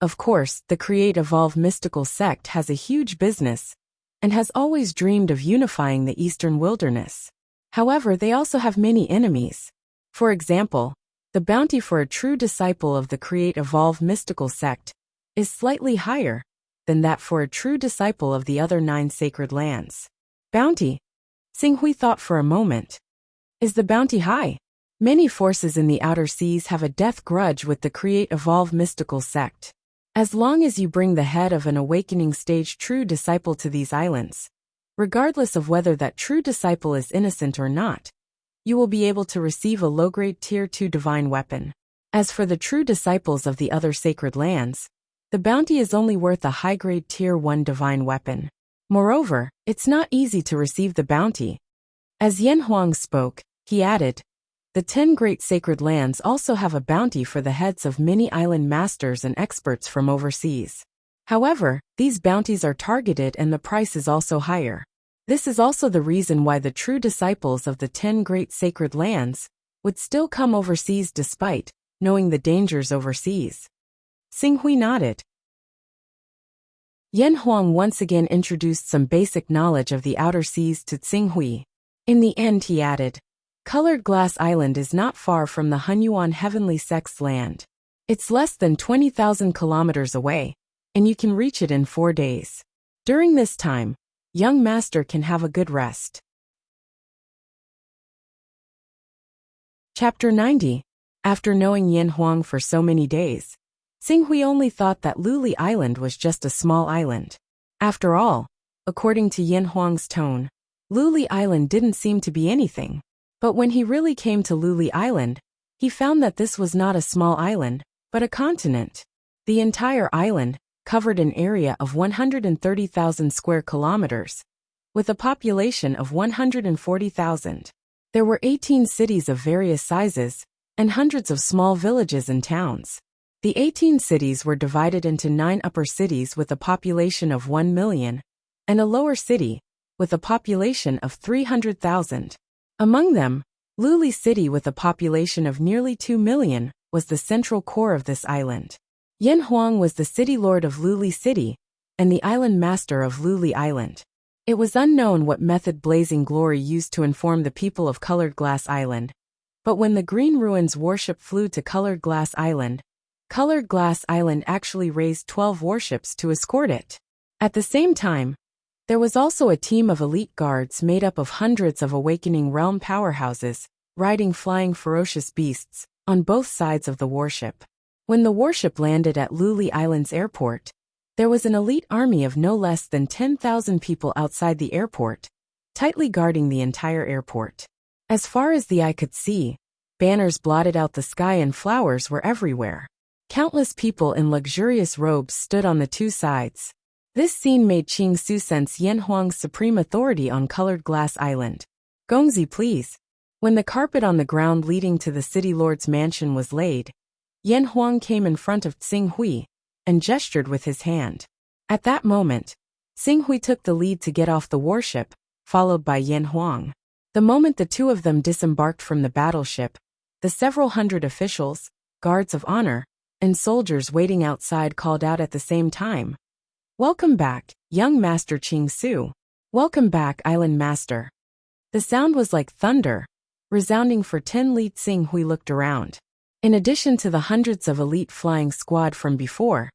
Of course, the Create-Evolve mystical sect has a huge business and has always dreamed of unifying the eastern wilderness. However, they also have many enemies. For example, the bounty for a true disciple of the Create-Evolve mystical sect is slightly higher than that for a true disciple of the other 9 sacred lands. Bounty? Sing Hui thought for a moment. Is the bounty high? Many forces in the outer seas have a death grudge with the Create-Evolve mystical sect. As long as you bring the head of an awakening stage true disciple to these islands, regardless of whether that true disciple is innocent or not, you will be able to receive a low-grade Tier 2 divine weapon. As for the true disciples of the other sacred lands, the bounty is only worth a high-grade Tier 1 divine weapon. Moreover, it's not easy to receive the bounty. As Yan Huang spoke, he added, the 10 great sacred lands also have a bounty for the heads of many island masters and experts from overseas. However, these bounties are targeted and the price is also higher. This is also the reason why the true disciples of the 10 great sacred lands would still come overseas despite knowing the dangers overseas. Sing Hui nodded. Yan Huang once again introduced some basic knowledge of the outer seas to Sing Hui. In the end, he added, Colored Glass Island is not far from the Hunyuan Heavenly Sect's land. It's less than 20,000 kilometers away, and you can reach it in 4 days. During this time, young master can have a good rest. Chapter 90. After knowing Yan Huang for so many days, Sing Hui only thought that Luli Island was just a small island. After all, according to Yan Huang's tone, Luli Island didn't seem to be anything. But when he really came to Luli Island, he found that this was not a small island, but a continent. The entire island covered an area of 130,000 square kilometers, with a population of 140,000. There were 18 cities of various sizes, and hundreds of small villages and towns. The 18 cities were divided into 9 upper cities with a population of 1 million, and a lower city, with a population of 300,000. Among them, Luli City with a population of nearly 2 million was the central core of this island. Yan Huang was the city lord of Luli City and the island master of Luli Island. It was unknown what method Blazing Glory used to inform the people of Colored Glass Island, but when the Green Ruins warship flew to Colored Glass Island actually raised 12 warships to escort it. At the same time, there was also a team of elite guards made up of hundreds of Awakening Realm powerhouses, riding flying ferocious beasts, on both sides of the warship. When the warship landed at Luli Island's airport, there was an elite army of no less than 10,000 people outside the airport, tightly guarding the entire airport. As far as the eye could see, banners blotted out the sky and flowers were everywhere. Countless people in luxurious robes stood on the 2 sides. This scene made Qing Su sense Yan Huang's supreme authority on Colored Glass Island. Gongzi, please. When the carpet on the ground leading to the city lord's mansion was laid, Yan Huang came in front of Sing Hui and gestured with his hand. At that moment, Sing Hui took the lead to get off the warship, followed by Yan Huang. The moment the two of them disembarked from the battleship, the several hundred officials, guards of honor, and soldiers waiting outside called out at the same time, Welcome back, young Master Qing Su. Welcome back, Island Master. The sound was like thunder, resounding for 10 Li. Sing Hui looked around. In addition to the hundreds of elite flying squad from before,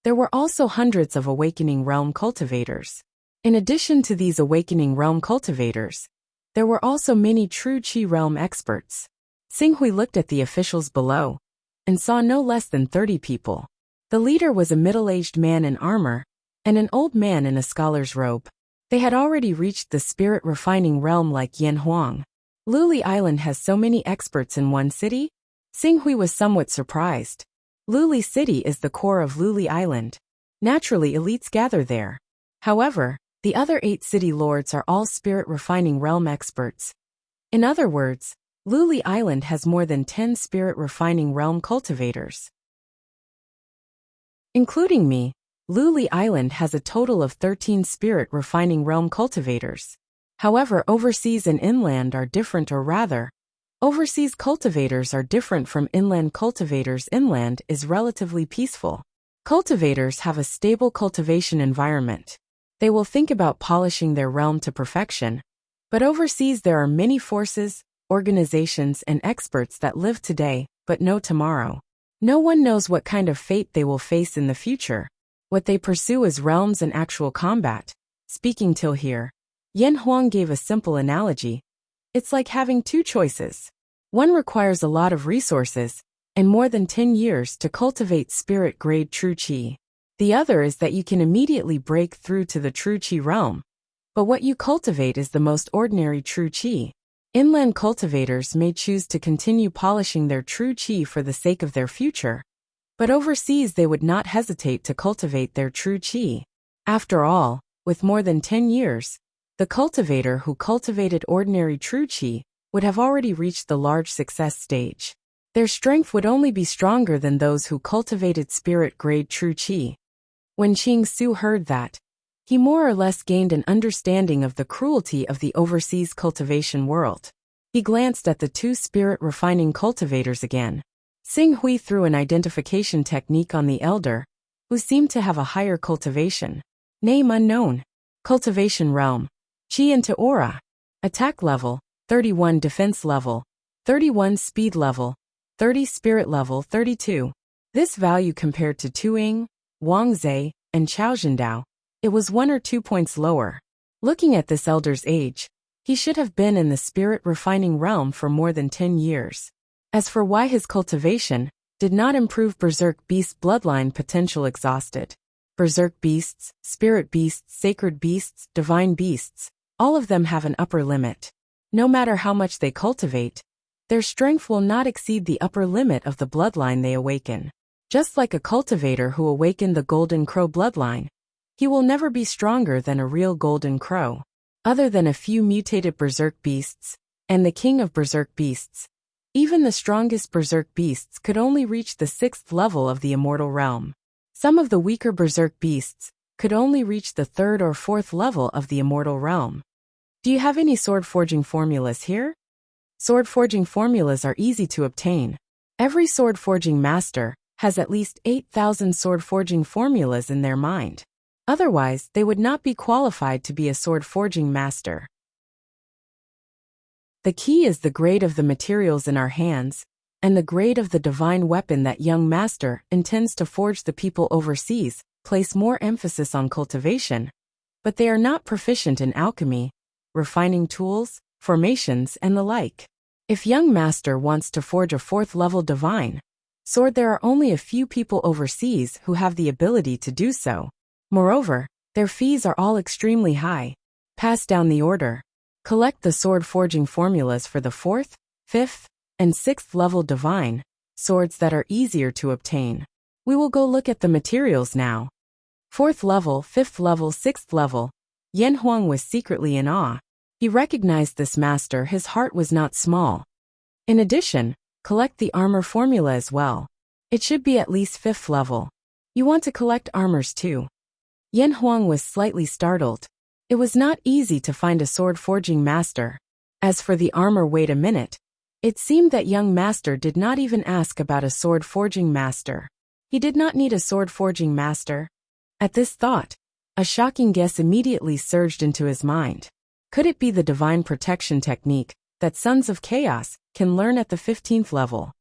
there were also hundreds of Awakening Realm cultivators. In addition to these Awakening Realm cultivators, there were also many true Qi Realm experts. Sing Hui looked at the officials below and saw no less than 30 people. The leader was a middle-aged man in armor and an old man in a scholar's robe. They had already reached the spirit refining realm like Yan Huang. Luli Island has so many experts in one city? Sing Hui was somewhat surprised. Luli City is the core of Luli Island. Naturally, elites gather there. However, the other 8 city lords are all spirit refining realm experts. In other words, Luli Island has more than 10 spirit refining realm cultivators. Including me, Luli Island has a total of 13 spirit refining realm cultivators. However, overseas and inland are different, or rather, overseas cultivators are different from inland cultivators. Inland is relatively peaceful. Cultivators have a stable cultivation environment. They will think about polishing their realm to perfection. But overseas there are many forces, organizations, and experts that live today, but no tomorrow. No one knows what kind of fate they will face in the future. What they pursue is realms and actual combat. Speaking till here, Yan Huang gave a simple analogy. It's like having two choices. One requires a lot of resources, and more than 10 years to cultivate spirit-grade true qi. The other is that you can immediately break through to the true qi realm. But what you cultivate is the most ordinary true qi. Inland cultivators may choose to continue polishing their true qi for the sake of their future. But overseas they would not hesitate to cultivate their true qi. After all, with more than 10 years, the cultivator who cultivated ordinary true qi would have already reached the large success stage. Their strength would only be stronger than those who cultivated spirit-grade true qi. When Qing Su heard that, he more or less gained an understanding of the cruelty of the overseas cultivation world. He glanced at the two spirit-refining cultivators again. Xing Hui threw an identification technique on the elder, who seemed to have a higher cultivation. Name unknown. Cultivation realm. Qi into aura. Attack level, 31. Defense level, 31. Speed level, 30. Spirit level, 32. This value compared to Tuing, Wang Zhe, and Chao Zhendao, it was 1 or 2 points lower. Looking at this elder's age, he should have been in the spirit-refining realm for more than 10 years. As for why his cultivation did not improve, Berserk Beast bloodline potential exhausted. Berserk beasts, spirit beasts, sacred beasts, divine beasts, all of them have an upper limit. No matter how much they cultivate, their strength will not exceed the upper limit of the bloodline they awaken. Just like a cultivator who awakened the Golden Crow bloodline, he will never be stronger than a real Golden Crow. Other than a few mutated Berserk beasts, and the king of Berserk beasts, even the strongest Berserk beasts could only reach the 6th level of the immortal realm. Some of the weaker Berserk beasts could only reach the 3rd or 4th level of the immortal realm. Do you have any sword forging formulas here? Sword forging formulas are easy to obtain. Every sword forging master has at least 8,000 sword forging formulas in their mind. Otherwise, they would not be qualified to be a sword forging master. The key is the grade of the materials in our hands, and the grade of the divine weapon that young master intends to forge. The people overseas place more emphasis on cultivation, but they are not proficient in alchemy, refining tools, formations, and the like. If young master wants to forge a 4th level divine sword, there are only a few people overseas who have the ability to do so. Moreover, their fees are all extremely high. Pass down the order. Collect the sword forging formulas for the 4th, 5th, and 6th level divine swords that are easier to obtain. We will go look at the materials now. 4th level, 5th level, 6th level. Yan Huang was secretly in awe. He recognized this master. His heart was not small. In addition, collect the armor formula as well. It should be at least 5th level. You want to collect armors too. Yan Huang was slightly startled. It was not easy to find a sword forging master. As for the armor, wait a minute. It seemed that young master did not even ask about a sword forging master. He did not need a sword forging master. At this thought, a shocking guess immediately surged into his mind. Could it be the divine protection technique that Sons of Chaos can learn at the 15th level?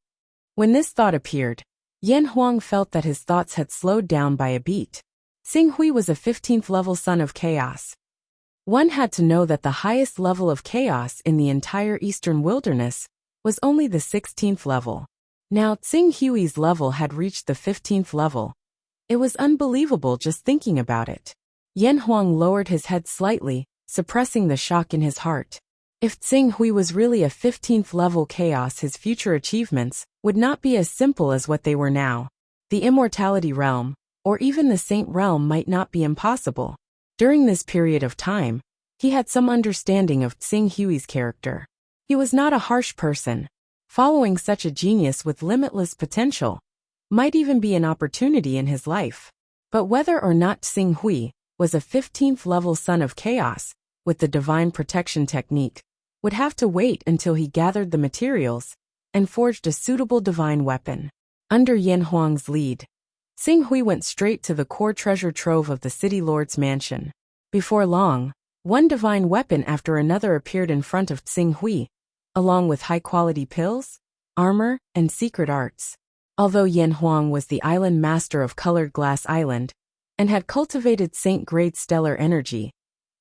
When this thought appeared, Yan Huang felt that his thoughts had slowed down by a beat. Xing Hui was a 15th level Son of Chaos. One had to know that the highest level of chaos in the entire Eastern Wilderness was only the 16th level. Now Xing Hui's level had reached the 15th level. It was unbelievable just thinking about it. Yan Huang lowered his head slightly, suppressing the shock in his heart. If Xing Hui was really a 15th level chaos, his future achievements would not be as simple as what they were now. The immortality realm, or even the saint realm, might not be impossible. During this period of time, he had some understanding of Xing Hui's character. He was not a harsh person. Following such a genius with limitless potential might even be an opportunity in his life. But whether or not Xing Hui was a 15th level Son of Chaos with the divine protection technique, would have to wait until he gathered the materials and forged a suitable divine weapon. Under Yan Huang's lead, Xing Hui went straight to the core treasure trove of the city lord's mansion. Before long, one divine weapon after another appeared in front of Xing Hui, along with high-quality pills, armor, and secret arts. Although Yan Huang was the island master of Colored Glass Island and had cultivated saint-grade stellar energy,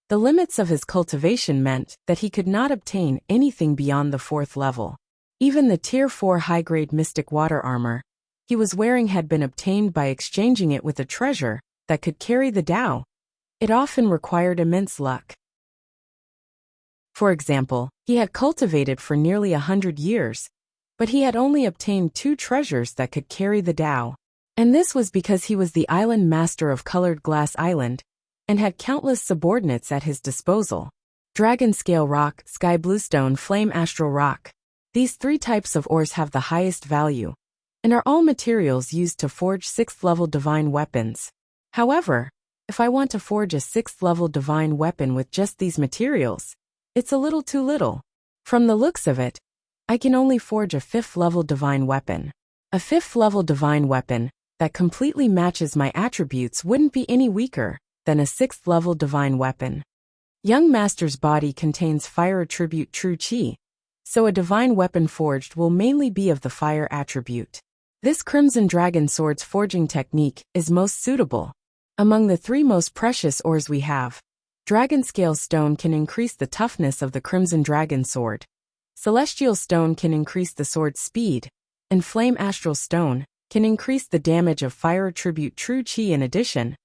the limits of his cultivation meant that he could not obtain anything beyond the 4th level. Even the Tier 4 high-grade mystic water armor he was wearing had been obtained by exchanging it with a treasure that could carry the Tao. It often required immense luck. For example, he had cultivated for nearly 100 years, but he had only obtained 2 treasures that could carry the Tao. And this was because he was the island master of Colored Glass Island and had countless subordinates at his disposal. Dragon Scale Rock, Sky Bluestone, Flame Astral Rock. These 3 types of ores have the highest value and are all materials used to forge 6th-level divine weapons. However, if I want to forge a 6th-level divine weapon with just these materials, it's a little too little. From the looks of it, I can only forge a 5th-level divine weapon. A 5th-level divine weapon that completely matches my attributes wouldn't be any weaker than a 6th-level divine weapon. Young Master's body contains fire attribute true Qi, so a divine weapon forged will mainly be of the fire attribute. This Crimson Dragon Sword's forging technique is most suitable. Among the 3 most precious ores we have, Dragon Scale Stone can increase the toughness of the Crimson Dragon Sword, Celestial Stone can increase the sword's speed, and Flame Astral Stone can increase the damage of fire attribute true Qi. In addition,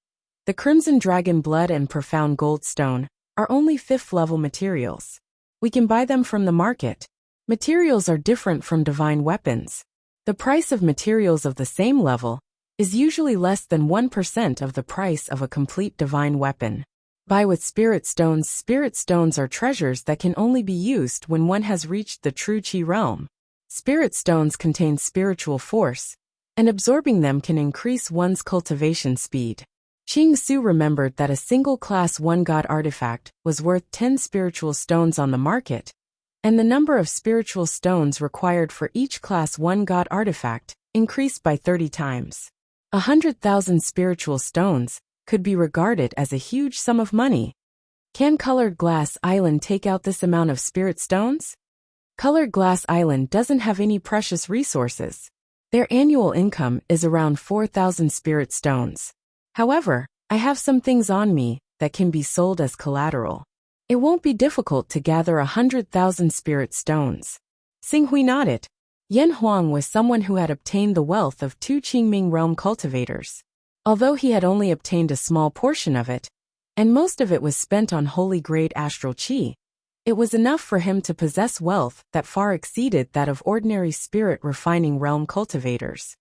the Crimson Dragon Blood and Profound Gold Stone are only 5th-level materials. We can buy them from the market. Materials are different from divine weapons. The price of materials of the same level is usually less than 1% of the price of a complete divine weapon. Buy with Spirit Stones. Spirit Stones are treasures that can only be used when one has reached the true Qi realm. Spirit Stones contain spiritual force, and absorbing them can increase one's cultivation speed. Qing Su remembered that a single Class 1 God artifact was worth 10 spiritual stones on the market, and the number of spiritual stones required for each Class 1 God artifact increased by 30 times. 100,000 spiritual stones could be regarded as a huge sum of money. Can Colored Glass Island take out this amount of spirit stones? Colored Glass Island doesn't have any precious resources. Their annual income is around 4,000 spirit stones. However, I have some things on me that can be sold as collateral. It won't be difficult to gather 100,000 spirit stones. Xing Hui nodded. Yan Huang was someone who had obtained the wealth of 2 Qingming realm cultivators. Although he had only obtained a small portion of it, and most of it was spent on holy grade astral Qi, it was enough for him to possess wealth that far exceeded that of ordinary spirit refining realm cultivators.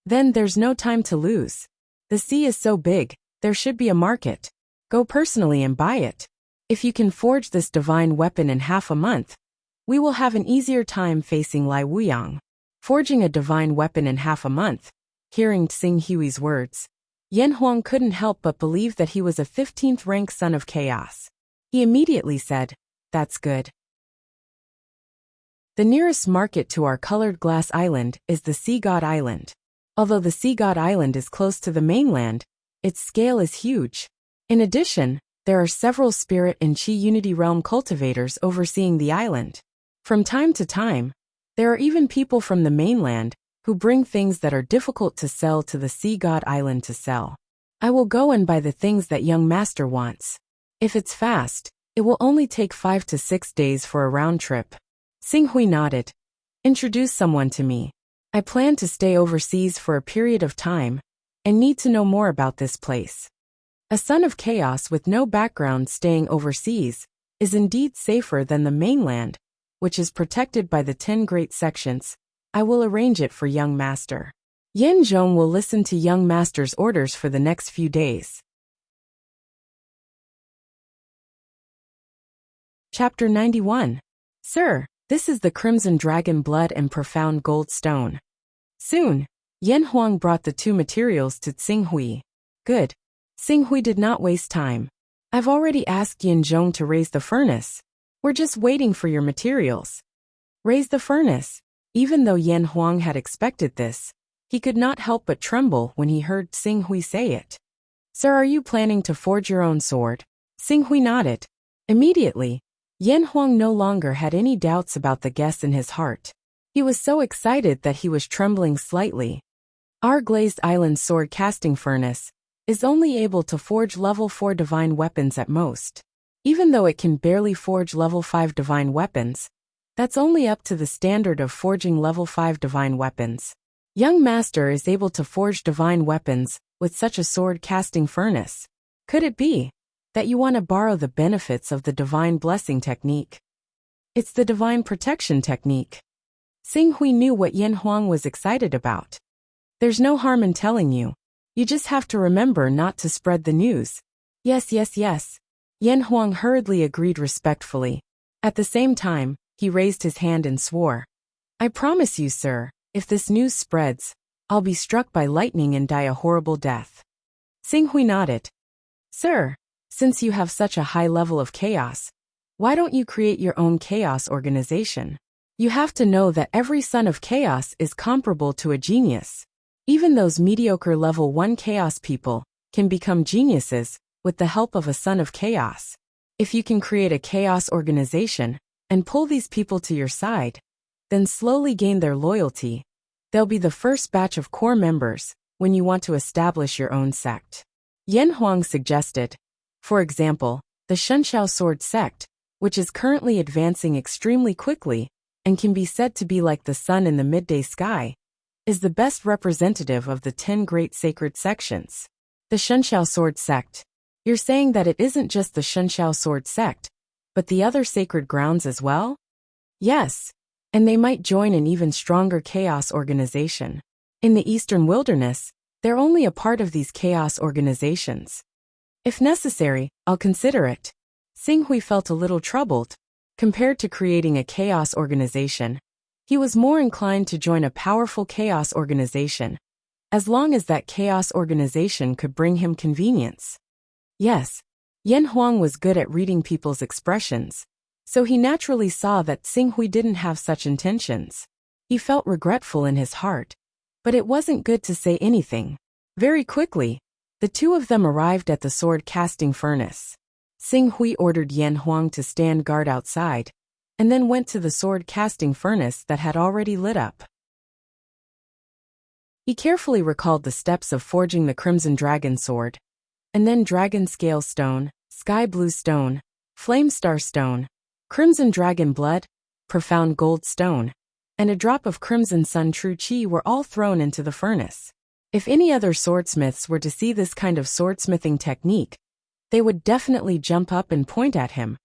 Then there's no time to lose. The sea is so big, there should be a market. Go personally and buy it. If you can forge this divine weapon in half a month, we will have an easier time facing Lai Wuyang. Forging a divine weapon in half a month. Hearing Xing Hui's words, Yan Huang couldn't help but believe that he was a 15th rank son of chaos. He immediately said, "That's good." The nearest market to our Colored Glass Island is the Sea God Island. Although the Sea God Island is close to the mainland, its scale is huge. In addition, there are several Spirit and Qi Unity Realm cultivators overseeing the island. From time to time, there are even people from the mainland who bring things that are difficult to sell to the Sea God Island to sell. I will go and buy the things that young master wants. If it's fast, it will only take 5 to 6 days for a round trip. Xing Hui nodded. Introduce someone to me. I plan to stay overseas for a period of time and need to know more about this place. A son of chaos with no background staying overseas is indeed safer than the mainland, which is protected by the 10 great sections. I will arrange it for young master. Yan Zhong will listen to young master's orders for the next few days. Chapter 91. Sir, this is the Crimson Dragon Blood and Profound Gold Stone. Soon, Yan Huang brought the 2 materials to Xing Hui. Good. Xing Hui did not waste time. I've already asked Yin Zhong to raise the furnace. We're just waiting for your materials. Raise the furnace. Even though Yan Huang had expected this, he could not help but tremble when he heard Xing Hui say it. Sir, are you planning to forge your own sword? Xing Hui nodded. Immediately, Yan Huang no longer had any doubts about the guess in his heart. He was so excited that he was trembling slightly. Our glazed island sword casting furnace is only able to forge level 4 divine weapons at most. Even though it can barely forge level 5 divine weapons, that's only up to the standard of forging level 5 divine weapons. Young Master is able to forge divine weapons with such a sword casting furnace. Could it be that you want to borrow the benefits of the divine blessing technique? It's the divine protection technique. Xing Hui knew what Yan Huang was excited about. There's no harm in telling you. You just have to remember not to spread the news. Yes. Yan Huang hurriedly agreed respectfully. At the same time, he raised his hand and swore. I promise you, sir, if this news spreads, I'll be struck by lightning and die a horrible death. Xing Hui nodded. Sir, since you have such a high level of chaos, why don't you create your own chaos organization? You have to know that every son of chaos is comparable to a genius. Even those mediocre level 1 chaos people can become geniuses with the help of a son of chaos. If you can create a chaos organization and pull these people to your side, then slowly gain their loyalty, they'll be the first batch of core members when you want to establish your own sect. Yan Huang suggested, for example, the Shenxiao Sword Sect, which is currently advancing extremely quickly and can be said to be like the sun in the midday sky, is the best representative of the 10 great sacred sections. The Shenxiao Sword Sect. You're saying that it isn't just the Shenxiao Sword Sect, but the other sacred grounds as well? Yes, and they might join an even stronger chaos organization. In the Eastern Wilderness, they're only a part of these chaos organizations. If necessary, I'll consider it. Xing Hui felt a little troubled. Compared to creating a chaos organization, he was more inclined to join a powerful chaos organization, as long as that chaos organization could bring him convenience. Yes, Yan Huang was good at reading people's expressions, so he naturally saw that Xing Hui didn't have such intentions. He felt regretful in his heart, but it wasn't good to say anything. Very quickly, the two of them arrived at the sword casting furnace. Xing Hui ordered Yan Huang to stand guard outside, and then went to the sword casting furnace that had already lit up. He carefully recalled the steps of forging the Crimson Dragon sword, and then Dragon Scale Stone, Sky Blue Stone, Flame Star Stone, Crimson Dragon Blood, Profound Gold Stone, and a drop of Crimson Sun True Qi were all thrown into the furnace. If any other swordsmiths were to see this kind of swordsmithing technique, they would definitely jump up and point at him,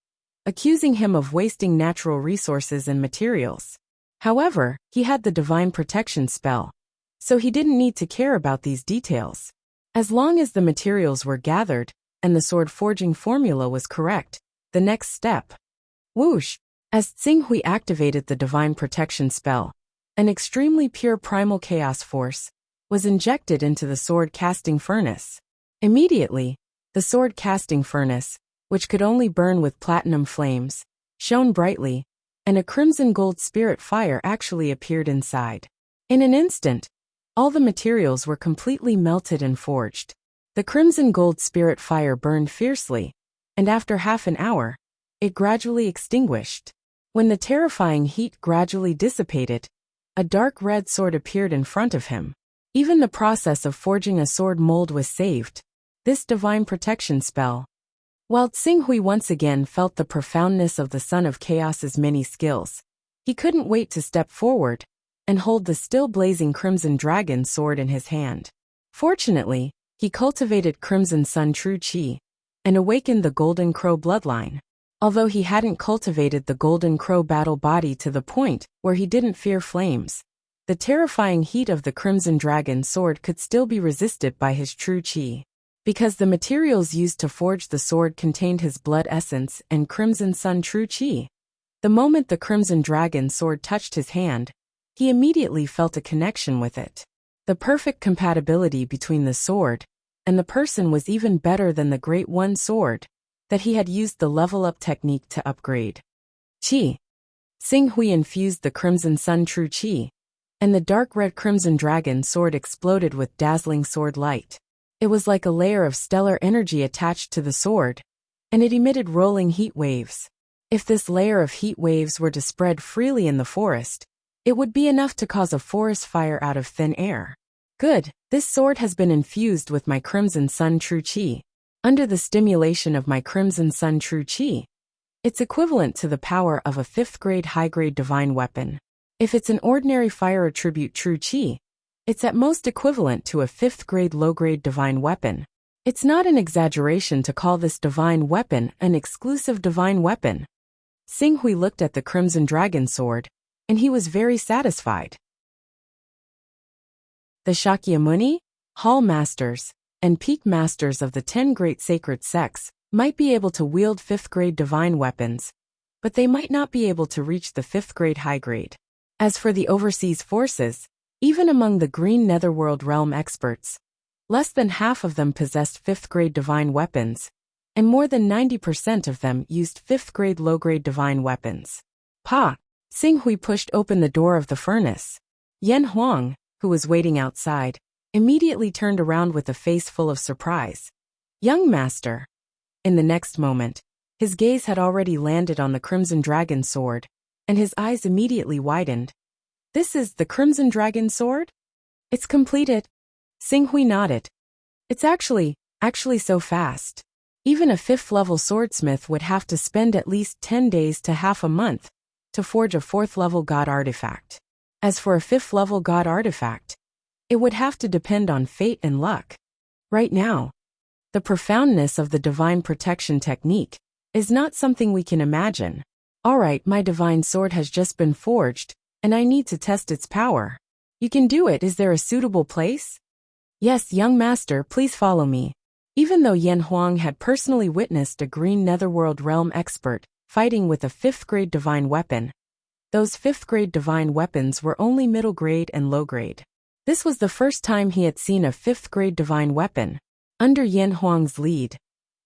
accusing him of wasting natural resources and materials. However, he had the divine protection spell, so he didn't need to care about these details. As long as the materials were gathered and the sword forging formula was correct, the next step. Whoosh! As Xing Hui activated the divine protection spell, an extremely pure primal chaos force was injected into the sword casting furnace. Immediately, the sword casting furnace, which could only burn with platinum flames, shone brightly, and a crimson gold spirit fire actually appeared inside. In an instant, all the materials were completely melted and forged. The crimson gold spirit fire burned fiercely, and after half an hour, it gradually extinguished. When the terrifying heat gradually dissipated, a dark red sword appeared in front of him. Even the process of forging a sword mold was saved. This divine protection spell. While Xing Hui once again felt the profoundness of the Son of Chaos's many skills, he couldn't wait to step forward and hold the still blazing Crimson Dragon sword in his hand. Fortunately, he cultivated Crimson Sun True Qi and awakened the Golden Crow bloodline. Although he hadn't cultivated the Golden Crow battle body to the point where he didn't fear flames, the terrifying heat of the Crimson Dragon sword could still be resisted by his True Qi. Because the materials used to forge the sword contained his blood essence and Crimson Sun True Qi, the moment the Crimson Dragon sword touched his hand, he immediately felt a connection with it. The perfect compatibility between the sword and the person was even better than the Great One sword. that he had used the level-up technique to upgrade. Qi. Xing Hui infused the Crimson Sun True Qi, and the dark red Crimson Dragon sword exploded with dazzling sword light. It was like a layer of stellar energy attached to the sword, and it emitted rolling heat waves. If this layer of heat waves were to spread freely in the forest, it would be enough to cause a forest fire out of thin air. Good, this sword has been infused with my Crimson Sun True Qi. Under the stimulation of my Crimson Sun True Qi, it's equivalent to the power of a 5th grade high-grade divine weapon. If it's an ordinary fire attribute True Qi, it's at most equivalent to a 5th grade low-grade divine weapon. It's not an exaggeration to call this divine weapon an exclusive divine weapon. Xing Hui looked at the Crimson Dragon sword, and he was very satisfied. The Shakyamuni, Hall Masters, and Peak Masters of the 10 Great Sacred Sects might be able to wield 5th grade divine weapons, but they might not be able to reach the 5th grade high grade. As for the overseas forces, even among the Green Netherworld Realm experts, less than half of them possessed 5th grade divine weapons, and more than 90% of them used 5th grade low-grade divine weapons. Pa! Xing Hui pushed open the door of the furnace. Yan Huang, who was waiting outside, immediately turned around with a face full of surprise. Young master. In the next moment, his gaze had already landed on the Crimson Dragon sword, and his eyes immediately widened. This is the Crimson Dragon sword? It's completed. Xing Hui nodded. It's actually so fast. Even a 5th level swordsmith would have to spend at least 10 days to half a month to forge a 4th level god artifact. As for a 5th level god artifact, it would have to depend on fate and luck. Right now, the profoundness of the divine protection technique is not something we can imagine. Alright, my divine sword has just been forged, and I need to test its power. You can do it. Is there a suitable place? Yes, young master, please follow me. Even though Yan Huang had personally witnessed a Green Netherworld Realm expert fighting with a 5th grade divine weapon, those 5th grade divine weapons were only middle grade and low grade. This was the first time he had seen a 5th grade divine weapon. Under Yan Huang's lead,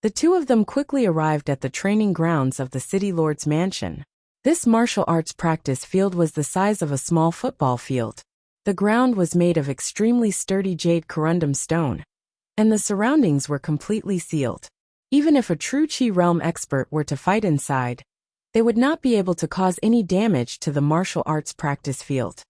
the two of them quickly arrived at the training grounds of the City Lord's mansion. This martial arts practice field was the size of a small football field. The ground was made of extremely sturdy jade corundum stone, and the surroundings were completely sealed. Even if a true Qi realm expert were to fight inside, they would not be able to cause any damage to the martial arts practice field.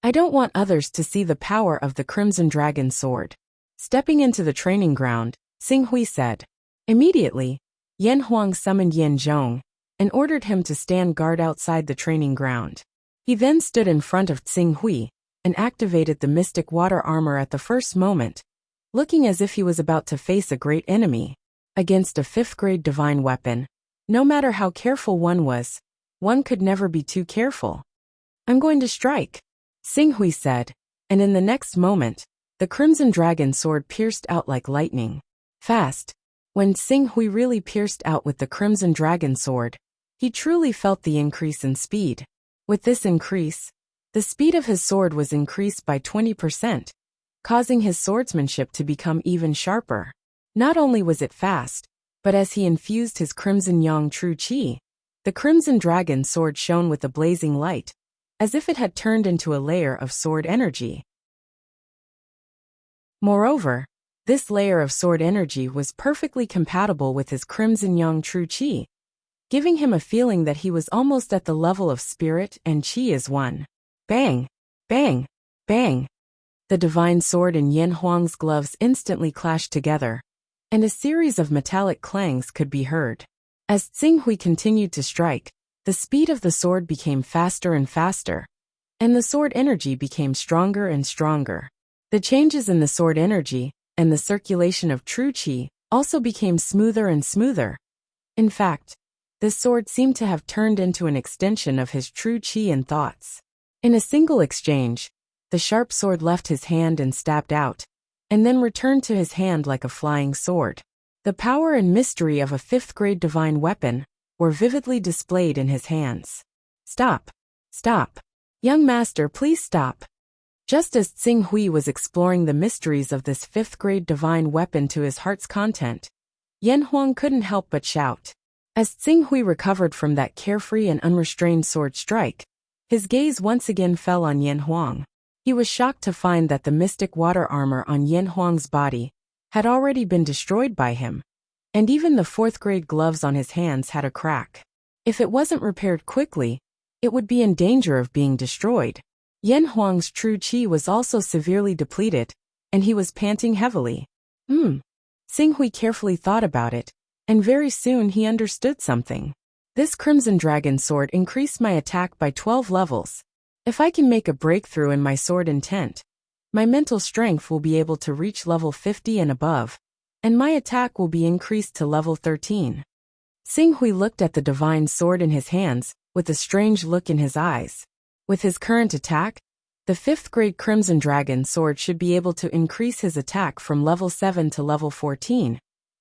I don't want others to see the power of the Crimson Dragon sword. Stepping into the training ground, Xing Hui said. Immediately, Yan Huang summoned Yan Zhong and ordered him to stand guard outside the training ground. He then stood in front of Xing Hui and activated the mystic water armor at the first moment, looking as if he was about to face a great enemy. Against a 5th grade divine weapon, no matter how careful one was, one could never be too careful. I'm going to strike, Xing Hui said, and in the next moment, the Crimson Dragon sword pierced out like lightning. Fast. When Xing Hui really pierced out with the Crimson Dragon sword, he truly felt the increase in speed. With this increase, the speed of his sword was increased by 20%, causing his swordsmanship to become even sharper. Not only was it fast, but as he infused his Crimson Yang True Qi, the Crimson Dragon sword shone with a blazing light, as if it had turned into a layer of sword energy. Moreover, this layer of sword energy was perfectly compatible with his Crimson Yang True Qi, giving him a feeling that he was almost at the level of spirit and Qi as one. Bang! Bang! Bang! The divine sword and Yan Huang's gloves instantly clashed together, and a series of metallic clangs could be heard. As Xing Hui continued to strike, the speed of the sword became faster and faster, and the sword energy became stronger and stronger. The changes in the sword energy and the circulation of true Qi also became smoother and smoother. In fact, this sword seemed to have turned into an extension of his true Qi and thoughts. In a single exchange, the sharp sword left his hand and stabbed out, and then returned to his hand like a flying sword. The power and mystery of a 5th grade divine weapon were vividly displayed in his hands. Stop! Stop! Young master, please stop! Just as Xing Hui was exploring the mysteries of this 5th grade divine weapon to his heart's content, Yan Huang couldn't help but shout. As Xing Hui recovered from that carefree and unrestrained sword strike, his gaze once again fell on Yan Huang. He was shocked to find that the mystic water armor on Yan Huang's body had already been destroyed by him, and even the fourth-grade gloves on his hands had a crack. If it wasn't repaired quickly, it would be in danger of being destroyed. Yan Huang's true qi was also severely depleted, and he was panting heavily. Xing Hui carefully thought about it, and very soon he understood something. This Crimson Dragon sword increased my attack by 12 levels. If I can make a breakthrough in my sword intent, my mental strength will be able to reach level 50 and above, and my attack will be increased to level 13. Xing Hui looked at the divine sword in his hands, with a strange look in his eyes. With his current attack, the 5th-grade Crimson Dragon sword should be able to increase his attack from level 7 to level 14,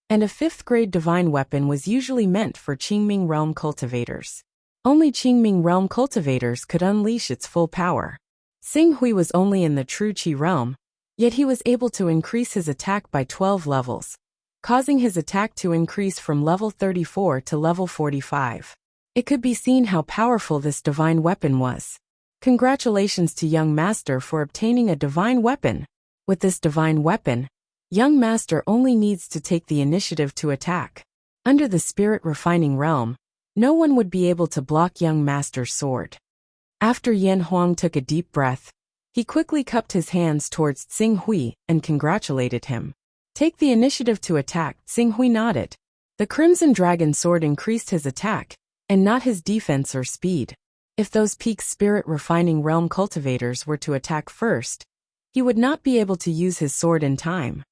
and a 5th-grade divine weapon was usually meant for Qingming realm cultivators. Only Qingming realm cultivators could unleash its full power. Xing Hui was only in the true Qi realm, yet he was able to increase his attack by 12 levels, causing his attack to increase from level 34 to level 45. It could be seen how powerful this divine weapon was. Congratulations to young master for obtaining a divine weapon. With this divine weapon, young master only needs to take the initiative to attack. Under the spirit refining realm, no one would be able to block young master's sword. After Yan Huang took a deep breath, he quickly cupped his hands towards Xing Hui and congratulated him. Take the initiative to attack, Xing Hui nodded. The Crimson Dragon sword increased his attack, and not his defense or speed. If those peak spirit refining realm cultivators were to attack first, he would not be able to use his sword in time.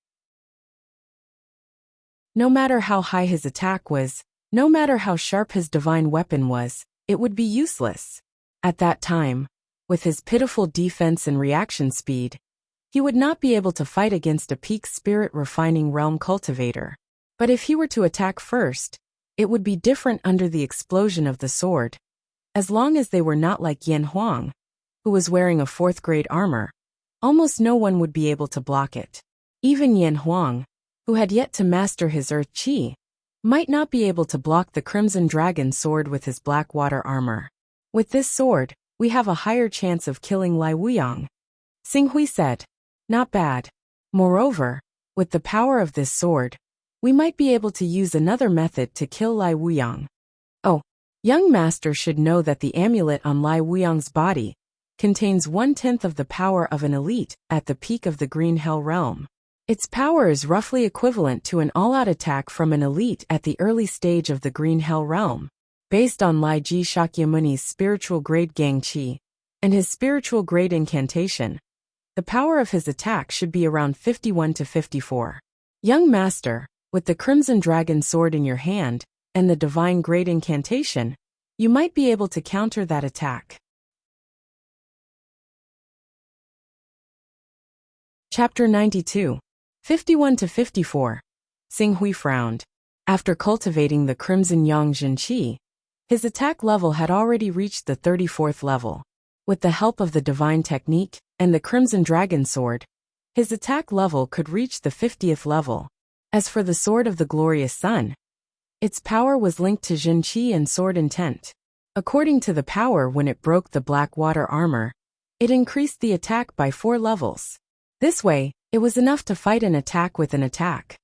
No matter how high his attack was, no matter how sharp his divine weapon was, it would be useless. At that time, with his pitiful defense and reaction speed, he would not be able to fight against a peak spirit refining realm cultivator. But if he were to attack first, it would be different under the explosion of the sword. As long as they were not like Yan Huang, who was wearing a 4th-grade armor, almost no one would be able to block it. Even Yan Huang, who had yet to master his earth qi, might not be able to block the Crimson Dragon sword with his black water armor. With this sword, we have a higher chance of killing Lai Wuyang. Xing Hui said. Not bad. Moreover, with the power of this sword, we might be able to use another method to kill Lai Wuyang. Oh, young master should know that the amulet on Lai Wuyang's body contains 1/10 of the power of an elite at the peak of the Green Hell realm. Its power is roughly equivalent to an all-out attack from an elite at the early stage of the Green Hell realm. Based on Lai Ji Shakyamuni's spiritual grade Gang Qi and his spiritual grade incantation, the power of his attack should be around 51 to 54. Young master, with the Crimson Dragon sword in your hand and the divine grade incantation, you might be able to counter that attack. Chapter 92. 51 to 54. Xing Hui frowned. After cultivating the Crimson Yang Jin Qi, his attack level had already reached the 34th level. With the help of the divine technique and the Crimson Dragon sword, his attack level could reach the 50th level. As for the Sword of the Glorious Sun, its power was linked to Jin Qi and sword intent. According to the power when it broke the black water armor, it increased the attack by 4 levels. This way, it was enough to fight an attack with an attack.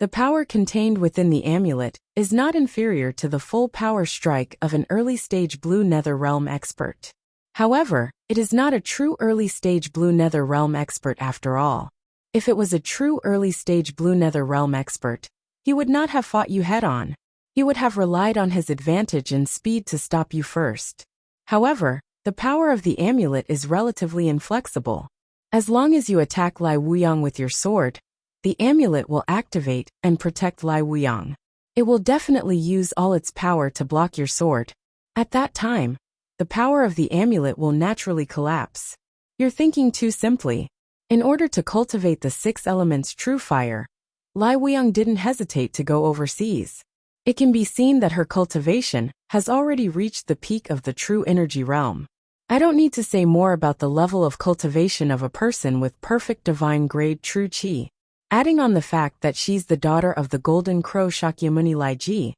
The power contained within the amulet is not inferior to the full power strike of an early-stage Blue Nether Realm expert. However, it is not a true early-stage Blue Nether Realm expert after all. If it was a true early-stage Blue Nether Realm expert, he would not have fought you head-on. He would have relied on his advantage and speed to stop you first. However, the power of the amulet is relatively inflexible. As long as you attack Lai Wuyang with your sword, the amulet will activate and protect Lai Wuyang. It will definitely use all its power to block your sword. At that time, the power of the amulet will naturally collapse. You're thinking too simply. In order to cultivate the 6 elements true fire, Lai Wuyang didn't hesitate to go overseas. It can be seen that her cultivation has already reached the peak of the true energy realm. I don't need to say more about the level of cultivation of a person with perfect divine grade true qi. Adding on the fact that she's the daughter of the Golden Crow Shakyamuni Laiji,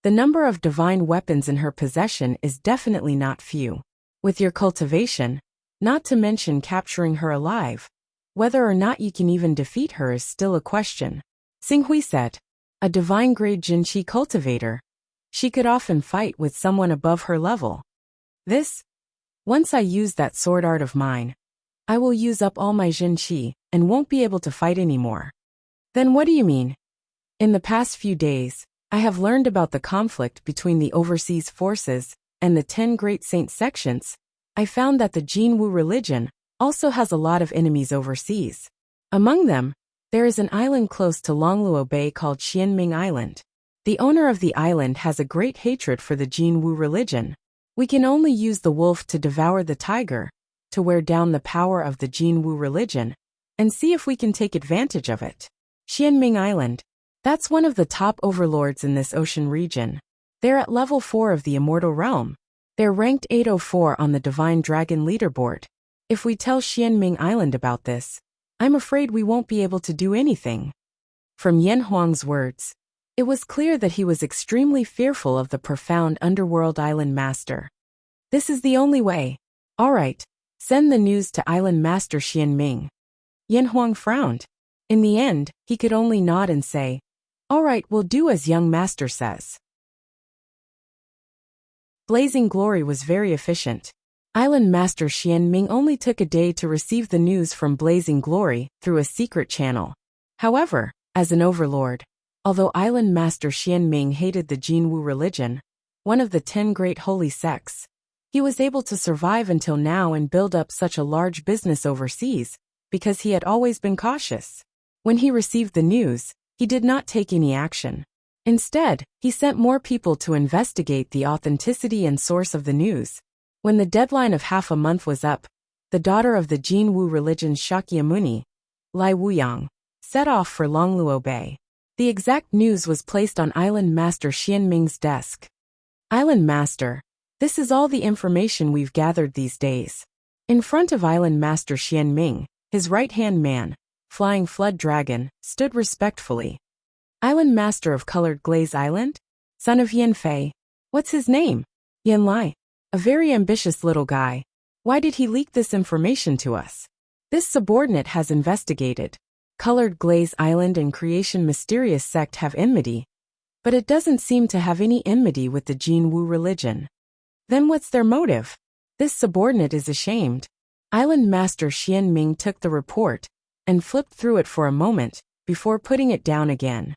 the number of divine weapons in her possession is definitely not few. With your cultivation, not to mention capturing her alive, whether or not you can even defeat her is still a question. Xinghui said. A divine-grade Jinqi cultivator. She could often fight with someone above her level. Once I use that sword art of mine, I will use up all my Jinqi and won't be able to fight anymore. Then what do you mean? In the past few days, I have learned about the conflict between the overseas forces and the 10 great saint sections. I found that the Jinwu religion also has a lot of enemies overseas. Among them, there is an island close to Longluo Bay called Xianming Island. The owner of the island has a great hatred for the Jinwu religion. We can only use the wolf to devour the tiger, to wear down the power of the Jinwu religion, and see if we can take advantage of it. Xianming Island. That's one of the top overlords in this ocean region. They're at level 4 of the Immortal Realm. They're ranked 804 on the Divine Dragon leaderboard. If we tell Xianming Island about this, I'm afraid we won't be able to do anything. From Yan Huang's words, it was clear that he was extremely fearful of the profound underworld island master. This is the only way. All right, send the news to Island Master Xianming. Yan Huang frowned. In the end, he could only nod and say, all right, we'll do as young master says. Blazing Glory was very efficient. Island Master Xianming only took a day to receive the news from Blazing Glory through a secret channel. However, as an overlord, although Island Master Xianming hated the Jinwu religion, one of the 10 great holy sects, he was able to survive until now and build up such a large business overseas, because he had always been cautious. When he received the news, he did not take any action. Instead, he sent more people to investigate the authenticity and source of the news. When the deadline of half a month was up, the daughter of the Jinwu religion's Shakyamuni, Lai Wuyang, set off for Longluo Bay. The exact news was placed on Island Master Xianming's desk. Island Master, this is all the information we've gathered these days. In front of Island Master Xianming, his right-hand man, Flying Flood Dragon, stood respectfully. Island Master of Colored Glaze Island? Son of Yan Fei. What's his name? Yan Lai. A very ambitious little guy. Why did he leak this information to us? This subordinate has investigated. Colored Glaze Island and Creation Mysterious Sect have enmity, but it doesn't seem to have any enmity with the Jinwu religion. Then what's their motive? This subordinate is ashamed. Island Master Xianming took the report and flipped through it for a moment before putting it down again.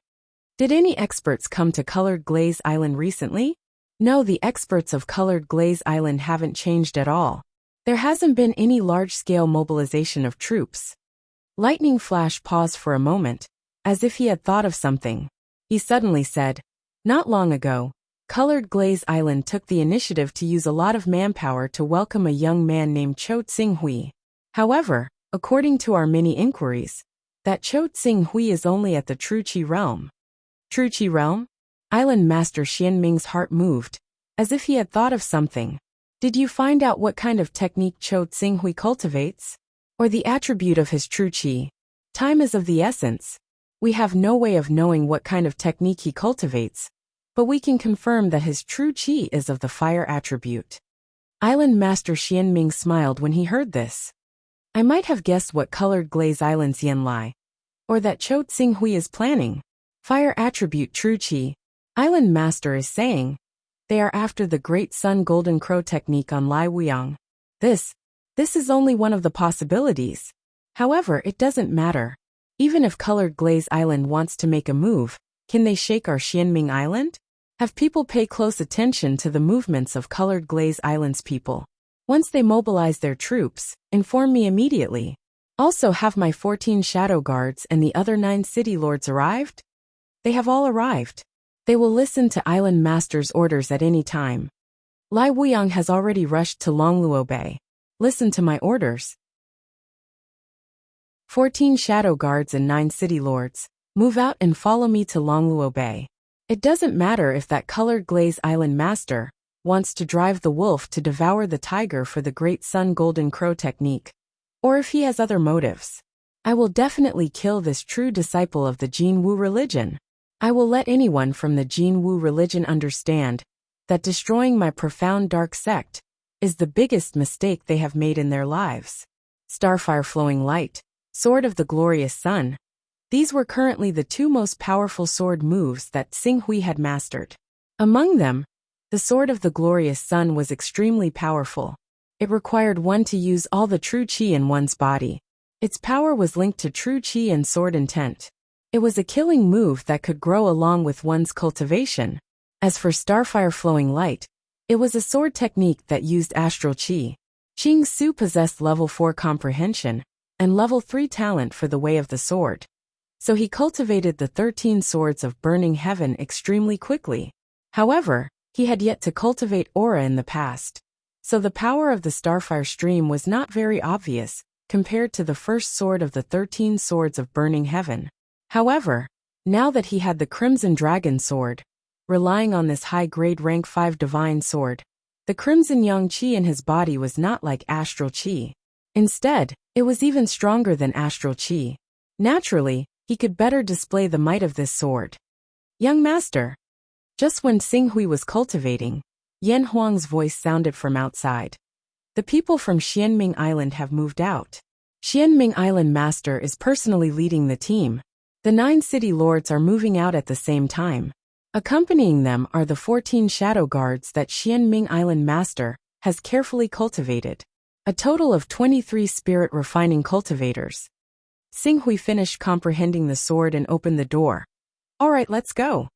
Did any experts come to Colored Glaze Island recently? No, the experts of Colored Glaze Island haven't changed at all. There hasn't been any large-scale mobilization of troops. Lightning Flash paused for a moment, as if he had thought of something. He suddenly said, not long ago, Colored Glaze Island took the initiative to use a lot of manpower to welcome a young man named Cho Tsinghui. However, according to our many inquiries, that Cho Tsinghui is only at the Truchi realm. Truchi realm? Island Master Xianming's heart moved, as if he had thought of something. Did you find out what kind of technique Cho Tsinghui cultivates? Or the attribute of his true qi? Time is of the essence. We have no way of knowing what kind of technique he cultivates, but we can confirm that his true qi is of the fire attribute. Island Master Xianming smiled when he heard this. I might have guessed what Colored Glaze Island's Yan Lai, or that Cho Tsinghui is planning. Fire attribute true qi. Island Master is saying, they are after the Great Sun Golden Crow technique on Lai Wuyang. This is only one of the possibilities. However, it doesn't matter. Even if Colored Glaze Island wants to make a move, can they shake our Xianming Island? Have people pay close attention to the movements of Colored Glaze Island's people. Once they mobilize their troops, inform me immediately. Also, have my 14 shadow guards and the other 9 city lords arrived? They have all arrived. They will listen to Island Master's orders at any time. Lai Wuyang has already rushed to Longluo Bay. Listen to my orders. 14 shadow guards and 9 city lords, move out and follow me to Longluo Bay. It doesn't matter if that Colored Glaze Island Master wants to drive the wolf to devour the tiger for the Great Sun Golden Crow technique, or if he has other motives. I will definitely kill this true disciple of the Jin Wu religion. I will let anyone from the Jin Wu religion understand that destroying my profound dark sect is the biggest mistake they have made in their lives. Starfire Flowing Light, Sword of the Glorious Sun. These were currently the two most powerful sword moves that Xing Hui had mastered. Among them, the Sword of the Glorious Sun was extremely powerful. It required one to use all the true qi in one's body. Its power was linked to true qi and sword intent. It was a killing move that could grow along with one's cultivation. As for Starfire Flowing Light, it was a sword technique that used astral qi. Qing Su possessed level 4 comprehension and level 3 talent for the way of the sword. So he cultivated the 13 swords of burning heaven extremely quickly. However, he had yet to cultivate aura in the past. So the power of the Starfire stream was not very obvious compared to the first sword of the 13 swords of burning heaven. However, now that he had the Crimson Dragon sword, relying on this high-grade rank 5 divine sword, the Crimson Yang Qi in his body was not like astral qi. Instead, it was even stronger than astral qi. Naturally, he could better display the might of this sword. Young master. Just when Xing Hui was cultivating, Yan Huang's voice sounded from outside. The people from Xianming Island have moved out. Xianming Island Master is personally leading the team. The 9 city lords are moving out at the same time. Accompanying them are the 14 shadow guards that Xianming Island Master has carefully cultivated. A total of 23 spirit refining cultivators. Xing Hui finished comprehending the sword and opened the door. Alright, let's go.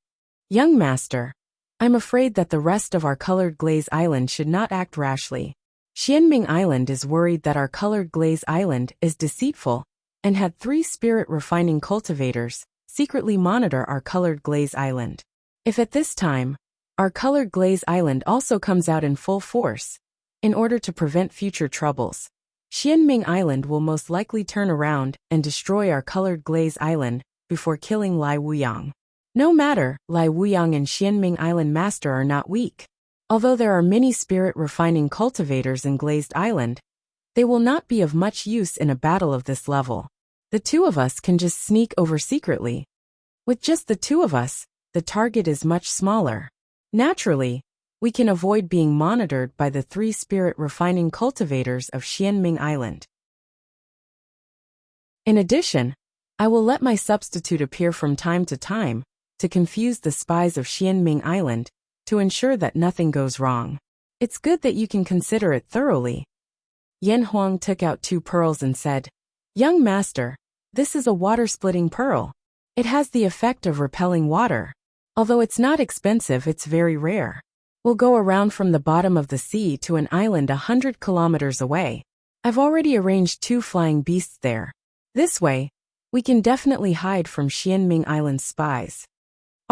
Young master. I'm afraid that the rest of our colored glaze island should not act rashly. Xianming Island is worried that our colored glaze island is deceitful and had 3 spirit refining cultivators secretly monitor our colored glaze island. If at this time, our colored glaze island also comes out in full force, in order to prevent future troubles, Xianming Island will most likely turn around and destroy our colored glaze island before killing Lai Wuyang. No matter, Lai Wuyang and Xianming Island Master are not weak. Although there are many spirit refining cultivators in Glazed Island, they will not be of much use in a battle of this level. The 2 of us can just sneak over secretly. With just the 2 of us, the target is much smaller. Naturally, we can avoid being monitored by the 3 spirit refining cultivators of Xianming Island. In addition, I will let my substitute appear from time to confuse the spies of Xianming Island, to ensure that nothing goes wrong. It's good that you can consider it thoroughly. Yan Huang took out 2 pearls and said, Young master, this is a water-splitting pearl. It has the effect of repelling water. Although it's not expensive, it's very rare. We'll go around from the bottom of the sea to an island 100 kilometers away. I've already arranged 2 flying beasts there. This way, we can definitely hide from Xianming Island's spies.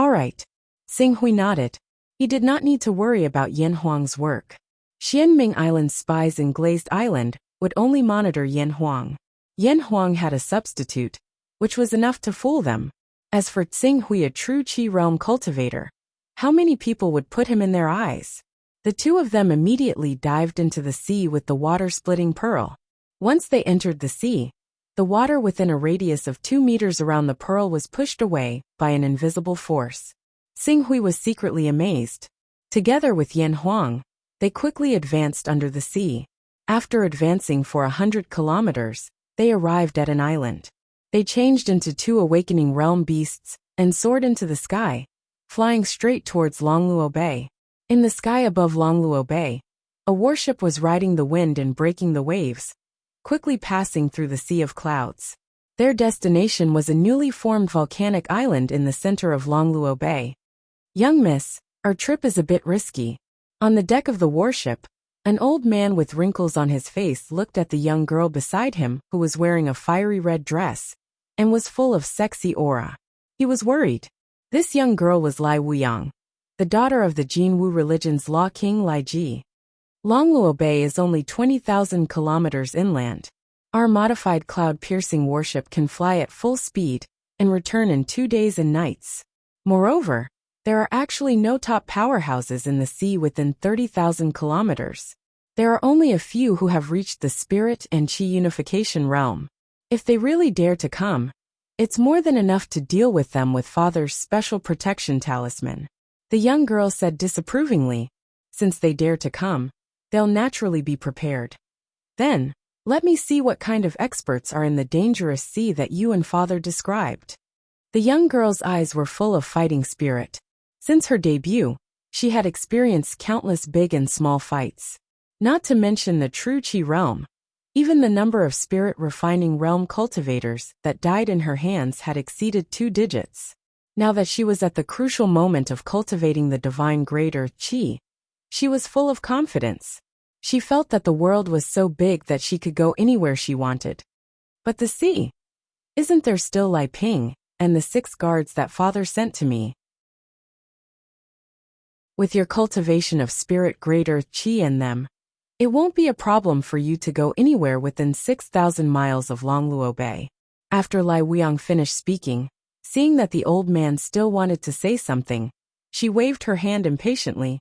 Alright. Xing Hui nodded. He did not need to worry about Yan Huang's work. Xianming Island's spies in Glazed Island would only monitor Yan Huang. Yan Huang had a substitute, which was enough to fool them. As for Xing Hui, a true Qi realm cultivator, how many people would put him in their eyes? The 2 of them immediately dived into the sea with the water-splitting pearl. Once they entered the sea, the water within a radius of 2 meters around the pearl was pushed away by an invisible force. Xing Hui was secretly amazed. Together with Yan Huang, they quickly advanced under the sea. After advancing for 100 kilometers, they arrived at an island. They changed into 2 awakening realm beasts and soared into the sky, flying straight towards Longluo Bay. In the sky above Longluo Bay, a warship was riding the wind and breaking the waves, quickly passing through the sea of clouds. Their destination was a newly formed volcanic island in the center of Longluo Bay. Young miss, our trip is a bit risky. On the deck of the warship, an old man with wrinkles on his face looked at the young girl beside him who was wearing a fiery red dress and was full of sexy aura. He was worried. This young girl was Lai Wuyang, the daughter of the Jin Wu religion's Law King Lai Ji. Longluo Bay is only 20,000 kilometers inland. Our modified cloud-piercing warship can fly at full speed and return in 2 days and nights. Moreover, there are actually no top powerhouses in the sea within 30,000 kilometers. There are only a few who have reached the spirit and qi unification realm. If they really dare to come, it's more than enough to deal with them with Father's special protection talisman. The young girl said disapprovingly, since they dare to come, they'll naturally be prepared. Then, let me see what kind of experts are in the dangerous sea that you and Father described. The young girl's eyes were full of fighting spirit. Since her debut, she had experienced countless big and small fights. Not to mention the true Qi realm. Even the number of spirit refining realm cultivators that died in her hands had exceeded 2 digits. Now that she was at the crucial moment of cultivating the divine greater Qi, she was full of confidence. She felt that the world was so big that she could go anywhere she wanted. But the sea? Isn't there still Lai Ping and the 6 guards that Father sent to me? With your cultivation of spirit greater Qi in them, it won't be a problem for you to go anywhere within 6,000 miles of Longluo Bay. After Lai Wuxiang finished speaking, seeing that the old man still wanted to say something, she waved her hand impatiently.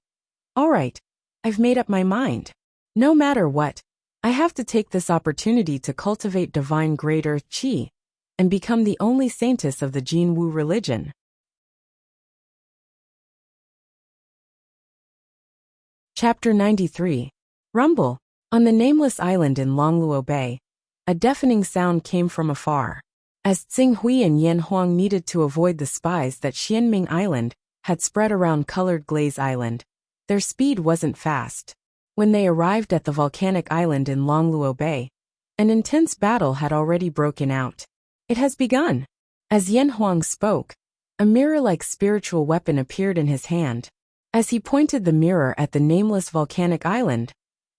All right, I've made up my mind. No matter what, I have to take this opportunity to cultivate divine greater Qi and become the only saintess of the Jin Wu religion. Chapter 93. Rumble. On the nameless island in Longluo Bay, a deafening sound came from afar. As Tsing Hui and Yan Huang needed to avoid the spies that Xianming Island had spread around Colored Glaze Island, their speed wasn't fast. When they arrived at the volcanic island in Longluo Bay, an intense battle had already broken out. It has begun. As Yan Huang spoke, a mirror-like spiritual weapon appeared in his hand. As he pointed the mirror at the nameless volcanic island,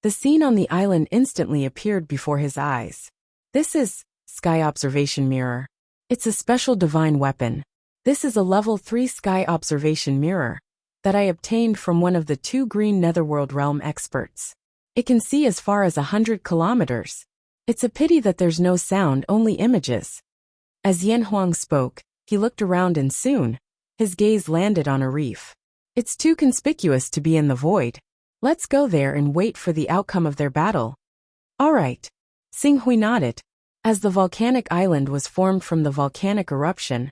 the scene on the island instantly appeared before his eyes. This is Sky Observation Mirror. It's a special divine weapon. This is a level 3 Sky Observation Mirror that I obtained from one of the 2 green Netherworld realm experts. It can see as far as 100 kilometers. It's a pity that there's no sound, only images. As Yan Huang spoke, he looked around and soon, his gaze landed on a reef. It's too conspicuous to be in the void. Let's go there and wait for the outcome of their battle. All right. Tsing Hui nodded. As the volcanic island was formed from the volcanic eruption,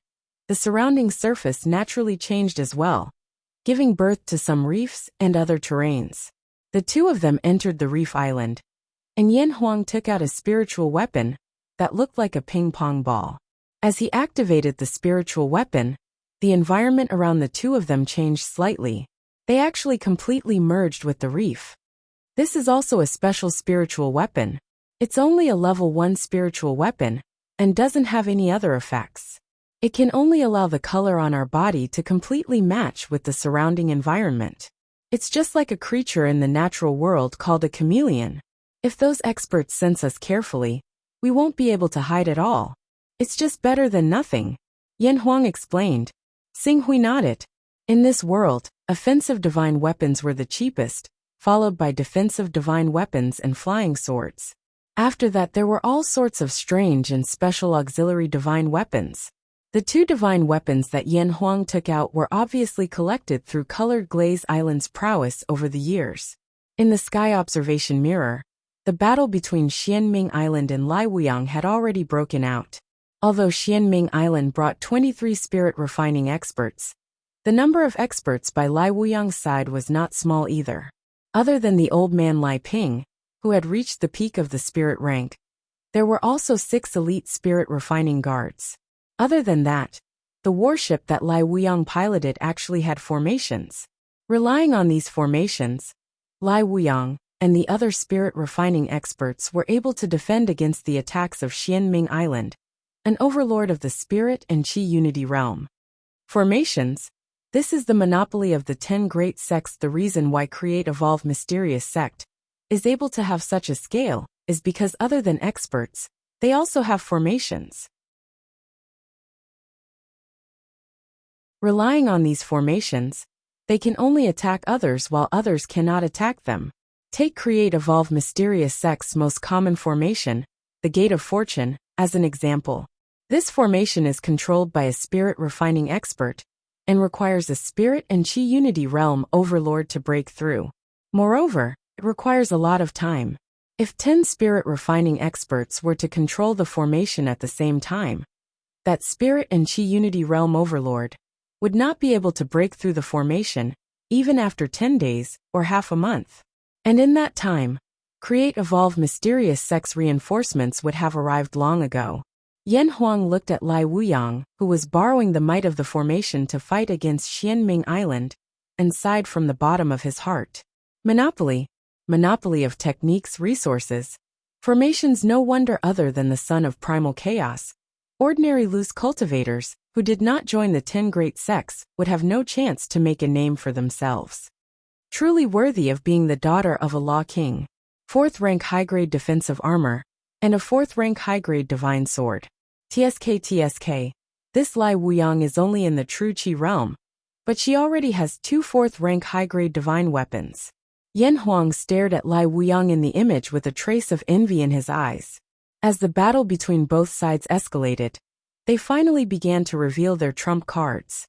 the surrounding surface naturally changed as well, giving birth to some reefs and other terrains. The 2 of them entered the reef island, and Yan Huang took out a spiritual weapon that looked like a ping-pong ball. As he activated the spiritual weapon, the environment around the 2 of them changed slightly. They actually completely merged with the reef. This is also a special spiritual weapon. It's only a level 1 spiritual weapon, and doesn't have any other effects. It can only allow the color on our body to completely match with the surrounding environment. It's just like a creature in the natural world called a chameleon. If those experts sense us carefully, we won't be able to hide at all. It's just better than nothing. Yan Huang explained. Tsing Hui nodded. In this world, offensive divine weapons were the cheapest, followed by defensive divine weapons and flying swords. After that there were all sorts of strange and special auxiliary divine weapons. The 2 divine weapons that Yan Huang took out were obviously collected through Colored Glaze Island's prowess over the years. In the Sky Observation Mirror, the battle between Xianming Island and Lai Wuxiang had already broken out. Although Xianming Island brought 23 spirit refining experts, the number of experts by Lai Wuxiang's side was not small either. Other than the old man Lai Ping, who had reached the peak of the spirit rank, there were also 6 elite spirit refining guards. Other than that, the warship that Lai Wuxiang piloted actually had formations. Relying on these formations, Lai Wuxiang and the other spirit refining experts were able to defend against the attacks of Xianming Island, an overlord of the spirit and Qi unity realm. Formations. This is the monopoly of the 10 great sects. The reason why Create Evolve Mysterious Sect is able to have such a scale is because other than experts, they also have formations. Relying on these formations, they can only attack others while others cannot attack them. Take Create Evolve Mysterious Sect's most common formation, the Gate of Fortune, as an example. This formation is controlled by a spirit refining expert, and requires a spirit and Qi unity realm overlord to break through. Moreover, it requires a lot of time. If 10 spirit refining experts were to control the formation at the same time, that spirit and chi unity realm overlord would not be able to break through the formation, even after 10 days or half a month. And in that time, create evolve mysterious sex reinforcements would have arrived long ago. Yan Huang looked at Lai Wuyang, who was borrowing the might of the formation to fight against Xianming Island, and sighed from the bottom of his heart. Monopoly of techniques, resources. Formations no wonder other than the son of primal chaos. Ordinary loose cultivators, who did not join the 10 great sects, would have no chance to make a name for themselves. Truly worthy of being the daughter of a law king. 4th rank high-grade defensive armor, and a 4th rank high-grade divine sword. TSK. This Lai Wuyang is only in the true Qi realm, but she already has 2 4th rank high-grade divine weapons. Yan Huang stared at Lai Wuyang in the image with a trace of envy in his eyes. As the battle between both sides escalated, they finally began to reveal their trump cards.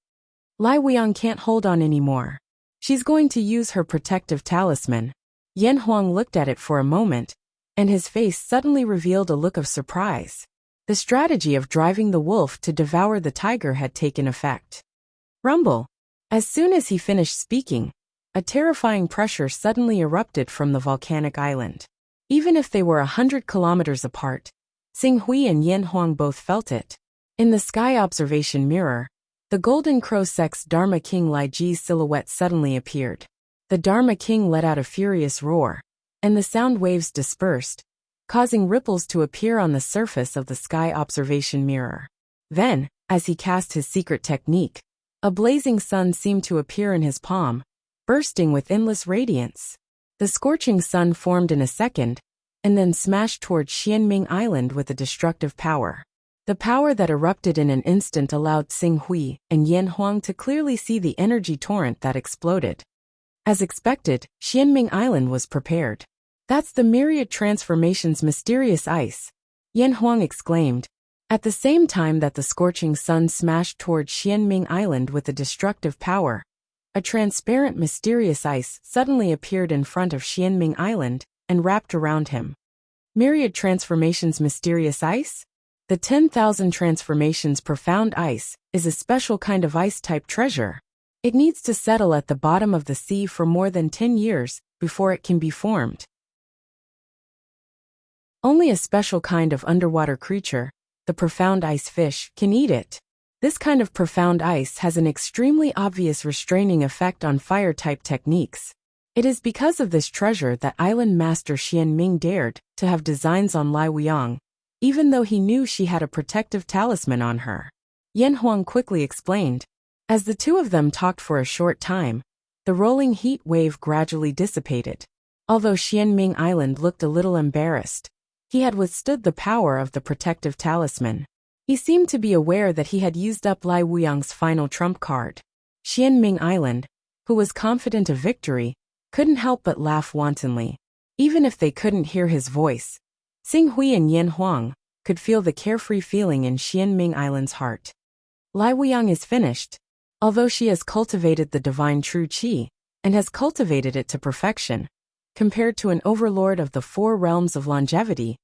Lai Wuyang can't hold on anymore. She's going to use her protective talisman. Yan Huang looked at it for a moment, and his face suddenly revealed a look of surprise. The strategy of driving the wolf to devour the tiger had taken effect. Rumble. As soon as he finished speaking, a terrifying pressure suddenly erupted from the volcanic island. Even if they were 100 kilometers apart, Xing Hui and Yan Huang both felt it. In the sky observation mirror, the Golden Crow Sect's Dharma King Lai Ji's silhouette suddenly appeared. The Dharma King let out a furious roar, and the sound waves dispersed, causing ripples to appear on the surface of the sky observation mirror. Then, as he cast his secret technique, a blazing sun seemed to appear in his palm, bursting with endless radiance. The scorching sun formed in a second, and then smashed toward Xianming Island with a destructive power. The power that erupted in an instant allowed Xing Hui and Yan Huang to clearly see the energy torrent that exploded. As expected, Xianming Island was prepared. That's the myriad transformations mysterious ice, Yan Huang exclaimed. At the same time that the scorching sun smashed toward Xianming Island with a destructive power, a transparent mysterious ice suddenly appeared in front of Xianming Island and wrapped around him. Myriad transformations mysterious ice? The 10,000 transformations profound ice is a special kind of ice-type treasure. It needs to settle at the bottom of the sea for more than 10 years before it can be formed. Only a special kind of underwater creature, the profound ice fish, can eat it. This kind of profound ice has an extremely obvious restraining effect on fire-type techniques. It is because of this treasure that Island Master Xianming dared to have designs on Lai Wuyang, even though he knew she had a protective talisman on her. Yan Huang quickly explained. As the two of them talked for a short time, the rolling heat wave gradually dissipated. Although Xianming Island looked a little embarrassed, he had withstood the power of the protective talisman. He seemed to be aware that he had used up Lai Wuyang's final trump card. Xianming Island, who was confident of victory, couldn't help but laugh wantonly. Even if they couldn't hear his voice, Xing Hui and Yan Huang could feel the carefree feeling in Xianming Island's heart. Lai Wuyang is finished. Although she has cultivated the divine true qi, and has cultivated it to perfection, compared to an overlord of the 4 realms of longevity,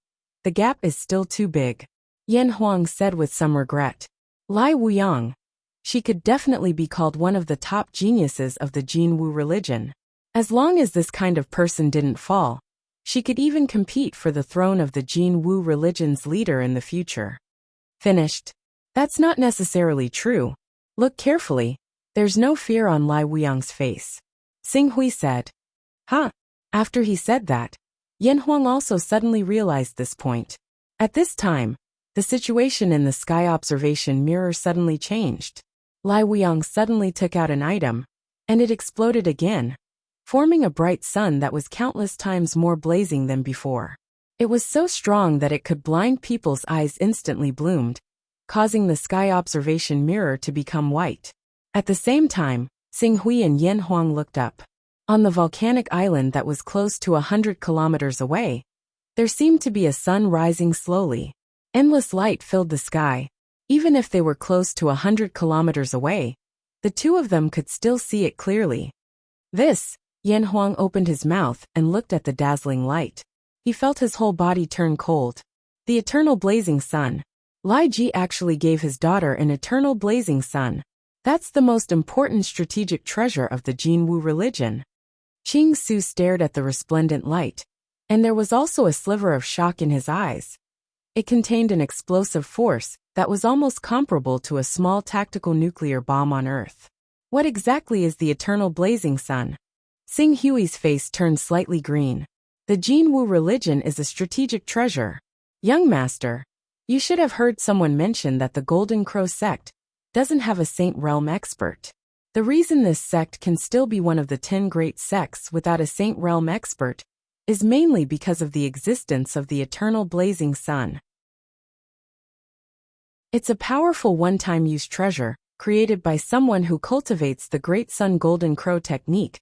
the gap is still too big. Yan Huang said with some regret. Lai Wuyang. She could definitely be called one of the top geniuses of the Jin Wu religion. As long as this kind of person didn't fall, she could even compete for the throne of the Jin Wu religion's leader in the future. Finished. That's not necessarily true. Look carefully. There's no fear on Lai Wuyang's face. Xing Hui said. Huh? After he said that, Yan Huang also suddenly realized this point. At this time, the situation in the sky observation mirror suddenly changed. Lai Wuyang suddenly took out an item, and it exploded again, forming a bright sun that was countless times more blazing than before. It was so strong that it could blind people's eyes instantly bloomed, causing the sky observation mirror to become white. At the same time, Xing Hui and Yan Huang looked up. On the volcanic island that was close to 100 kilometers away, there seemed to be a sun rising slowly. Endless light filled the sky. Even if they were close to 100 kilometers away, the two of them could still see it clearly. Yan Huang opened his mouth and looked at the dazzling light. He felt his whole body turn cold. The eternal blazing sun. Lai Ji actually gave his daughter an eternal blazing sun. That's the most important strategic treasure of the Jinwu religion. Qing Su stared at the resplendent light, and there was also a sliver of shock in his eyes. It contained an explosive force that was almost comparable to a small tactical nuclear bomb on Earth. What exactly is the eternal blazing sun? Xing Hui's face turned slightly green. The Jinwu religion is a strategic treasure. Young master, you should have heard someone mention that the Golden Crow sect doesn't have a Saint Realm expert. The reason this sect can still be one of the 10 great sects without a Saint Realm expert is mainly because of the existence of the eternal blazing sun. It's a powerful one-time use treasure created by someone who cultivates the Great Sun Golden Crow technique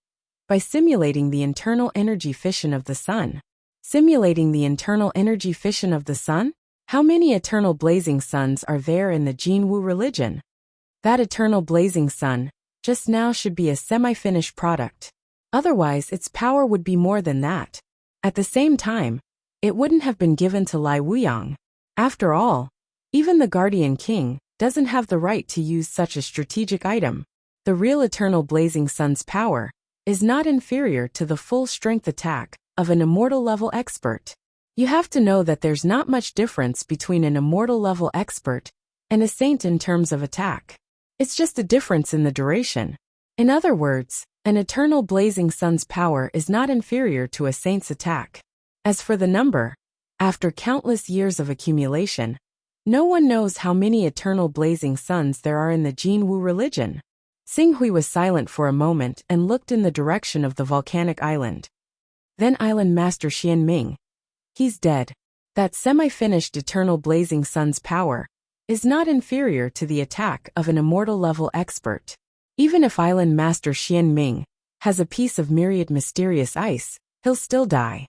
by simulating the internal energy fission of the sun. Simulating the internal energy fission of the sun? How many eternal blazing suns are there in the Jinwu religion? That eternal blazing sun just now should be a semi-finished product. Otherwise, its power would be more than that. At the same time, it wouldn't have been given to Lai Wuyang. After all, even the Guardian King doesn't have the right to use such a strategic item. The real eternal blazing sun's power is not inferior to the full-strength attack of an immortal-level expert. You have to know that there's not much difference between an immortal-level expert and a saint in terms of attack. It's just a difference in the duration. In other words, an eternal blazing sun's power is not inferior to a saint's attack. As for the number, after countless years of accumulation, no one knows how many eternal blazing suns there are in the Jinwu religion. Xing Hui was silent for a moment and looked in the direction of the volcanic island. Then Island Master Xian Ming. He's dead. That semi-finished eternal blazing sun's power is not inferior to the attack of an immortal-level expert. Even if Island Master Xian Ming has a piece of myriad mysterious ice, he'll still die.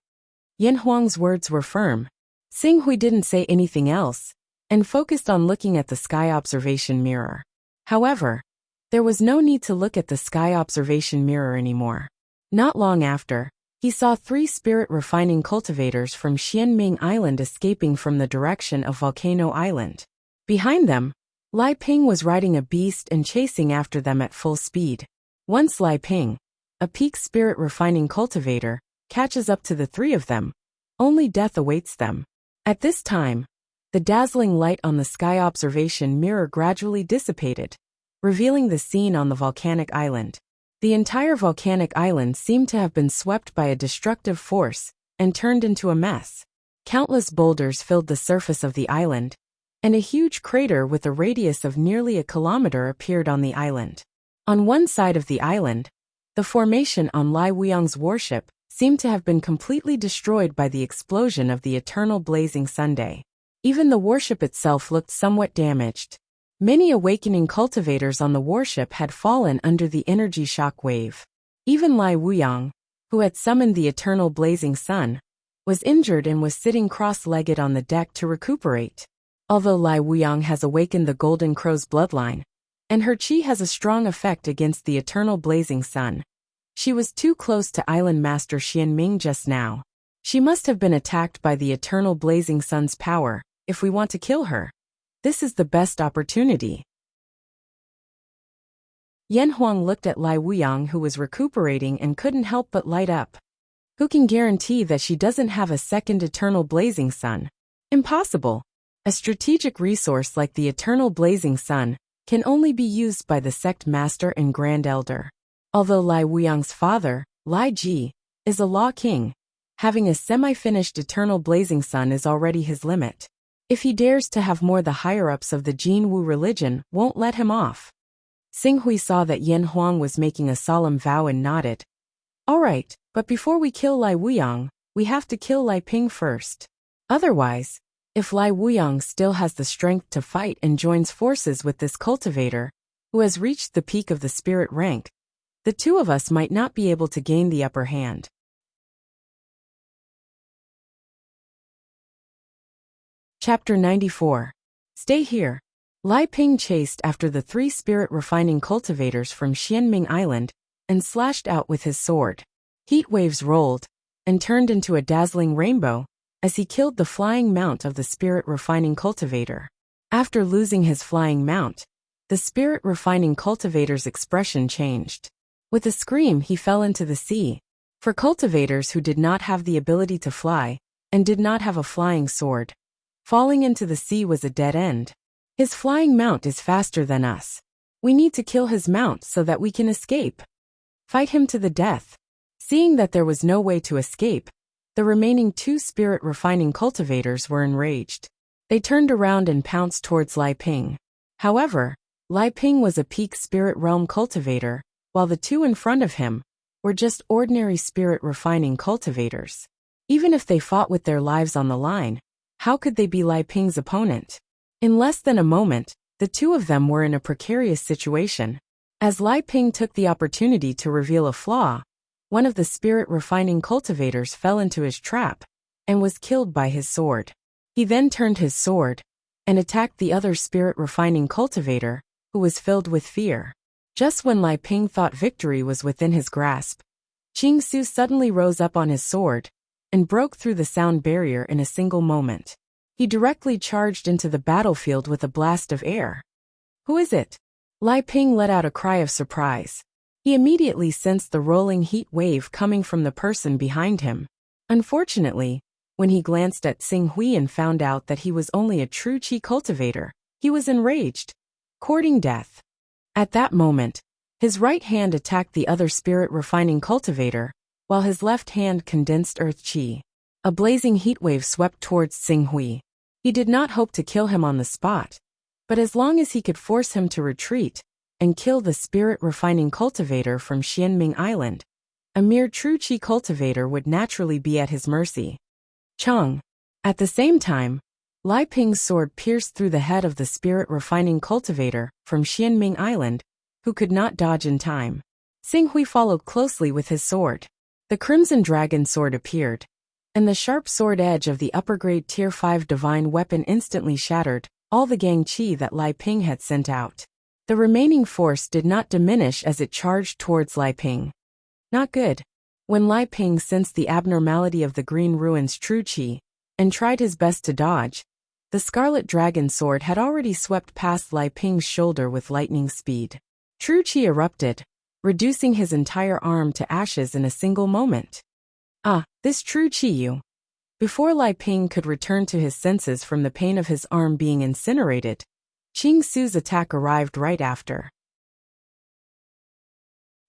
Yan Huang's words were firm. Xing Hui didn't say anything else and focused on looking at the sky observation mirror. However, there was no need to look at the sky observation mirror anymore. Not long after, he saw 3 spirit refining cultivators from Xianming Island escaping from the direction of Volcano Island. Behind them, Lai Ping was riding a beast and chasing after them at full speed. Once Lai Ping, a peak spirit refining cultivator, catches up to the 3 of them, only death awaits them. At this time, the dazzling light on the sky observation mirror gradually dissipated, revealing the scene on the volcanic island. The entire volcanic island seemed to have been swept by a destructive force and turned into a mess. Countless boulders filled the surface of the island, and a huge crater with a radius of nearly a kilometer appeared on the island. On one side of the island, the formation on Lai Wuyang's warship seemed to have been completely destroyed by the explosion of the eternal blazing sunday. Even the warship itself looked somewhat damaged. Many awakening cultivators on the warship had fallen under the energy shock wave. Even Lai Wuyang, who had summoned the eternal blazing sun, was injured and was sitting cross-legged on the deck to recuperate. Although Lai Wuyang has awakened the Golden Crow's bloodline, and her chi has a strong effect against the eternal blazing sun, she was too close to Island Master Xian Ming just now. She must have been attacked by the eternal blazing sun's power, if we want to kill her. This is the best opportunity. Yan Huang looked at Lai Wuyang, who was recuperating and couldn't help but light up. Who can guarantee that she doesn't have a second eternal blazing sun? Impossible. A strategic resource like the eternal blazing sun can only be used by the sect master and grand elder. Although Lai Wuyang's father, Lai Ji, is a law king, having a semi-finished eternal blazing sun is already his limit. If he dares to have more, the higher-ups of the Jinwu religion won't let him off. Xing Hui saw that Yan Huang was making a solemn vow and nodded. All right, but before we kill Lai Wuyang, we have to kill Lai Ping first. Otherwise, if Lai Wuyang still has the strength to fight and joins forces with this cultivator, who has reached the peak of the spirit rank, the 2 of us might not be able to gain the upper hand. Chapter 94. Stay here. Lai Ping chased after the 3 spirit refining cultivators from Xianming Island and slashed out with his sword. Heat waves rolled, and turned into a dazzling rainbow as he killed the flying mount of the spirit refining cultivator. After losing his flying mount, the spirit refining cultivator's expression changed. With a scream, he fell into the sea. For cultivators who did not have the ability to fly and did not have a flying sword, falling into the sea was a dead end. His flying mount is faster than us. We need to kill his mount so that we can escape. Fight him to the death. Seeing that there was no way to escape, the remaining 2 spirit refining cultivators were enraged. They turned around and pounced towards Lai Ping. However, Lai Ping was a peak spirit realm cultivator, while the 2 in front of him were just ordinary spirit refining cultivators. Even if they fought with their lives on the line, how could they be Lai Ping's opponent? In less than a moment, the 2 of them were in a precarious situation. As Lai Ping took the opportunity to reveal a flaw, one of the spirit refining cultivators fell into his trap and was killed by his sword. He then turned his sword and attacked the other spirit refining cultivator, who was filled with fear. Just when Lai Ping thought victory was within his grasp, Qing Su suddenly rose up on his sword and broke through the sound barrier in a single moment. He directly charged into the battlefield with a blast of air. Who is it? Lai Ping let out a cry of surprise. He immediately sensed the rolling heat wave coming from the person behind him. Unfortunately, when he glanced at Xing Hui and found out that he was only a true qi cultivator, he was enraged, courting death. At that moment, his right hand attacked the other spirit refining cultivator, while his left hand condensed earth qi. A blazing heatwave swept towards Xing Hui. He did not hope to kill him on the spot, but as long as he could force him to retreat and kill the spirit refining cultivator from Xianming Island, a mere true qi cultivator would naturally be at his mercy. Chong. At the same time, Lai Ping's sword pierced through the head of the spirit refining cultivator from Xianming Island, who could not dodge in time. Xing Hui followed closely with his sword. The Crimson Dragon sword appeared, and the sharp sword edge of the upper-grade Tier 5 divine weapon instantly shattered all the gang qi that Lai Ping had sent out. The remaining force did not diminish as it charged towards Lai Ping. Not good. When Lai Ping sensed the abnormality of the Green Ruin's true qi and tried his best to dodge, the Scarlet Dragon sword had already swept past Lai Ping's shoulder with lightning speed. True qi erupted, reducing his entire arm to ashes in a single moment. Ah, this true qi you. Before Lai Ping could return to his senses from the pain of his arm being incinerated, Qing Su's attack arrived right after.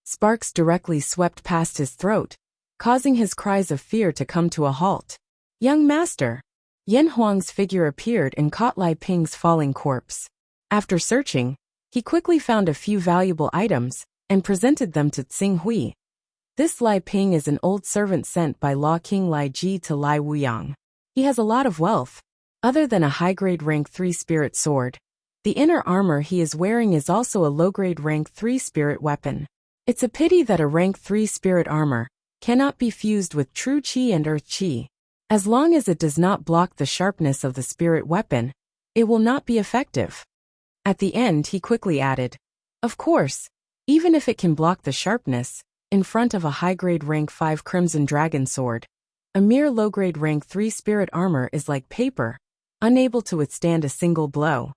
Sparks directly swept past his throat, causing his cries of fear to come to a halt. Young master! Yan Huang's figure appeared and caught Lai Ping's falling corpse. After searching, he quickly found a few valuable items and presented them to Xing Hui. This Lai Ping is an old servant sent by Law King Lai Ji to Lai Wuyang. He has a lot of wealth. Other than a high-grade rank 3 spirit sword, the inner armor he is wearing is also a low-grade rank 3 spirit weapon. It's a pity that a rank 3 spirit armor cannot be fused with true qi and earth qi. As long as it does not block the sharpness of the spirit weapon, it will not be effective. At the end he quickly added, of course, even if it can block the sharpness, in front of a high-grade rank 5 Crimson Dragon sword, a mere low-grade rank 3 spirit armor is like paper, unable to withstand a single blow.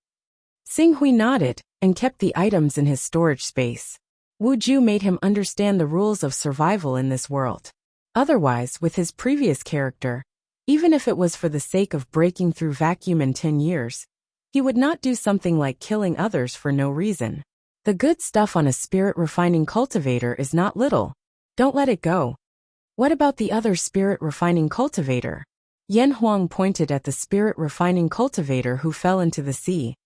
Xing Hui nodded and kept the items in his storage space. Wu Ju made him understand the rules of survival in this world. Otherwise, with his previous character, even if it was for the sake of breaking through vacuum in 10 years, he would not do something like killing others for no reason. The good stuff on a spirit refining cultivator is not little. Don't let it go. What about the other spirit refining cultivator? Yan Huang pointed at the spirit refining cultivator who fell into the sea.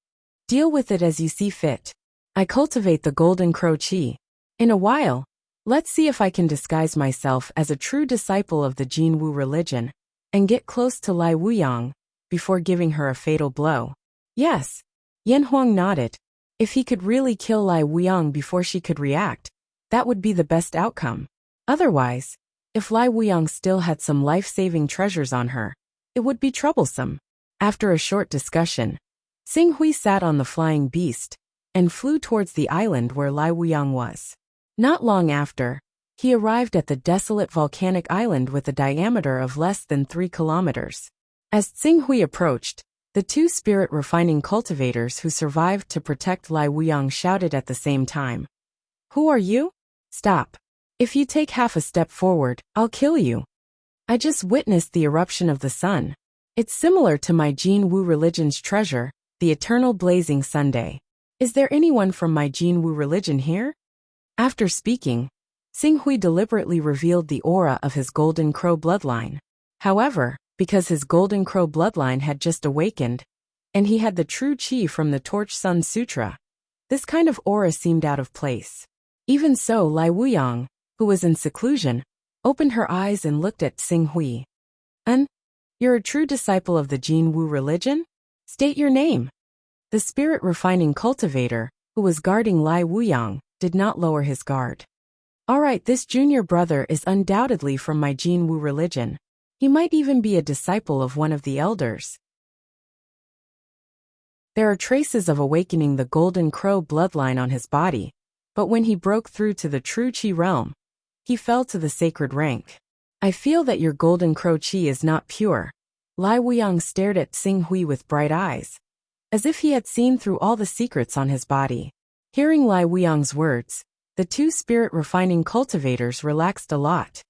Deal with it as you see fit. I cultivate the golden crow qi. In a while, let's see if I can disguise myself as a true disciple of the Jin Wu religion and get close to Lai Wuyang before giving her a fatal blow. Yes. Yan Huang nodded. If he could really kill Lai Wuyang before she could react, that would be the best outcome. Otherwise, if Lai Wuyang still had some life-saving treasures on her, it would be troublesome. After a short discussion, Xing Hui sat on the flying beast and flew towards the island where Lai Wuyang was. Not long after, He arrived at the desolate volcanic island with a diameter of less than 3 kilometers. As Xinghui approached, the two spirit refining cultivators who survived to protect Lai Wuyang shouted at the same time. Who are you? Stop. If you take half a step forward, I'll kill you. I just witnessed the eruption of the sun. It's similar to my Jin Wu religion's treasure, the eternal blazing Sunday. Is there anyone from my Jin Wu religion here? After speaking, Xinghui deliberately revealed the aura of his Golden Crow bloodline. However, because his Golden Crow bloodline had just awakened, and he had the true qi from the Torch Sun Sutra, this kind of aura seemed out of place. Even so, Lai Wuyang, who was in seclusion, opened her eyes and looked at Xinghui. You're a true disciple of the Jin Wu religion? State your name. The spirit refining cultivator, who was guarding Lai Wuyang, did not lower his guard. Alright, this junior brother is undoubtedly from my Jin Wu religion. He might even be a disciple of one of the elders. There are traces of awakening the Golden Crow bloodline on his body, but when he broke through to the true Qi realm, he fell to the sacred rank. I feel that your Golden Crow Qi is not pure. Lai Wuyang stared at Xinghui with bright eyes, as if he had seen through all the secrets on his body. Hearing Lai Wuyang's words, the two spirit refining cultivators relaxed a lot.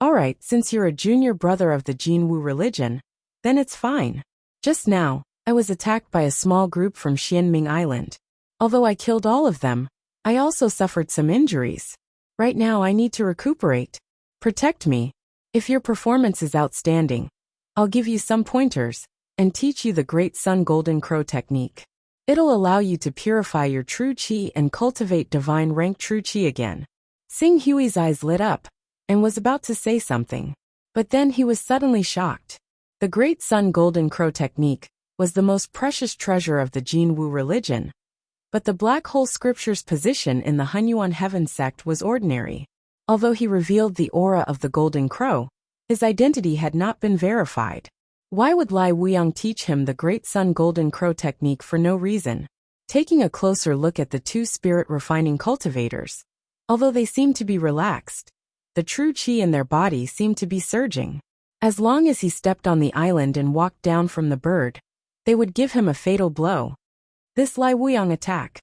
Alright, since you're a junior brother of the Jin Wu religion, then it's fine. Just now, I was attacked by a small group from Xianming Island. Although I killed all of them, I also suffered some injuries. Right now I need to recuperate. Protect me. If your performance is outstanding, I'll give you some pointers, and teach you the Great Sun Golden Crow technique. It'll allow you to purify your true qi and cultivate divine rank true qi again. Xinghui's eyes lit up, and was about to say something. But then he was suddenly shocked. The Great Sun Golden Crow technique was the most precious treasure of the Jin Wu religion. But the Black Hole Scripture's position in the Hunyuan Heaven sect was ordinary. Although he revealed the aura of the Golden Crow, his identity had not been verified. Why would Lai Wuyang teach him the Great Sun Golden Crow technique for no reason? Taking a closer look at the two spirit refining cultivators, although they seemed to be relaxed, the true qi in their body seemed to be surging. As long as he stepped on the island and walked down from the bird, they would give him a fatal blow. This Lai Wuyang attack.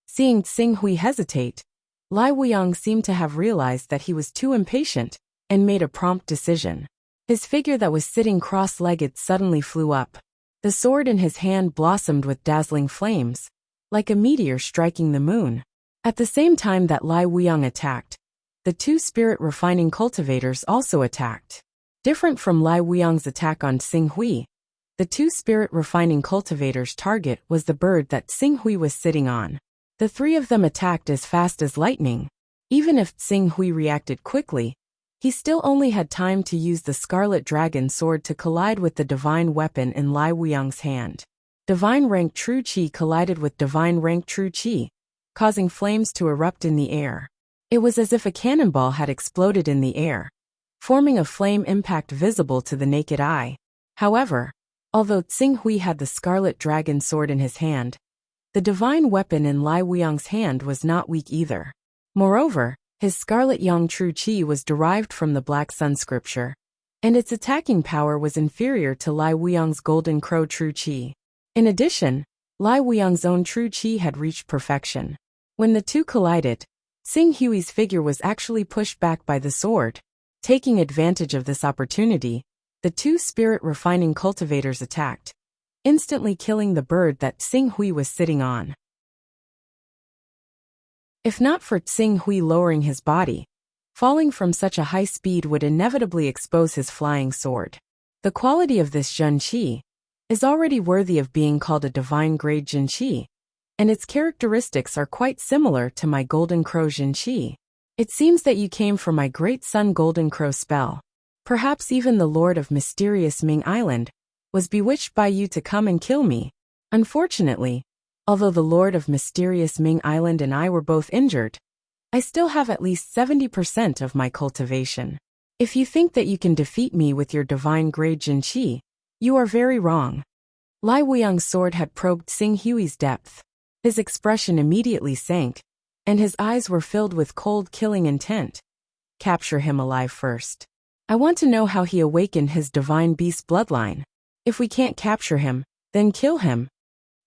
Seeing Xinghui hesitate, Lai Wuyang seemed to have realized that he was too impatient, and made a prompt decision. His figure that was sitting cross-legged suddenly flew up. The sword in his hand blossomed with dazzling flames, like a meteor striking the moon. At the same time that Lai Wuyang attacked, the two spirit refining cultivators also attacked. Different from Lai Wuyang's attack on Xinghui, the two spirit refining cultivators' target was the bird that Xinghui was sitting on. The three of them attacked as fast as lightning. Even if Xinghui reacted quickly, he still only had time to use the Scarlet Dragon sword to collide with the divine weapon in Lai Wuyang's hand. Divine rank true qi collided with divine rank true qi, causing flames to erupt in the air. It was as if a cannonball had exploded in the air, forming a flame impact visible to the naked eye. However, although Xinghui had the Scarlet Dragon sword in his hand, the divine weapon in Lai Wuyang's hand was not weak either. Moreover, his Scarlet Yang True Qi was derived from the Black Sun scripture, and its attacking power was inferior to Lai Wuyang's Golden Crow True Qi. In addition, Lai Wuyang's own True Qi had reached perfection. When the two collided, Xinghui's figure was actually pushed back by the sword. Taking advantage of this opportunity, the two spirit refining cultivators attacked, instantly killing the bird that Xinghui was sitting on. If not for Xinghui lowering his body, falling from such a high speed would inevitably expose his flying sword. The quality of this Jun Qi is already worthy of being called a divine grade Jin Qi, and its characteristics are quite similar to my Golden Crow Jin Qi. It seems that you came from my Great Sun Golden Crow spell. Perhaps even the Lord of Mysterious Ming Island was bewitched by you to come and kill me. Unfortunately, although the Lord of Mysterious Ming Island and I were both injured, I still have at least 70% of my cultivation. If you think that you can defeat me with your divine grade Jin Qi, you are very wrong. Lai Wuyang's sword had probed Xinghui's depth. His expression immediately sank, and his eyes were filled with cold killing intent. capture him alive first. I want to know how he awakened his divine beast bloodline. If we can't capture him, then kill him."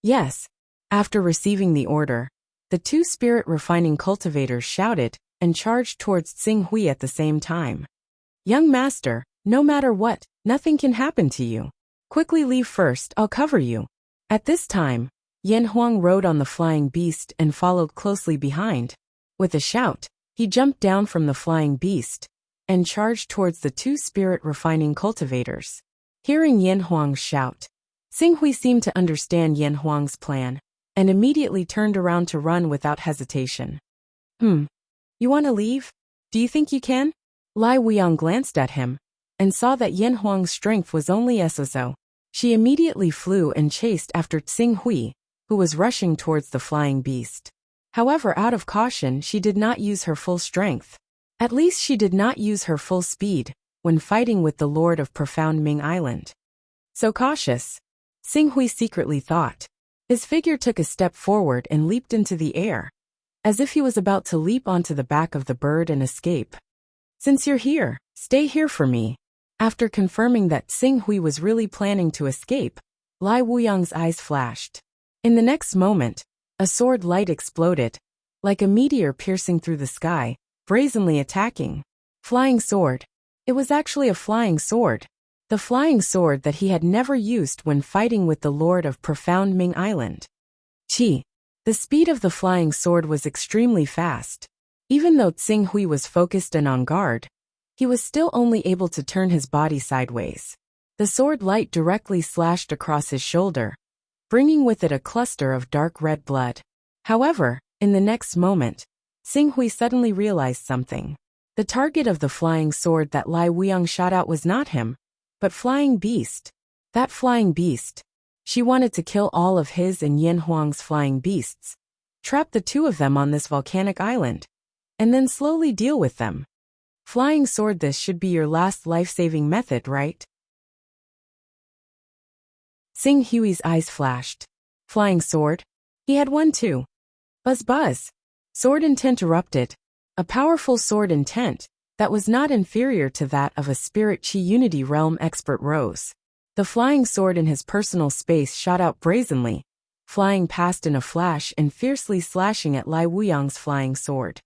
"Yes." After receiving the order, the two spirit-refining cultivators shouted and charged towards Xing Hui at the same time. "Young master, no matter what, nothing can happen to you. Quickly leave first, I'll cover you." At this time, Yan Huang rode on the flying beast and followed closely behind. With a shout, he jumped down from the flying beast and charged towards the two spirit-refining cultivators. Hearing Yan Huang's shout, Xing Hui seemed to understand Yan Huang's plan and immediately turned around to run without hesitation. You want to leave? Do you think you can?" Lai Wuyang glanced at him and saw that Yan Huang's strength was only so. She immediately flew and chased after Xing Hui, who was rushing towards the flying beast. However, out of caution, she did not use her full strength. At least she did not use her full speed when fighting with the Lord of Profound Ming Island. So cautious, Xing Hui secretly thought. His figure took a step forward and leaped into the air, as if he was about to leap onto the back of the bird and escape. "Since you're here, stay here for me." After confirming that Xing Hui was really planning to escape, Lai Wuyang's eyes flashed. In the next moment, a sword light exploded, like a meteor piercing through the sky, brazenly attacking. Flying sword. It was actually a flying sword. The flying sword that he had never used when fighting with the Lord of Profound Ming Island. Chi. The speed of the flying sword was extremely fast. Even though Xing Hui was focused and on guard, he was still only able to turn his body sideways. The sword light directly slashed across his shoulder, bringing with it a cluster of dark red blood. However, in the next moment, Xing Hui suddenly realized something. The target of the flying sword that Lai Wuyang shot out was not him, but flying beast. That flying beast. She wanted to kill all of his and Yan Huang's flying beasts, trap the two of them on this volcanic island, and then slowly deal with them. Flying sword, this should be your last life-saving method, right? Xing Hui's eyes flashed. Flying sword? He had one too. Buzz buzz. Sword intent erupted. A powerful sword intent that was not inferior to that of a Spirit Chi Unity Realm expert rose. The flying sword in his personal space shot out brazenly, flying past in a flash and fiercely slashing at Lai Wuyang's flying sword.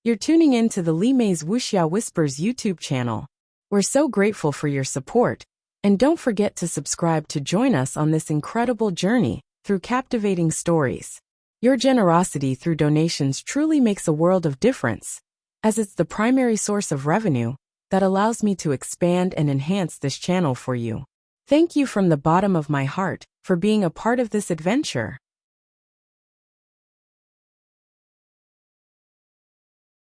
You're tuning in to the Li Mei's Wuxia Whispers YouTube channel. We're so grateful for your support, and don't forget to subscribe to join us on this incredible journey through captivating stories. Your generosity through donations truly makes a world of difference, as it's the primary source of revenue that allows me to expand and enhance this channel for you. Thank you from the bottom of my heart for being a part of this adventure.